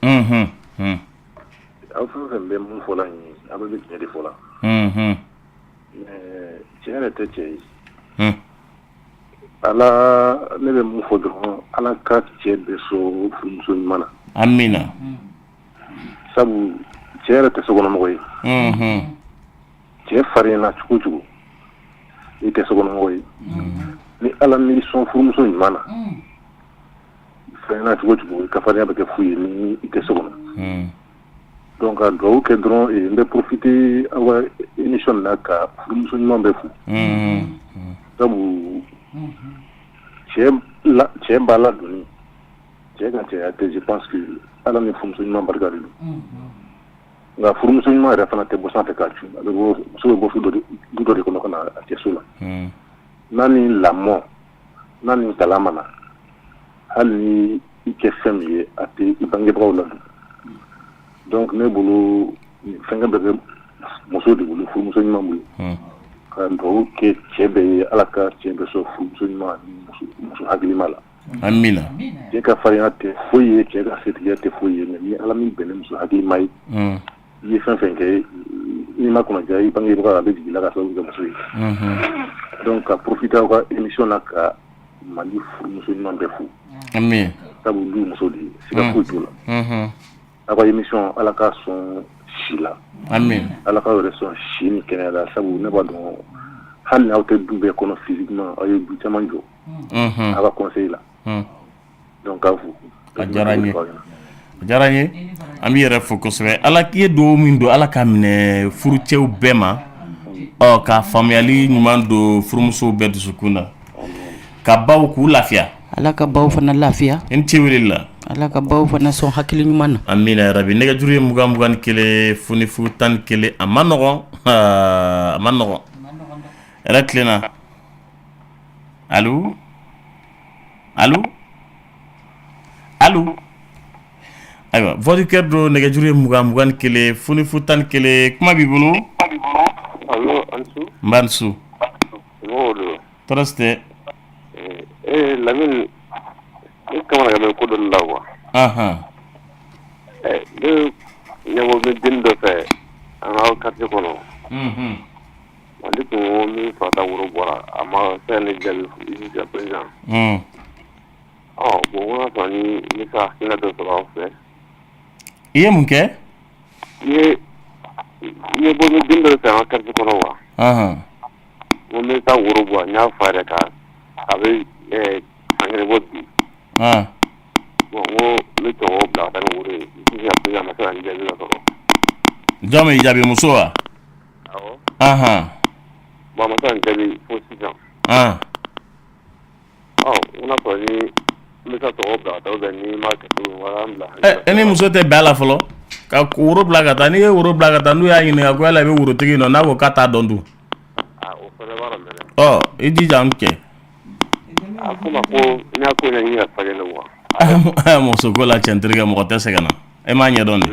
aw fɛn fɛn bɛ mun fɔla nin ye aw bɛ tiɲɛ de fɔla mais tiɲɛ yɛrɛ tɛ cɛ ye ala ne bɛ mun fɔ dɔrɔn ala ka cɛ bɛɛ sɔn furumuso ɲuman na amina sabu cɛ yɛrɛ tɛ sokɔnɔmɔgɔ ye cɛ farinna cogo cogo i tɛ sokɔnɔmɔgɔ ye ni ala m'i sɔn furumuso ɲuman na farinna cogo cogo i ka farinya bɛ kɛ fu ye ni i tɛ so kɔnɔ donc ka dugawu kɛ dɔrɔn n bɛ profiter aw ka émission na ka furumuso ɲuman bɛɛ fu sabu cɛ b'a ladonni cɛ ka cɛya tɛ je pense que ala ni furumuso ɲuman barika de don nka furumuso ɲuman yɛrɛ fana tɛ bɔ sanfɛ k'a cun a bɛ bɔ muso bɛ bɔ du dɔ de kɔnɔ ka na a cɛ so la n'a ni lamɔ n'a ni kalan ma na hali ni i kɛ fɛn min ye a tɛ i bangebagaw ladon donc ne bolo fɛnkɛ bɛ kɛ muso de bolo furumuso ɲuman bolo ka dugawu kɛ cɛ bɛɛ ye ala ka cɛ bɛɛ sɔrɔ furumuso ɲuman ni muso hakilima la amina cɛ ka farinya tɛ foyi ye cɛ ka setigiya tɛ foyi ye mais ni ala min bɛnna muso hakilima ye i ye fɛn fɛn kɛ n'i ma kɔnɔja i bangebaga a bɛ jigin i la ka sababu kɛ muso ye donc ka profiter aw ka émission na ka mali furumuso ɲuman bɛɛ fo amin sabu du muso de ye siga foyi t'o la aw ka émission ala ka sɔn si la amin ala ka yɛrɛ sɔn si ni kɛnɛya la sabu ne b'a dɔn hali n'aw tɛ du bɛɛ kɔnɔ physiquement aw ye du caman jɔ a ka conseil la donc k'a fo a diyara n ye a diyara n ye an b'i yɛrɛ fo kosɛbɛ ala i ye dugawu min don ala k'a minɛ furucɛw bɛɛ ma ka faamuyali ɲuman don furumusow bɛɛ dusukun na ka baw k'u lafiya ala ka baw fana lafiya n tɛ wele la ala ka baw fana sɔn hakili ɲuman na amina yarabi nɛgɛjuru ye 21 funifu 11 a ma nɔgɔn a ma nɔgɔn yɛrɛ tilenna allo allo allo ayiwa vodikɛr do nɛgɛjuru ye 21 funifu 11 kuma b'i bolo allo Ansu n b'a su tɔɔrɔ si tɛ Lamine ne kamana ka bɛ ko dɔ la wa ne ɲɛbɔ bɛ den dɔ fɛ an ka quartier kɔnɔ ale tun ko min fata woro bɔra a ma fɛn ne jaabi jusqu'à présent bon n ka sɔn ni ne ka hakilina dɔ sɔrɔ aw fɛ i ye mun kɛ n ye bɔ ni den dɔ fɛ an ka quartier kɔnɔ wa n bɛ taa woro bɔ n y'a fɔ a yɛrɛ ka a bɛ angɛrɛ bɔ bi bon n ko n bɛ tɔgɔ bila ka taa ni woro ye jusqu'à présent a ma se ka n jaabi dɔ sɔrɔ jɔn bɛ jaabi muso wa awɔ bon a ma se ka n jaabi fo sisan n n'a sɔrɔ ni n bɛ taa tɔgɔ bila ka taa ou bien ni n m'a kɛ cogo min wala n bila e ni muso tɛ bɛn a la fɔlɔ ka woro bila ka taa ni ye woro bila ka taa n'u y'a ɲininka ko yala i bɛ worotigi nɔ n'a ko k'a t'a dɔn dun i jija n kɛ musoko la cɛn terikɛ mɔgɔ tɛ sɛgɛn na e m'a ɲɛdɔn de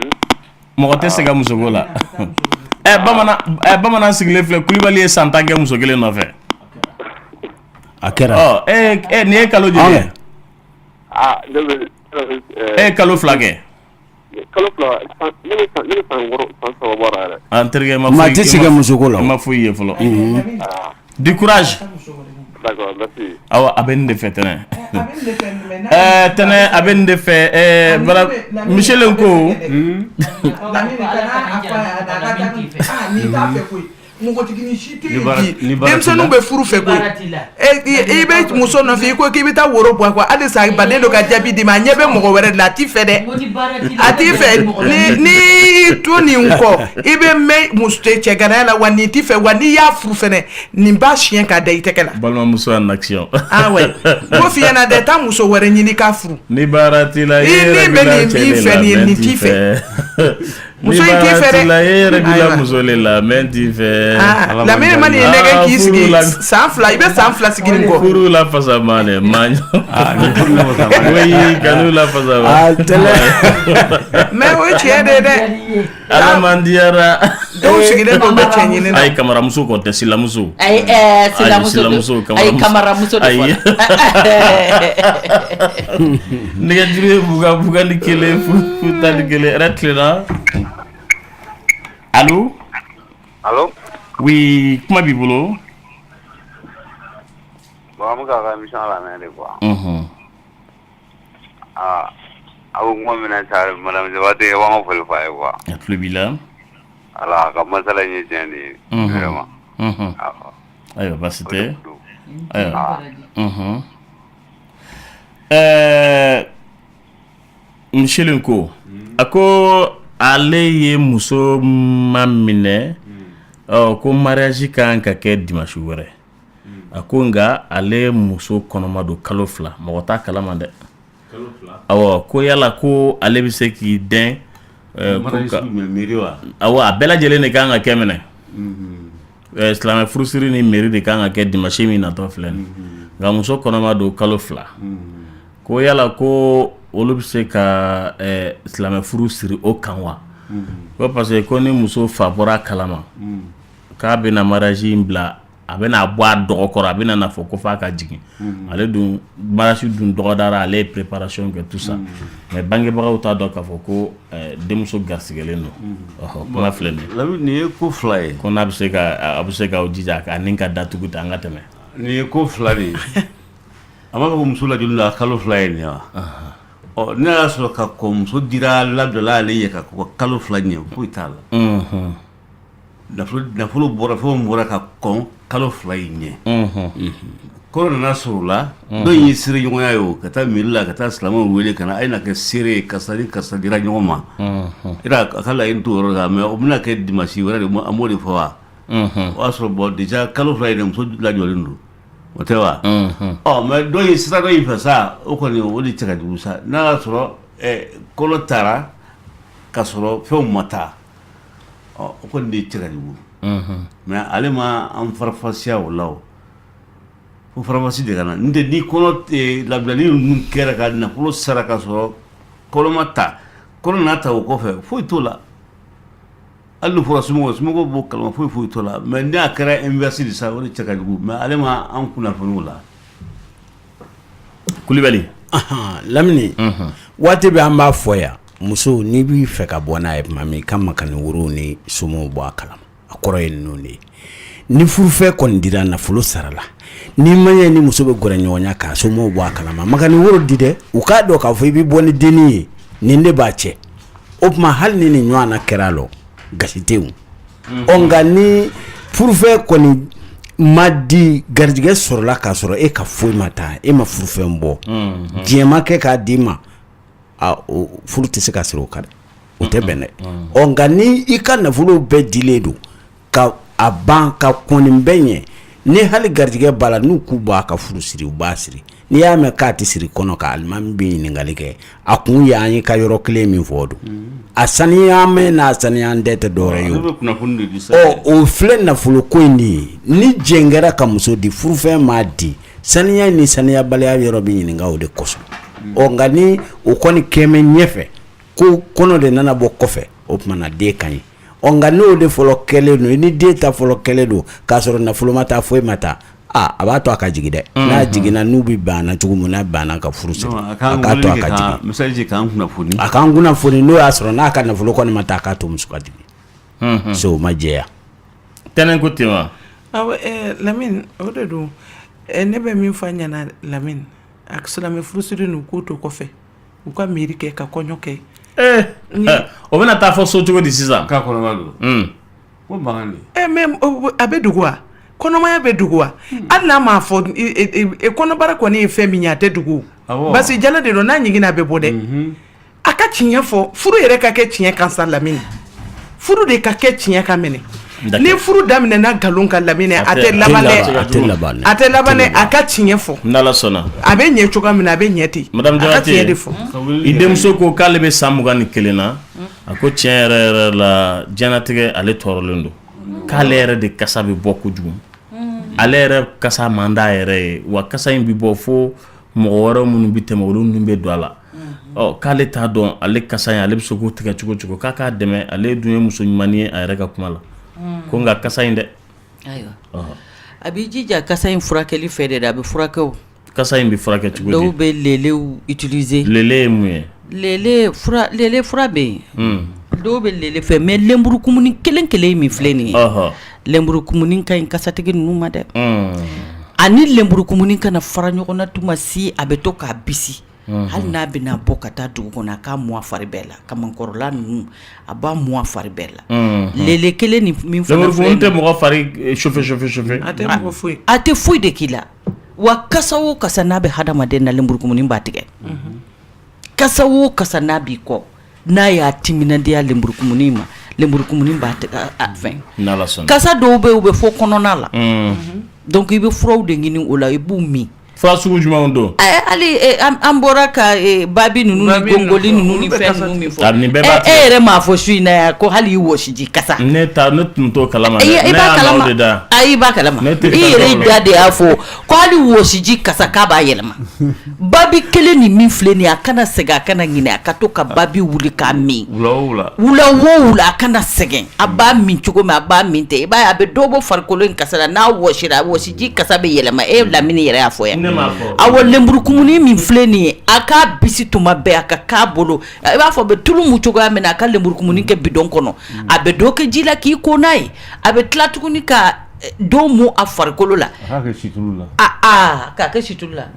mɔgɔ tɛ sɛgɛn musoko la bamanan sigilen filɛ Kulibali ye san 10 kɛ muso kelen nɔfɛ a kɛra nin ye kalo joli ye kalo 2 kɛ an terikɛ ma tɛ sɛgɛn musoko la i ma foyi ye fɔlɔ du courage awa a bɛ nin de fɛ tɛnɛ tɛnɛ a bɛ nin de fɛ Michel ko mugotigi si tɛ bi denmisɛnninw bɛ furu fɛ koyi i bɛ muso nɔfɛ i ko k'i bɛ taa woro bɔ quoi hali sa baden dɔ ka jaabi d'i ma a ɲɛ bɛ mɔgɔ wɛrɛ de la a t'i fɛ dɛ a t'i fɛ ni to nin kɔ i bɛ mɛn cɛ ganaya la wa nin t'i fɛ wa n'i y'a furu fɛnɛ nin b'a siɲɛ k'a da i tɛgɛ la balimamuso en action ko f'i ɲɛna dɛ taa muso wɛrɛ ɲini k'a furu ni baara t'i la i bɛ nin min fɛ nin t'i fɛ muso in t'i fɛ dɛ e yɛrɛ b'i la muso le la mɛ t'i fɛ Lamine mani ye nɛgɛ k'i sigi san 2 i bɛ san 2 sigi nin kɔ furu la fasa ma dɛ man oui kanu la fasa ma mais o ye tiɲɛ de dɛ ala man diyara dɔw sigilen don bɛ cɛ ɲini na ayi kamaramuso kɔ tɛ silamuso ayi silamuso ayi kamaramuso de fɔ nɛgɛjuru ye bugani kelen futali kelen yɛrɛ tilenna allo oui kuma b'i bolo bon an bɛ k'a ka émission lamɛn de quoi aw kuma min na sa madame Jabate b'an ka foli f'a ye quoi a tulo b'i la ala ka masala in ye tiɲɛ de ye vraiment ayiwa baasi tɛ ayiwa Michel ko a ko ale ye muso ma minɛ ko mariage kan ka kɛ dimanche wɛrɛ a ko nka ale muso kɔnɔma don kalo 2 mɔgɔ t'a kalama dɛ awɔ ko yala ko ale bɛ se k'i den awɔ a bɛɛ lajɛlen de kan ka kɛ minɛ silamɛ furusiri ni mairie de kan ka kɛ dimanche min natɔ filɛ nin nka muso kɔnɔma don kalo 2 ko yala ko olu bɛ se ka silamɛ furu siri o kan wa ko parce que ko ni muso fa bɔra kalama k'a bɛna mariage in bila a bɛna bɔ a dɔgɔ kɔrɔ a bɛna fɔ ko f'a ka jigin ale dun mariage dun dɔgɔdara ale ye préparation kɛ tout ça mais bangebagaw t'a dɔn k'a fɔ ko denmuso garisigɛlen don kuma filɛ nin ye ko 2 ye ko n'a bɛ se ka a bɛ se k'aw jija a ni ka datugu ta an ka tɛmɛ nin ye ko 2 de ye a b'a fɔ ko muso lajɔlen don a kalo 2 ye nin ye wa ne y'a sɔrɔ ka kɔn muso dira labdɔla ale ye ka kalo 2 ɲɛ foyi t'a la nafolo bɔra fɛnw bɔra ka kɔn kalo 2 in ɲɛ kɔrɔ nana sɔrɔ la dɔw ye seere ɲɔgɔnya ye o ka taa mairie la ka taa silamɛw wele ka na a ye na kɛ seere ye karisa ni karisa dira ɲɔgɔn ma a ka laɲini t'o yɔrɔ la mais o bɛna kɛ dimanche wɛrɛ de an b'o de fɔ wa o y'a sɔrɔ bon déjà kalo 2 in de muso lajɔlen don o tɛ wa mais dɔw ye sira dɔ in fɛ sa o kɔni o de cɛ ka jugu sa n'a y'a sɔrɔ kɔnɔ taara ka sɔrɔ fɛnw ma taa o kɔni de cɛ ka jugu mais ale ma an farafasiya o la o fo farafasi de ka na n tɛ ni kɔnɔ labilali ninnu kɛra ka nafolo sara ka sɔrɔ kɔnɔ ma ta kɔnɔ n'a ta o kɔfɛ foyi t'o la hali ni fɔra somɔgɔw b'o kalama foyi t'o la mais n'a kɛra inverse de sa o de cɛ ka jugu mais ale ma an kunnafoni o la Kulibali Lamini waati bɛ an b'a fɔ yan muso n'i b'i fɛ ka bɔ n'a ye tuma min i ka makani woro ni somɔgɔw bɔ a kalama a kɔrɔ ye ninnu de ye ni furufɛ kɔni dira nafolo sara la ni ma ɲɛ ni muso bɛ gɔrɛ ɲɔgɔnya k'a somɔgɔw bɔ a kalama makani woro di dɛ u k'a dɔn k'a fɔ i bɛ bɔ ni dennin ye nin de b'a cɛ o tuma hali ni nin ɲɔgɔnna kɛra lɔ gasi tɛ o nka ni furufɛ kɔni ma di garijɛgɛ sɔrɔla k'a sɔrɔ e ka foyi ma taa e ma furufɛn bɔ diɲɛ ma kɛ k'a d'i ma furu tɛ se ka siri o kan dɛ o tɛ bɛn dɛ nka ni i ka nafolo bɛɛ dilen don ka a ban ka kɔni bɛɛ ɲɛ ni hali garijɛgɛ b'a la n'u k'u b'a ka furu siri u b'a siri n'i y'a mɛn k'a tɛ siri kɔnɔ ka alimami bɛ ɲininkali kɛ a kun ye an ye ka yɔrɔ kelen min fɔ don a saniya mɛn n'a saniya tɛ tɛ dɔwɛrɛ ye o filɛ nafolo ko in de ye ni jɛn kɛra ka muso di furufɛn m'a di saniya ni saniyabaliya yɔrɔ bɛ ɲininka o de kosɔn nka ni o kɔni kɛmɛ ɲɛfɛ ko kɔnɔ de nana bɔ kɔfɛ o tuma na den ka ɲi nka n'o de fɔlɔ kɛlen don ni den ta fɔlɔ kɛlen don k'a sɔrɔ nafolo ma taa foyi ma taa a b'a to a ka jigin dɛ n'a jiginna n'u bɛ banna cogo min n'a banna ka furu siri a k'a to a ka jigin a k'an kunnafoni n'o y'a sɔrɔ n'a ka nafolo kɔni ma taa a k'a to muso ka jigin so o ma jɛya tɛnɛn ko ten wa Lamine o de don ne bɛ min fɔ ɲɛna Lamine a silamɛ furusiri n'u k'o to kɔfɛ u ka miiri kɛ ka kɔɲɔ kɛ o bɛna taa fɔ so cogo di sisan k'a kɔnɔma don ko bagan de mais a bɛ dugu wa kɔnɔmaya bɛ dugu wa hali n'a m'a fɔ kɔnɔbara kɔni ye fɛn min ye a tɛ dugu basi jala de don n'a ɲiginna a bɛ bɔ dɛ a ka tiɲɛ fɔ furu yɛrɛ ka kɛ tiɲɛ kan sa Lamine furu de ka kɛ tiɲɛ kan minɛ ni furu daminɛ na nkalon ka Lamine a tɛ laban dɛ a ka tiɲɛ fɔ n'Ala sɔnna a bɛ ɲɛ cogoya min na a bɛ ɲɛ ten Madame a ka tiɲɛ de fɔ i denmuso ko k'ale bɛ san 21 na a ko tiɲɛ yɛrɛ la diɲɛlatigɛ ale tɔɔrɔlen don k'ale yɛrɛ de kasa bɛ bɔ kojugu ale yɛrɛ kasa man d'a yɛrɛ ye wa kasa in bɛ bɔ fo mɔgɔ wɛrɛ minnu bɛ tɛmɛ olu ninnu bɛ don a la k'ale t'a dɔn ale kasa in ale bɛ se k'o tigɛ cogo cogo k'a k'a dɛmɛ ale dun ye muso ɲuman ye a yɛrɛ ka kuma la ko nka kasa in dɛ ayiwa a b'i jija kasa in furakɛli fɛ de a bɛ furakɛ o kasa in bɛ furakɛ cogo di dɔw bɛ lelew utiliser lele ye mun ye lele fura bɛ yen dɔw bɛ lele fɛ mais lenburukumuni kelen kelen min filɛ nin ye lenburukumuni ka ɲi kasatigi ninnu ma dɛ ani lenburukumuni kana fara ɲɔgɔn na tuma si a bɛ to k'a bisi hali n'a bɛna bɔ ka taa dugu kɔnɔ a k'a mun a fari bɛɛ la kamankɔrɔla ninnu a b'a mun a fari bɛɛ la lele kelen ni min fana filɛ tɛ mɔgɔ fari chauffer a tɛ foyi de k'i la wa kasa o kasa n'a bɛ hadamaden na lenburukumuni b'a tigɛ kasa o kasa n'a b'i kɔ n'a y'a timinandiya lenburukumuni ma lenburukumuni b'a tigɛ a fɛn kasa dɔw bɛ u bɛ fɔ kɔnɔna la donc i bɛ furaw de ɲini o la i b'u min fura sugu jumɛnw don hali an bɔra ka babi ninnu ni gongoli ninnu ni fɛn ninnu min fɔ nin bɛɛ b'a e yɛrɛ m'a fɔ su in na yan ko hali i wɔsiji kasa ne tun t'o kalama i b'a kalama ayi i b'a kalama i yɛrɛ da de y'a fɔ ko hali wɔsiji kasa k'a b'a yɛlɛma babi kelen ni min filɛ nin ye a kana sɛgɛn a kana ɲinɛ a ka to ka babi wuli k'a min wula o wula a kana sɛgɛn a b'a min cogo min a b'a min ten i b'a ye a bɛ dɔ bɔ farikolo in kasa la n'a wɔsira wɔsiji kasa bɛ yɛlɛma e Lamine yɛrɛ y'a fɔ yan awɔ lenburukumuni min filɛ nin ye a k'a bisi tuma bɛɛ a ka k'a bolo i b'a fɔ a bɛ tulu mu cogoya min na a ka lenburukumuni kɛ bidon kɔnɔ a bɛ dɔ kɛ ji la k'i ko n'a ye a bɛ tila tuguni ka dɔ mu a farikolo la k'a kɛ situlu la k'a kɛ situlu la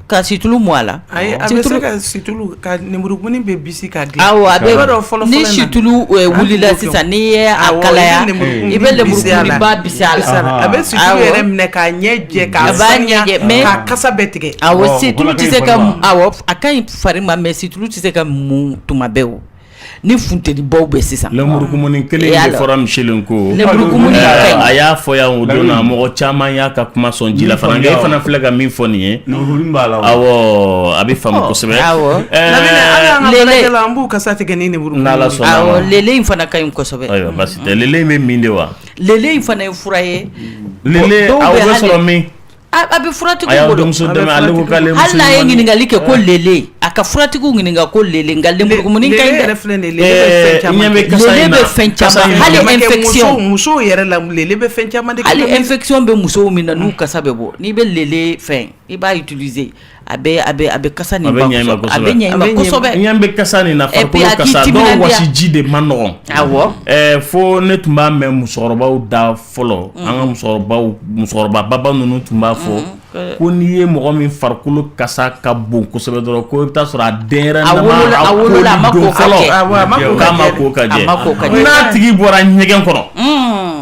ka situlu mu a la ayi a bɛ se ka situlu ka lenburukumuni bɛ bisi ka dilan awɔ a bɛ ni situlu wulila sisan n'i ye a kalaya i bɛ lenburukumuni ba bisi a la a bɛ situlu yɛrɛ minɛ k'a ɲɛ jɛ k'a saniya k'a kasa bɛɛ tigɛ awɔ situlu tɛ se ka awɔ a ka ɲi fari ma mais situlu tɛ se ka mun tuma bɛɛ o ni funteni baw bɛ sisan lenburukumuni kelen de fɔra Michel ko a y'a fɔ yan o don na mɔgɔ caman y'a ka kuma sɔn ji la fana nka e fana filɛ ka min fɔ nin ye awɔ a bɛ faamu kosɛbɛ lele an b'u kasa tigɛ ni lenburukumuni awɔ lele in fana ka ɲi kosɛbɛ ayiwa basi tɛ lele in bɛ min de wa lele in fana ye fura ye lele aw bɛ sɔrɔ min a bɛ furatigiw bolo hali n'a ye ɲininkali kɛ ko lele a ka furatigiw ɲininka ko lele nka lenburukumuni ka ɲi dɛ lele bɛ fɛn caman hali infection musow yɛrɛ la lele bɛ fɛn caman de kɛ hali infection bɛ musow min na n'u kasa bɛ bɔ n'i bɛ lele fɛn i b'a utiliser a bɛ kasa nin ba a bɛ ɲɛ i ma kosɛbɛ ɲɛ bɛ kasa nin na farikolo kasa dɔw wɔsiji de man nɔgɔn awɔ fo ne tun b'a mɛn musokɔrɔbaw da fɔlɔ an ka musokɔrɔba baba ninnu tun b'a fɔ ko n'i ye mɔgɔ min farikolo kasa ka bon kosɛbɛ dɔrɔn ko i bɛ taa sɔrɔ a denyɛrɛnin a ma ko fɔlɔ k'a ma ko ka jɛ n'a tigi bɔra ɲɛgɛn kɔnɔ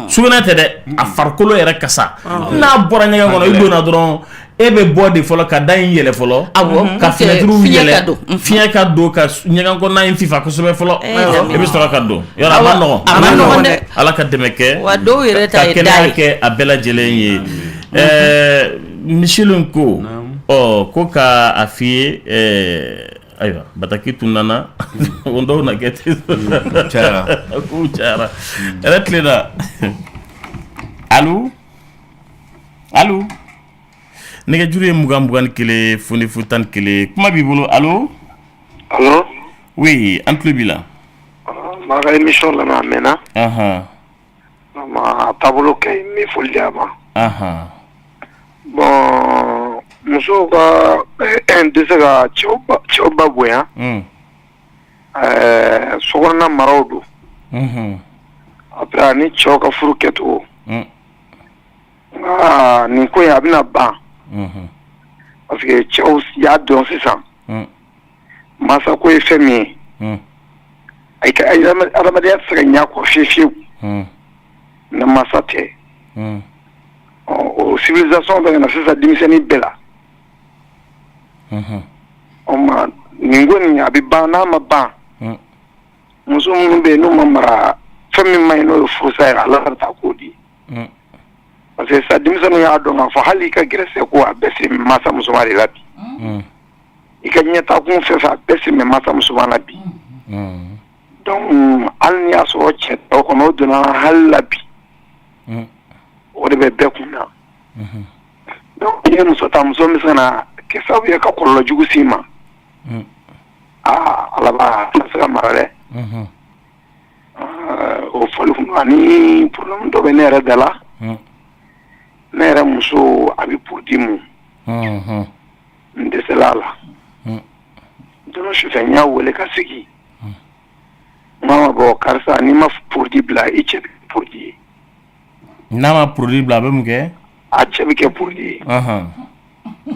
sugunɛ tɛ dɛ a farikolo yɛrɛ kasa n'a bɔra ɲɛgɛn kɔnɔ i donna dɔrɔn e bɛ bɔ de fɔlɔ ka da in yɛlɛ fɔlɔ ka fenêtres yɛlɛ fiɲɛ ka don ka ɲɛgɛn kɔnɔna in fifa kosɛbɛ fɔlɔ i bɛ sɔrɔ ka don yɔrɔ a ma nɔgɔn Ala ka dɛmɛ kɛ wa dɔw yɛrɛ ta ye ka kɛnɛya kɛ a bɛɛ lajɛlen ye Michel Nko ko ka a fie ayiwa bataki tunana ondo na gete cara ko cara retleda allo nega jure mugan kele foni futan kele kuma bi bolo allo oui entre bila ma ga émission la ma mena ma tabolo kay mi foliama bon muso ka dese ka cɛw ba bonya sokɔnɔna maraw do après ani cɛw ka furu kɛcogo nka nin ko in a bɛna ban parce que cɛw y'a dɔn sisan masako ye fɛn min ye adamadenya tɛ se ka ɲɛ kɔ fiyewu ni masa tɛ o civilisation bɛ ka na sisan denmisɛnnin bɛɛ la ma nin ko nin a bɛ ban n'a ma ban muso minnu bɛ yen n'u ma mara fɛn min ma ɲi n'o ye furusa ye ala ka taa k'o di parce que sa denmisɛnninw y'a dɔn k'a fɔ hali i ka gɛrɛsɛgɛ ko a bɛɛ se masa musoman de la bi i ka ɲɛtakun fɛn fɛn a bɛɛ se masa musoman na bi donc hali ni y'a sɔrɔ cɛ tɔw kɔnɔ o donna hali la bi o de bɛ bɛɛ kun na donc i ye muso ta muso min bɛ se ka na kɛ sababu ye ka kɔlɔlɔ jugu s'i ma ala b'a se ka mara dɛ o fɔli kun ani problème dɔ bɛ ne yɛrɛ da la ne yɛrɛ muso a bɛ produit mun n dɛsɛla a la don sufɛ n y'a wele ka sigi n k'a ma bɔ karisa n'i ma produit bila i cɛ bɛ kɛ produit ye n'a ma produit bila a bɛ mun kɛ a cɛ bɛ kɛ produit ye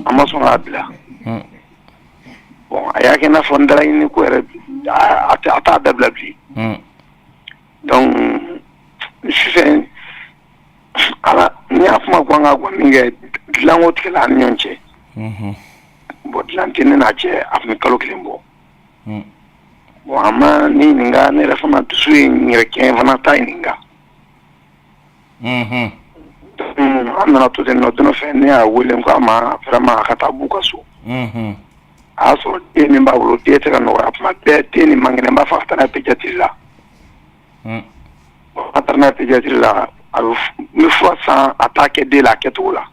a ma sɔn k'a bila bon a y'a kɛ i n'a fɔ n dara ɲini ko yɛrɛ a t'a dabila bilen donc sufɛ ala n y'a kuma ko an ka gɔ min kɛ dilanko tigɛla an ni ɲɔgɔn cɛ bon dilan tɛ ne n'a cɛ a tun bɛ kalo 1 bɔ bon a ma ne ɲininka ne yɛrɛ fana dusu ye n yɛrɛ kɛ fana t'a ɲininka an nana to ten nɔ don fɛ ne y'a wele n ko a ma vraiment a ka taa b'u ka so a y'a sɔrɔ den min b'a bolo den tɛ ka nɔgɔya tuma bɛɛ den nin man kɛnɛ n b'a fɔ a ka taa n'a ye pédiatrie la a taara n'a ye pédiatrie la a bɛ n bɛ fura san a t'a kɛ den la a kɛcogo la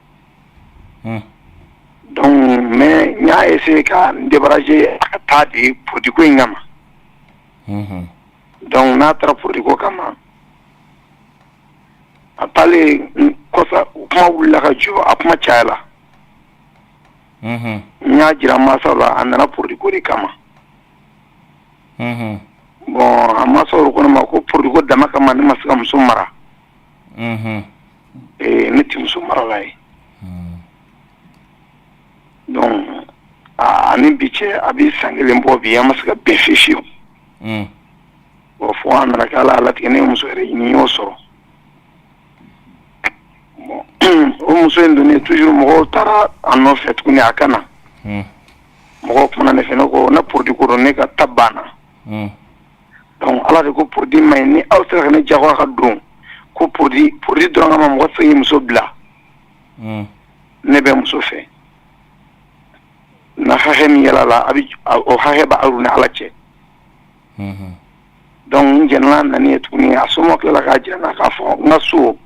donc mais n y'a essayé ka n débarrasser a ka taa de produit ko in kama donc n'a taara produit ko kama a taalen kɔsa kuma wulila ka jɔ a kuma cayala n y'a jira mansaw la a nana produit ko de kama bon a mansaw ko ne ma ko produit ko dama kama ne ma se ka muso mara ne tɛ muso marala ye donc ani bi cɛ a bɛ san 1 bɔ bi an ma se ka bɛn fiyewu bon fo an nana kɛ ala latigɛ ne ye muso yɛrɛ ɲini n y'o sɔrɔ o muso in donnen toujours mɔgɔw taara a nɔfɛ tuguni a ka na mɔgɔw kumana ne fɛ ne ko ne produit ko don ne ka ta banna donc ala de ko produit ma ɲi ni aw sera ka ne jagoya ka don ko produit dɔrɔn kama mɔgɔ tɛ se k'i muso bila ne bɛ muso fɛ na hakɛ min yɛlɛ la o hakɛ b'aw ni ala cɛ donc n jɛnna nani ye tuguni a somɔgɔw tilala k'a jira n na k'a fɔ n ka so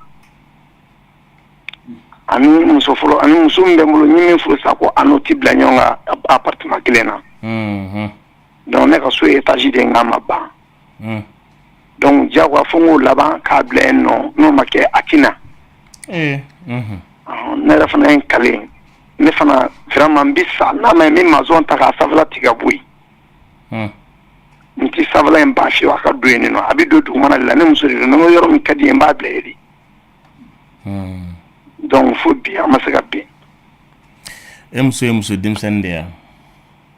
ani muso fɔlɔ ani muso min bɛ n bolo n ye min furu sa ko a n'o ti bila ɲɔgɔn kan appartement kelen na donc ne ka so étage de n k'a ma ban donc diyagoya fo n k'o laban k'a bila yen nɔ n'o ma kɛ a tɛna ne yɛrɛ fana ye n kale ne fana vraiment n bɛ sa n'a ma ye n bɛ maison ta k'a sanfɛla tigɛ ka bɔ yen n tɛ sanfɛla in ban fiyewu a ka don yen nɔ a bɛ don dugumana de la ne muso de don ne ko yɔrɔ min ka di ye n b'a bila yen de donc fo bi an ma se ka bɛn e muso ye muso denmisɛnnin de ya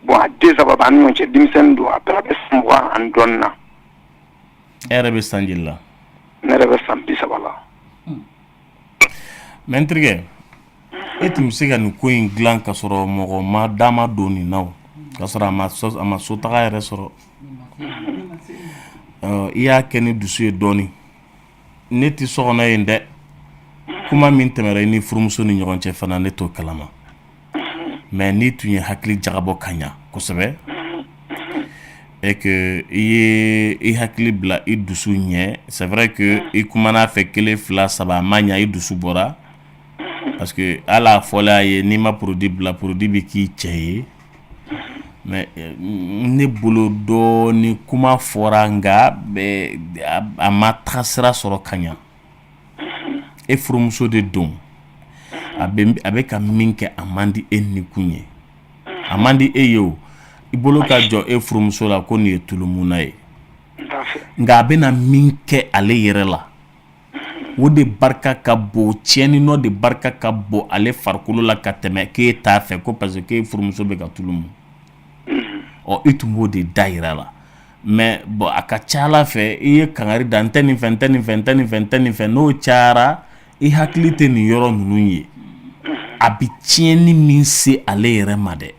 bon a den saba b'an ni ɲɔgɔn cɛ denmisɛnnin don a bɛɛ bɛ san 20 ani dɔɔnin na e yɛrɛ bɛ san joli la ne yɛrɛ bɛ san 30 la mais n terikɛ e tun bɛ se ka nin ko in dilan ka sɔrɔ mɔgɔ ma da ma don nin na o ka sɔrɔ a ma so taga yɛrɛ sɔrɔ i y'a kɛ ni dusu ye dɔɔnin ne tɛ so kɔnɔ yen dɛ kuma min tɛmɛra ni furumuso ni ɲɔgɔn cɛ fana ne t'o kalama mais ni tun ye hakili jagabɔ ka ɲa kosɛbɛ et que i hakili bila i dusu ɲɛ c'est vrai que i kumana fɛ 1 2 3 a ma ɲa i dusu bɔra parce que ala fɔla ye n'i ma produit bila produit bi k'i cɛ ye mais ne bolo dɔɔni kuma fɔra nga a ma tagasira sɔrɔ ka ɲa e furumuso de don a bɛ ka min kɛ a man di e nikun ye a man di e ye o i bolo ka jɔ e furumuso la ko nin ye tulumuna ye nka a bɛna min kɛ ale yɛrɛ la o de barika ka bon tiɲɛni nɔ de barika ka bon ale farikolo la ka tɛmɛ k'e t'a fɛ ko parce que e furumuso bɛ ka tulumu ɔ i tun b'o de da yira la mais bon a ka ca ala fɛ i ye kangari da n tɛ nin fɛ n tɛ nin fɛ n tɛ nin fɛ n tɛ nin fɛ n'o cayara i hakili tɛ nin yɔrɔ ninnu ye a bi tiɲɛni min se ale yɛrɛ ma dɛ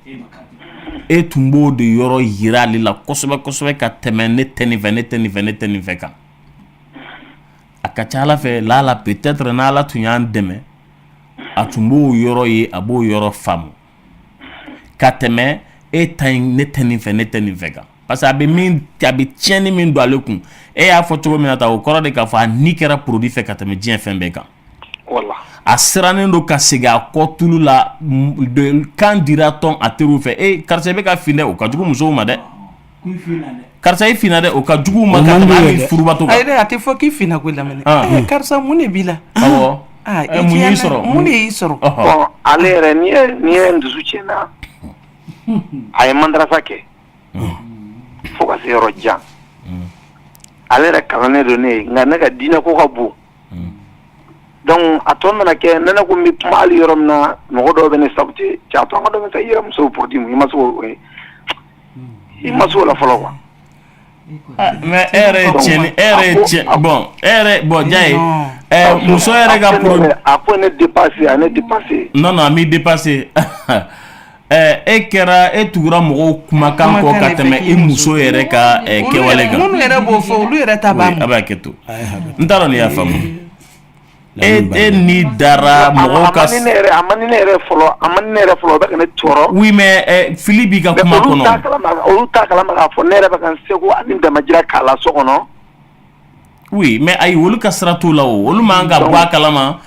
e tun b'o de yɔrɔ yira ale la kosɛbɛ kosɛbɛ ka tɛmɛ ne tɛ nin fɛ ne tɛ nin fɛ ne tɛ nin fɛ kan a ka ca ala fɛ lala peut-être n'ala tun y'an dɛmɛ a tun b'o yɔrɔ ye a b'o yɔrɔ faamu ka tɛmɛ e ta in ne tɛ nin fɛ ne tɛ nin fɛ kan parce que a bɛ tiɲɛni min don ale kun e y'a fɔ cogo min na ta o kɔrɔ de k'a fɔ a ni kɛra produit fɛ ka tɛmɛ diɲɛ fɛn bɛɛ kan a sirannen don ka segin a kɔ tulu la kan dira tɔn a teriw fɛ karisa i bɛ ka fin dɛ o ka jugu musow ma dɛ karisa i finna dɛ o ka jugu ma ka tɛmɛ hali furubato kan a tɛ fɔ k'i finna ko lamɛnɛ karisa mun de b'i la awɔ mun y'i sɔrɔ mun de y'i sɔrɔ ale yɛrɛ n'i ye n dusu tiɲɛna a ye mandarasa kɛ fo ka se yɔrɔ jan ale yɛrɛ kalannen don ne ye nka ne ka diinɛ ko ka bon donc a tɔ nana kɛ ne ko n bɛ kuma hali yɔrɔ min na mɔgɔ dɔw bɛ ne sabute cɛ a tɔ an ka dɔ bɛ taa i yɛrɛ muso produit mun i ma se o la fɔlɔ quoi mais bon jaye muso yɛrɛ ka produit a ko ne dépassé a ne dépassé non a m'i dépassé e kɛra e tugura mɔgɔw kumakan kɔ ka tɛmɛ i muso yɛrɛ ka kɛwale kan minnu yɛrɛ b'o fɔ olu yɛrɛ ta b'a a b'a kɛ to n t'a dɔn ni y'a faamu e ni dara mɔgɔw ka a ma ni ne yɛrɛ fɔlɔ o bɛ ka ne tɔɔrɔ oui mais fili b'i ka kuma kɔnɔ olu t'a kalama k'a fɔ ne yɛrɛ bɛ ka n seko ani damajira k'a la so kɔnɔ oui mais ayi olu ka sira t'o la o olu man ka bɔ a kalama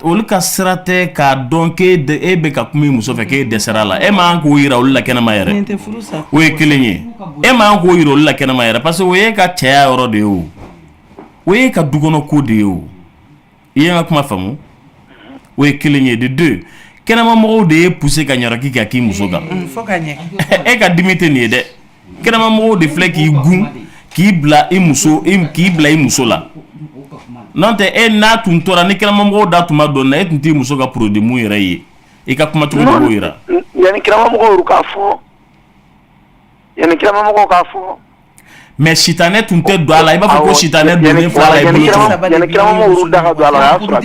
olu ka sira tɛ k'a dɔn k'e bɛ ka kuma i muso fɛ k'e dɛsɛra la e man k'o yira olu la kɛnɛma yɛrɛ o ye kelen ye e man k'o yira olu la kɛnɛma yɛrɛ parce que o ye ka cɛya yɔrɔ de ye o ye ka dukɔnɔ ko de ye o i ye n ka kuma faamu o ye kelen ye de deux kɛnɛma mɔgɔw de ye poussé ka ɲaraki ka k'i muso kan e ka dimi tɛ nin ye dɛ kɛnɛma mɔgɔw de filɛ k'i gun k'i bila i muso la n'o tɛ e n'a tun tora ni kɛnɛmamɔgɔw da tun ma dɔn na e tun t'i muso ka produit mun yɛrɛ ye i ka kuma cogo de b'o yira yanni kɛnɛmamɔgɔw k'a fɔ mais sitanɛ tun tɛ don a la i b'a fɔ ko sitanɛ donnen fila la i bolo cogo yanni kɛnɛmamɔgɔw da ka don a la o y'a sɔrɔ a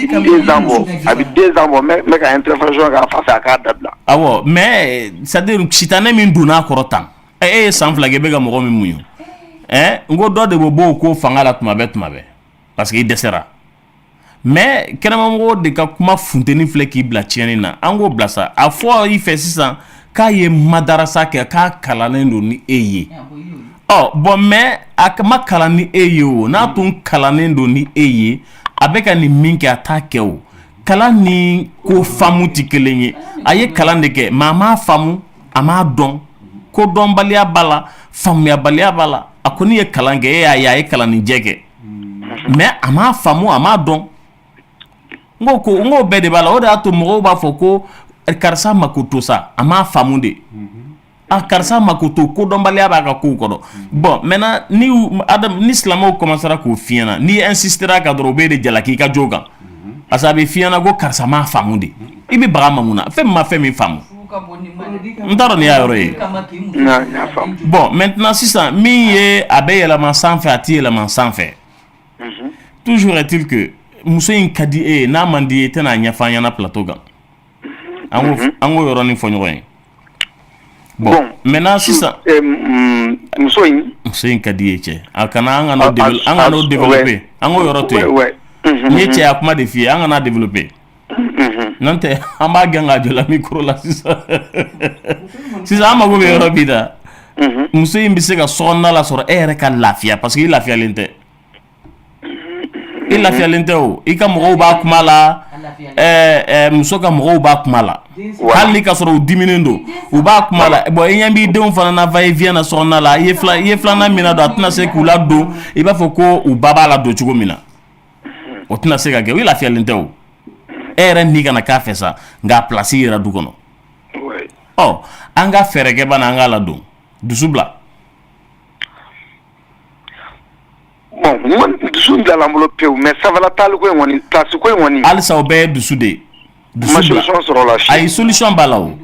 bɛ 2 ans bɔ n bɛ ka intervention k'a fa fɛ a k'a dabila awɔ mais c'est à dire sitanɛ min donna a kɔrɔ tan e ye san 2 kɛ i bɛ ka mɔgɔ min muɲu n ko dɔ de bɛ bɔ o ko fanga la tuma bɛɛ parce que i dɛsɛra mais kɛnɛmamɔgɔw de ka kuma funteni filɛ k'i bila tiɲɛni na an k'o bila sa a fɔ i fɛ sisan k'a ye madarasa kɛ k'a kalannen don ni e ye bon mais a ma kalan ni e ye o n'a tun kalannen don ni e ye a bɛ ka nin min kɛ a t'a kɛ o kalan ni ko faamu tɛ kelen ye a ye kalan de kɛ mais a m'a faamu a m'a dɔn ko dɔnbaliya b'a la faamuyabaliya b'a la a kɔni ye kalan kɛ e y'a ye a ye kalanninjɛ kɛ mais a m'a faamu a m'a dɔn n ko bɛɛ de b'a la o de y'a to mɔgɔw b'a fɔ ko karisa mako to sa a m'a faamu de karisa mako to ko dɔnbaliya b'a ka kow kɔrɔ bon maintenant ni silamɛw commencera k'o f'i ɲɛna n'i insistera kan dɔrɔn o b'e de jalaki i ka jo kan parce que a bɛ f'i ɲɛna ko karisa m'a faamu de i bɛ baga ma mun na fɛn min ma fɛn min faamu n t'a dɔn nin y'a yɔrɔ ye bon maintenant sisan min ye a bɛ yɛlɛma sanfɛ a tɛ yɛlɛma sanfɛ toujours est-il que muso in ka di e ye n'a man di ye i tɛna a ɲɛfɔ an ɲɛna plateau kan an k'o yɔrɔnin fɔ ɲɔgɔn ye bon maintenant sisan muso in ka di ye cɛ a kana an ka n'o développer an k'o yɔrɔ to yen Ni cɛ ya kuma de fi an kana développer. Nante an b'a gɛn ka jɔ la micro la sisan. Sisan an mago bɛ yɔrɔ bi da. Muso in bɛ se ka sokɔnɔna la sɔrɔ e yɛrɛ ka lafiya parce que i lafiyalen tɛ. I lafiyalen tɛ o. I ka mɔgɔw b'a kuma la. Muso ka mɔgɔw b'a kuma la. Hali ni ka sɔrɔ u diminen don. U b'a kuma la. Bon i ɲɛ b'i denw fana na va et vient na sokɔnɔna la. I ye filanan min na don a tɛna se k'u la don. I b'a fɔ ko u ba b'a la don cogo min na. O tɛna se ka kɛ. I lafiyalen tɛ o. E yɛrɛ ni kana k'a fɛ sa nka place yɛrɛ du kɔnɔ. An ka fɛɛrɛ kɛ bana an k'a la don. Dusu bila. Bon, dusu bila bolo pewu mais savala taali ko in kɔni place ko in kɔni. Halisa o bɛɛ ye dusu de ye. Ma solution sɔrɔ la. Ayi solution b'a la o.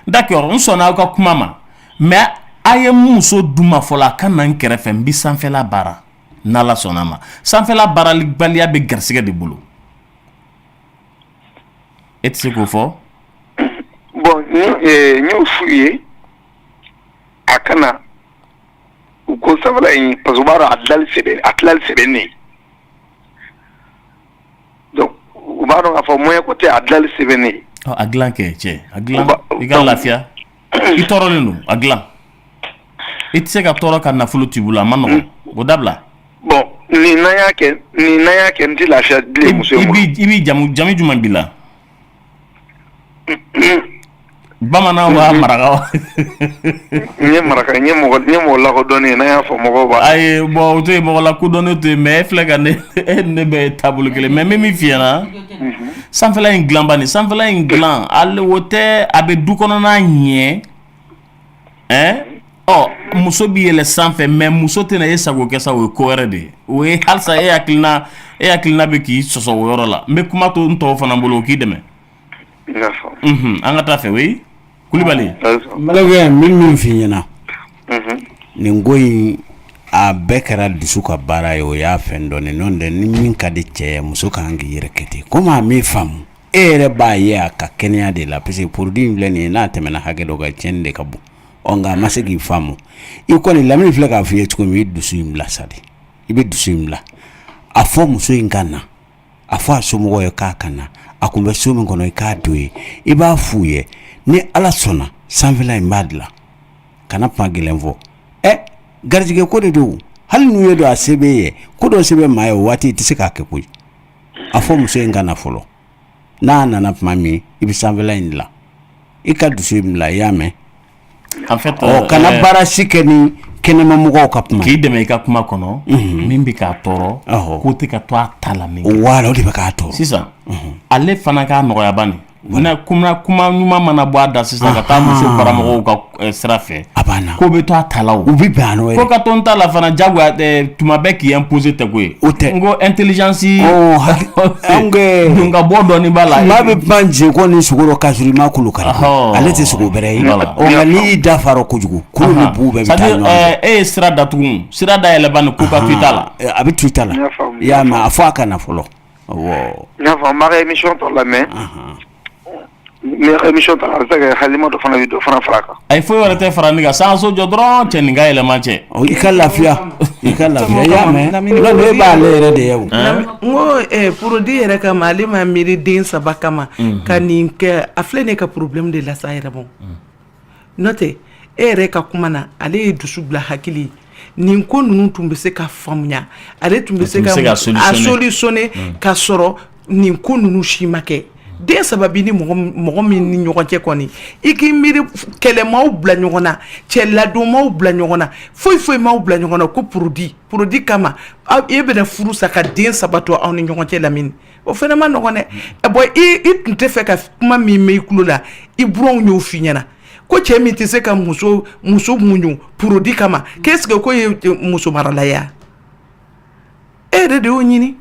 D'accord n sɔnna aw ka kuma ma mais a ye muso duma fɔlɔ a ka na n kɛrɛfɛ n bi sanfɛla baara n'Ala sɔnna ma. Sanfɛla baaralibaliya bɛ garisɛgɛ de bolo. E tɛ se k'o fɔ? Bon n y'o f'u ye a kana u ko sanfɛla in parce que u b'a dɔn a tilali sɛbɛn ne ye donc u b'a dɔn k'a fɔ moyen ko tɛ a tilali sɛbɛn ne ye. A dilan kɛ cɛ a dilan i ka lafiya i tɔɔrɔlen don a dilan i tɛ se ka tɔɔrɔ ka nafolo t'i bolo a ma nɔgɔn o dabila. Bon nin n'an y'a kɛ n tɛ lafiya bilen muso in bolo. I b'i jamu jumɛn b'i la? Bamanan b'a maraka. N ye mɔgɔ lakodɔnnen n'an y'a fɔ mɔgɔw b'a. Ayi bon o to yen mɔgɔ lakodɔnnen to yen mais e filɛ ka ne bɛ taabolo kelen mais min f'i ɲɛna sanfɛla in dilan bani sanfɛla in dilan ale o tɛ a bɛ du kɔnɔna ɲɛ muso b'i yɛlɛ sanfɛ mais muso tɛna e sago kɛ sa o ye ko wɛrɛ de ye o ye halisa e hakilina bɛ k'i sɔsɔ o yɔrɔ la n bɛ kuma to n tɔw fana bolo o k'i dɛmɛ. An ka taa fɛ oui Kulibali. Malakɛ min f'i ɲɛna nin ko in a bɛɛ kɛra dusu ka baara ye o y'a fɛn dɔɔnin n'o tɛ ni min ka di cɛ ye muso kan k'i yɛrɛ kɛ ten komi a min faamu e yɛrɛ b'a ye a ka kɛnɛya de la parce que produit in filɛ nin ye n'a tɛmɛna hakɛ dɔ kan tiɲɛni de ka bon nka a ma se k'i faamu i kɔni Lamini filɛ k'a f'i ye cogo min i dusu in bila sa de i bɛ dusu in bila a fɔ muso in ka na a fɔ a somɔgɔw ye k'a ka na a kun bɛ so min kɔnɔ i k'a don ye i b'a f'u ye ni Ala sɔnna sanfɛla in b'a dilan kana kuma gɛlɛn fɔ garijɛgɛ ko de don hali n'u ye don a se b'e ye ko dɔ se bɛ maa ye o waati i tɛ se k'a kɛ koyi a fɔ muso in ka na fɔlɔ n'a nana tuma min i bɛ sanfɛla in dilan i ka dusu in bila i y'a mɛn kana baara si kɛ ni kɛnɛma mɔgɔw ka kuma k'i dɛmɛ i ka kuma kɔnɔ min bɛ k'a tɔɔrɔ k'o tɛ ka to a ta la min wala o de bɛ k'a tɔɔrɔ sisan ale fana k'a nɔgɔya bani kuma ɲuman mana bɔ a da sisan ka taa muso baramɔgɔw ka sira fɛ a banna ko bɛ to a ta la o u bɛ bɛn a n'o ye ko ka to n ta la fana jagoya tuma bɛɛ k'i imposer tɛ koyi o tɛ n ko intelligence dunka bɔ dɔɔni b'a la maa bɛ ban jɛ ko ni sogo dɔ ka surun i ma kulu kari ale tɛ sogo bɛrɛ ye nka n'i y'i da fara kojugu kulu ni bu bɛɛ bɛ taa ɲɔgɔn fɛ e ye sira datugu sira dayɛlɛ bani ko ka to i ta la a bɛ to i ta la i y'a mɛn a fɔ a kana fɔlɔ n y'a fɔ n b'a ka émission tɔ lamɛn mais émission ta a bɛ se ka halima dɔ fana bɛ dɔ fana fara a kan. Ayi foyi wɛrɛ tɛ fara nin kan sanso jɔ dɔrɔn cɛ nin ka yɛlɛma cɛ. I ka lafiya i ka lafiya i y'a mɛn n'o e b'ale yɛrɛ de ye o. N ko produit yɛrɛ kama ale ma miiri den saba kama ka nin kɛ a filɛ ne ka problème de lase a yɛrɛ ma n'o tɛ e yɛrɛ ka kuma na ale ye dusu bila hakili nin ko ninnu tun bɛ se ka faamuya ale tun bɛ se ka a solutionner ka sɔrɔ nin ko ninnu si ma kɛ. Den sababi ni mɔgɔ min ni ɲɔgɔn cɛ kɔni i k'i miiri kɛlɛmaw bila ɲɔgɔn na cɛ ladonmaw bila ɲɔgɔn na foyi maaw bila ɲɔgɔn na ko produit kama e bɛna furu sa ka den saba to aw ni ɲɔgɔn cɛ Lamini o fana ma nɔgɔn dɛ bon i tun tɛ fɛ ka kuma min mɛn i tulo la i buranw y'o f'i ɲɛna ko cɛ min tɛ se ka muso muɲu produit kama qu'est-ce que ko ye muso marala ya e yɛrɛ de y'o ɲini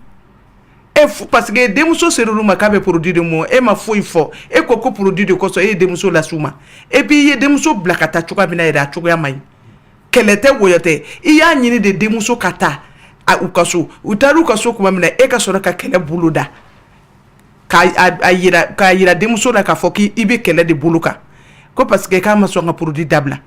parce que denmuso seruru ma k'a bɛ produit de mɔ e ma foyi fɔ e ko produit de kosɔn e ye denmuso las'u ma et puis i ye denmuso bila ka taa cogoya min na yɛrɛ a cogoya man ɲi kɛlɛ tɛ woyɔ tɛ i y'a ɲini de denmuso ka taa u ka so u taara u ka so tuma min na e ka sɔrɔ ka kɛlɛ bolo da k'a yira denmuso la k'a fɔ k'i bɛ kɛlɛ de bolo kan ko parce que k'a ma sɔn ka produit dabila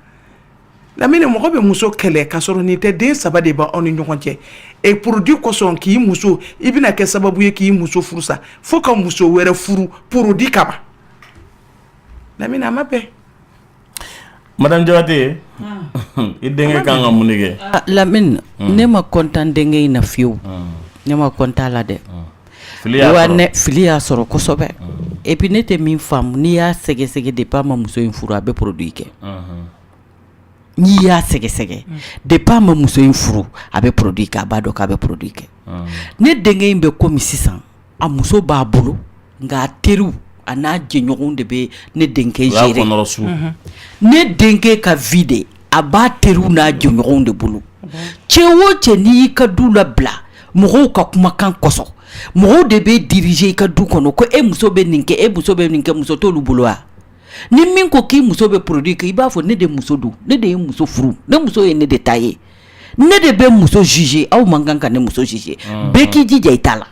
Lamine mɔgɔ bɛ muso kɛlɛ ka sɔrɔ ni tɛ den saba de b'a aw ni ɲɔgɔn cɛ et produit kosɔn k'i muso i bɛna kɛ sababu ye k'i muso furu sa fo ka muso wɛrɛ furu produit kama Lamine a ma bɛn Madame Jawate i denkɛ kan ka mun de kɛ Lamine ne ma content denkɛ in na fiyewu ne ma content la dɛ fili y'a sɔrɔ kosɛbɛ et puis ne tɛ min faamu n'i y'a sɛgɛsɛgɛ depuis a ma muso in furu a bɛ produit kɛ n'i y'a sɛgɛsɛgɛ depuis a ma muso in furu a bɛ produit kɛ a b'a dɔn k'a bɛ produit kɛ ne denkɛ in bɛ komi sisan a muso b'a bolo nka a teriw a n'a jɛɲɔgɔnw de bɛ ne denkɛ gérer ne denkɛ ka vie de a b'a teriw n'a jɛɲɔgɔnw de bolo cɛ o cɛ n'i y'i ka du labila mɔgɔw ka kumakan kɔsɔn mɔgɔw de bɛ diriger i ka du kɔnɔ ko e muso bɛ nin kɛ e muso bɛ nin kɛ muso t'olu bolo wa ni min ko k'i muso bɛ produit kɛ i b'a fɔ ne de muso don ne de ye muso furu ne muso ye ne de ta ye ne de bɛ muso juger aw man kan ka ne muso juger bɛɛ k'i jija i ta la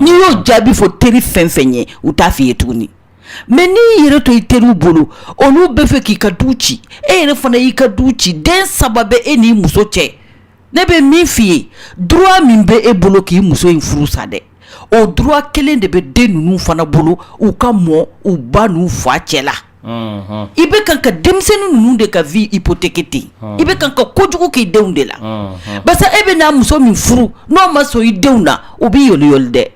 n'i y'o jaabi fɔ teri fɛn fɛn ye u t'a f'i ye tuguni mais n'i yɛrɛ to i teriw bolo olu bɛ fɛ k'i ka du ci e yɛrɛ fana y'i ka du ci den saba bɛ e n'i muso cɛ ne bɛ min f'i ye droit min bɛ e bolo k'i muso in furu sa dɛ o droit kelen de bɛ den ninnu fana bolo u ka mɔ u ba n'u fa cɛ la i bɛ kan ka denmisɛnnin ninnu de ka vie hypothéquer ten i bɛ kan ka kojugu k'i denw de la barisa e bɛ n'a muso min furu n'o ma sɔn i denw na o b'i yɔliyɔli dɛ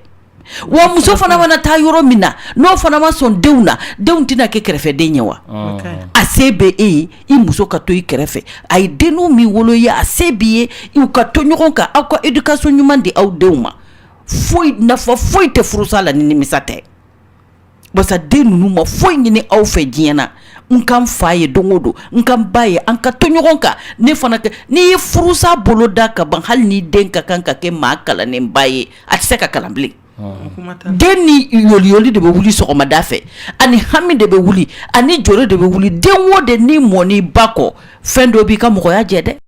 wa muso fana mana taa yɔrɔ min na n'o fana ma sɔn denw na denw tɛna kɛ kɛrɛfɛden ye wa a se bɛ e ye i muso ka to i kɛrɛfɛ a ye denninw min wolo ye a se b'i ye u ka to ɲɔgɔn kan aw ka éducation ɲuman di aw denw ma foyi nafa foyi tɛ furusa la ni nimisa tɛ barisa den ninnu ma foyi ɲini aw fɛ diɲɛ na n ka n fa ye don o don n ka n ba ye an ka to ɲɔgɔn kan ne fana kɛ n'i ye furusa bolo da ka ban hali n'i den ka kan ka kɛ maa kalannen ba ye a tɛ se ka kalan bilen den ni yoliyoli de bɛ wuli sɔgɔmada fɛ ani hami de bɛ wuli ani jɔrɔ de bɛ wuli den o den ni mɔni ba kɔ fɛn dɔ b'i ka mɔgɔya jɛ dɛ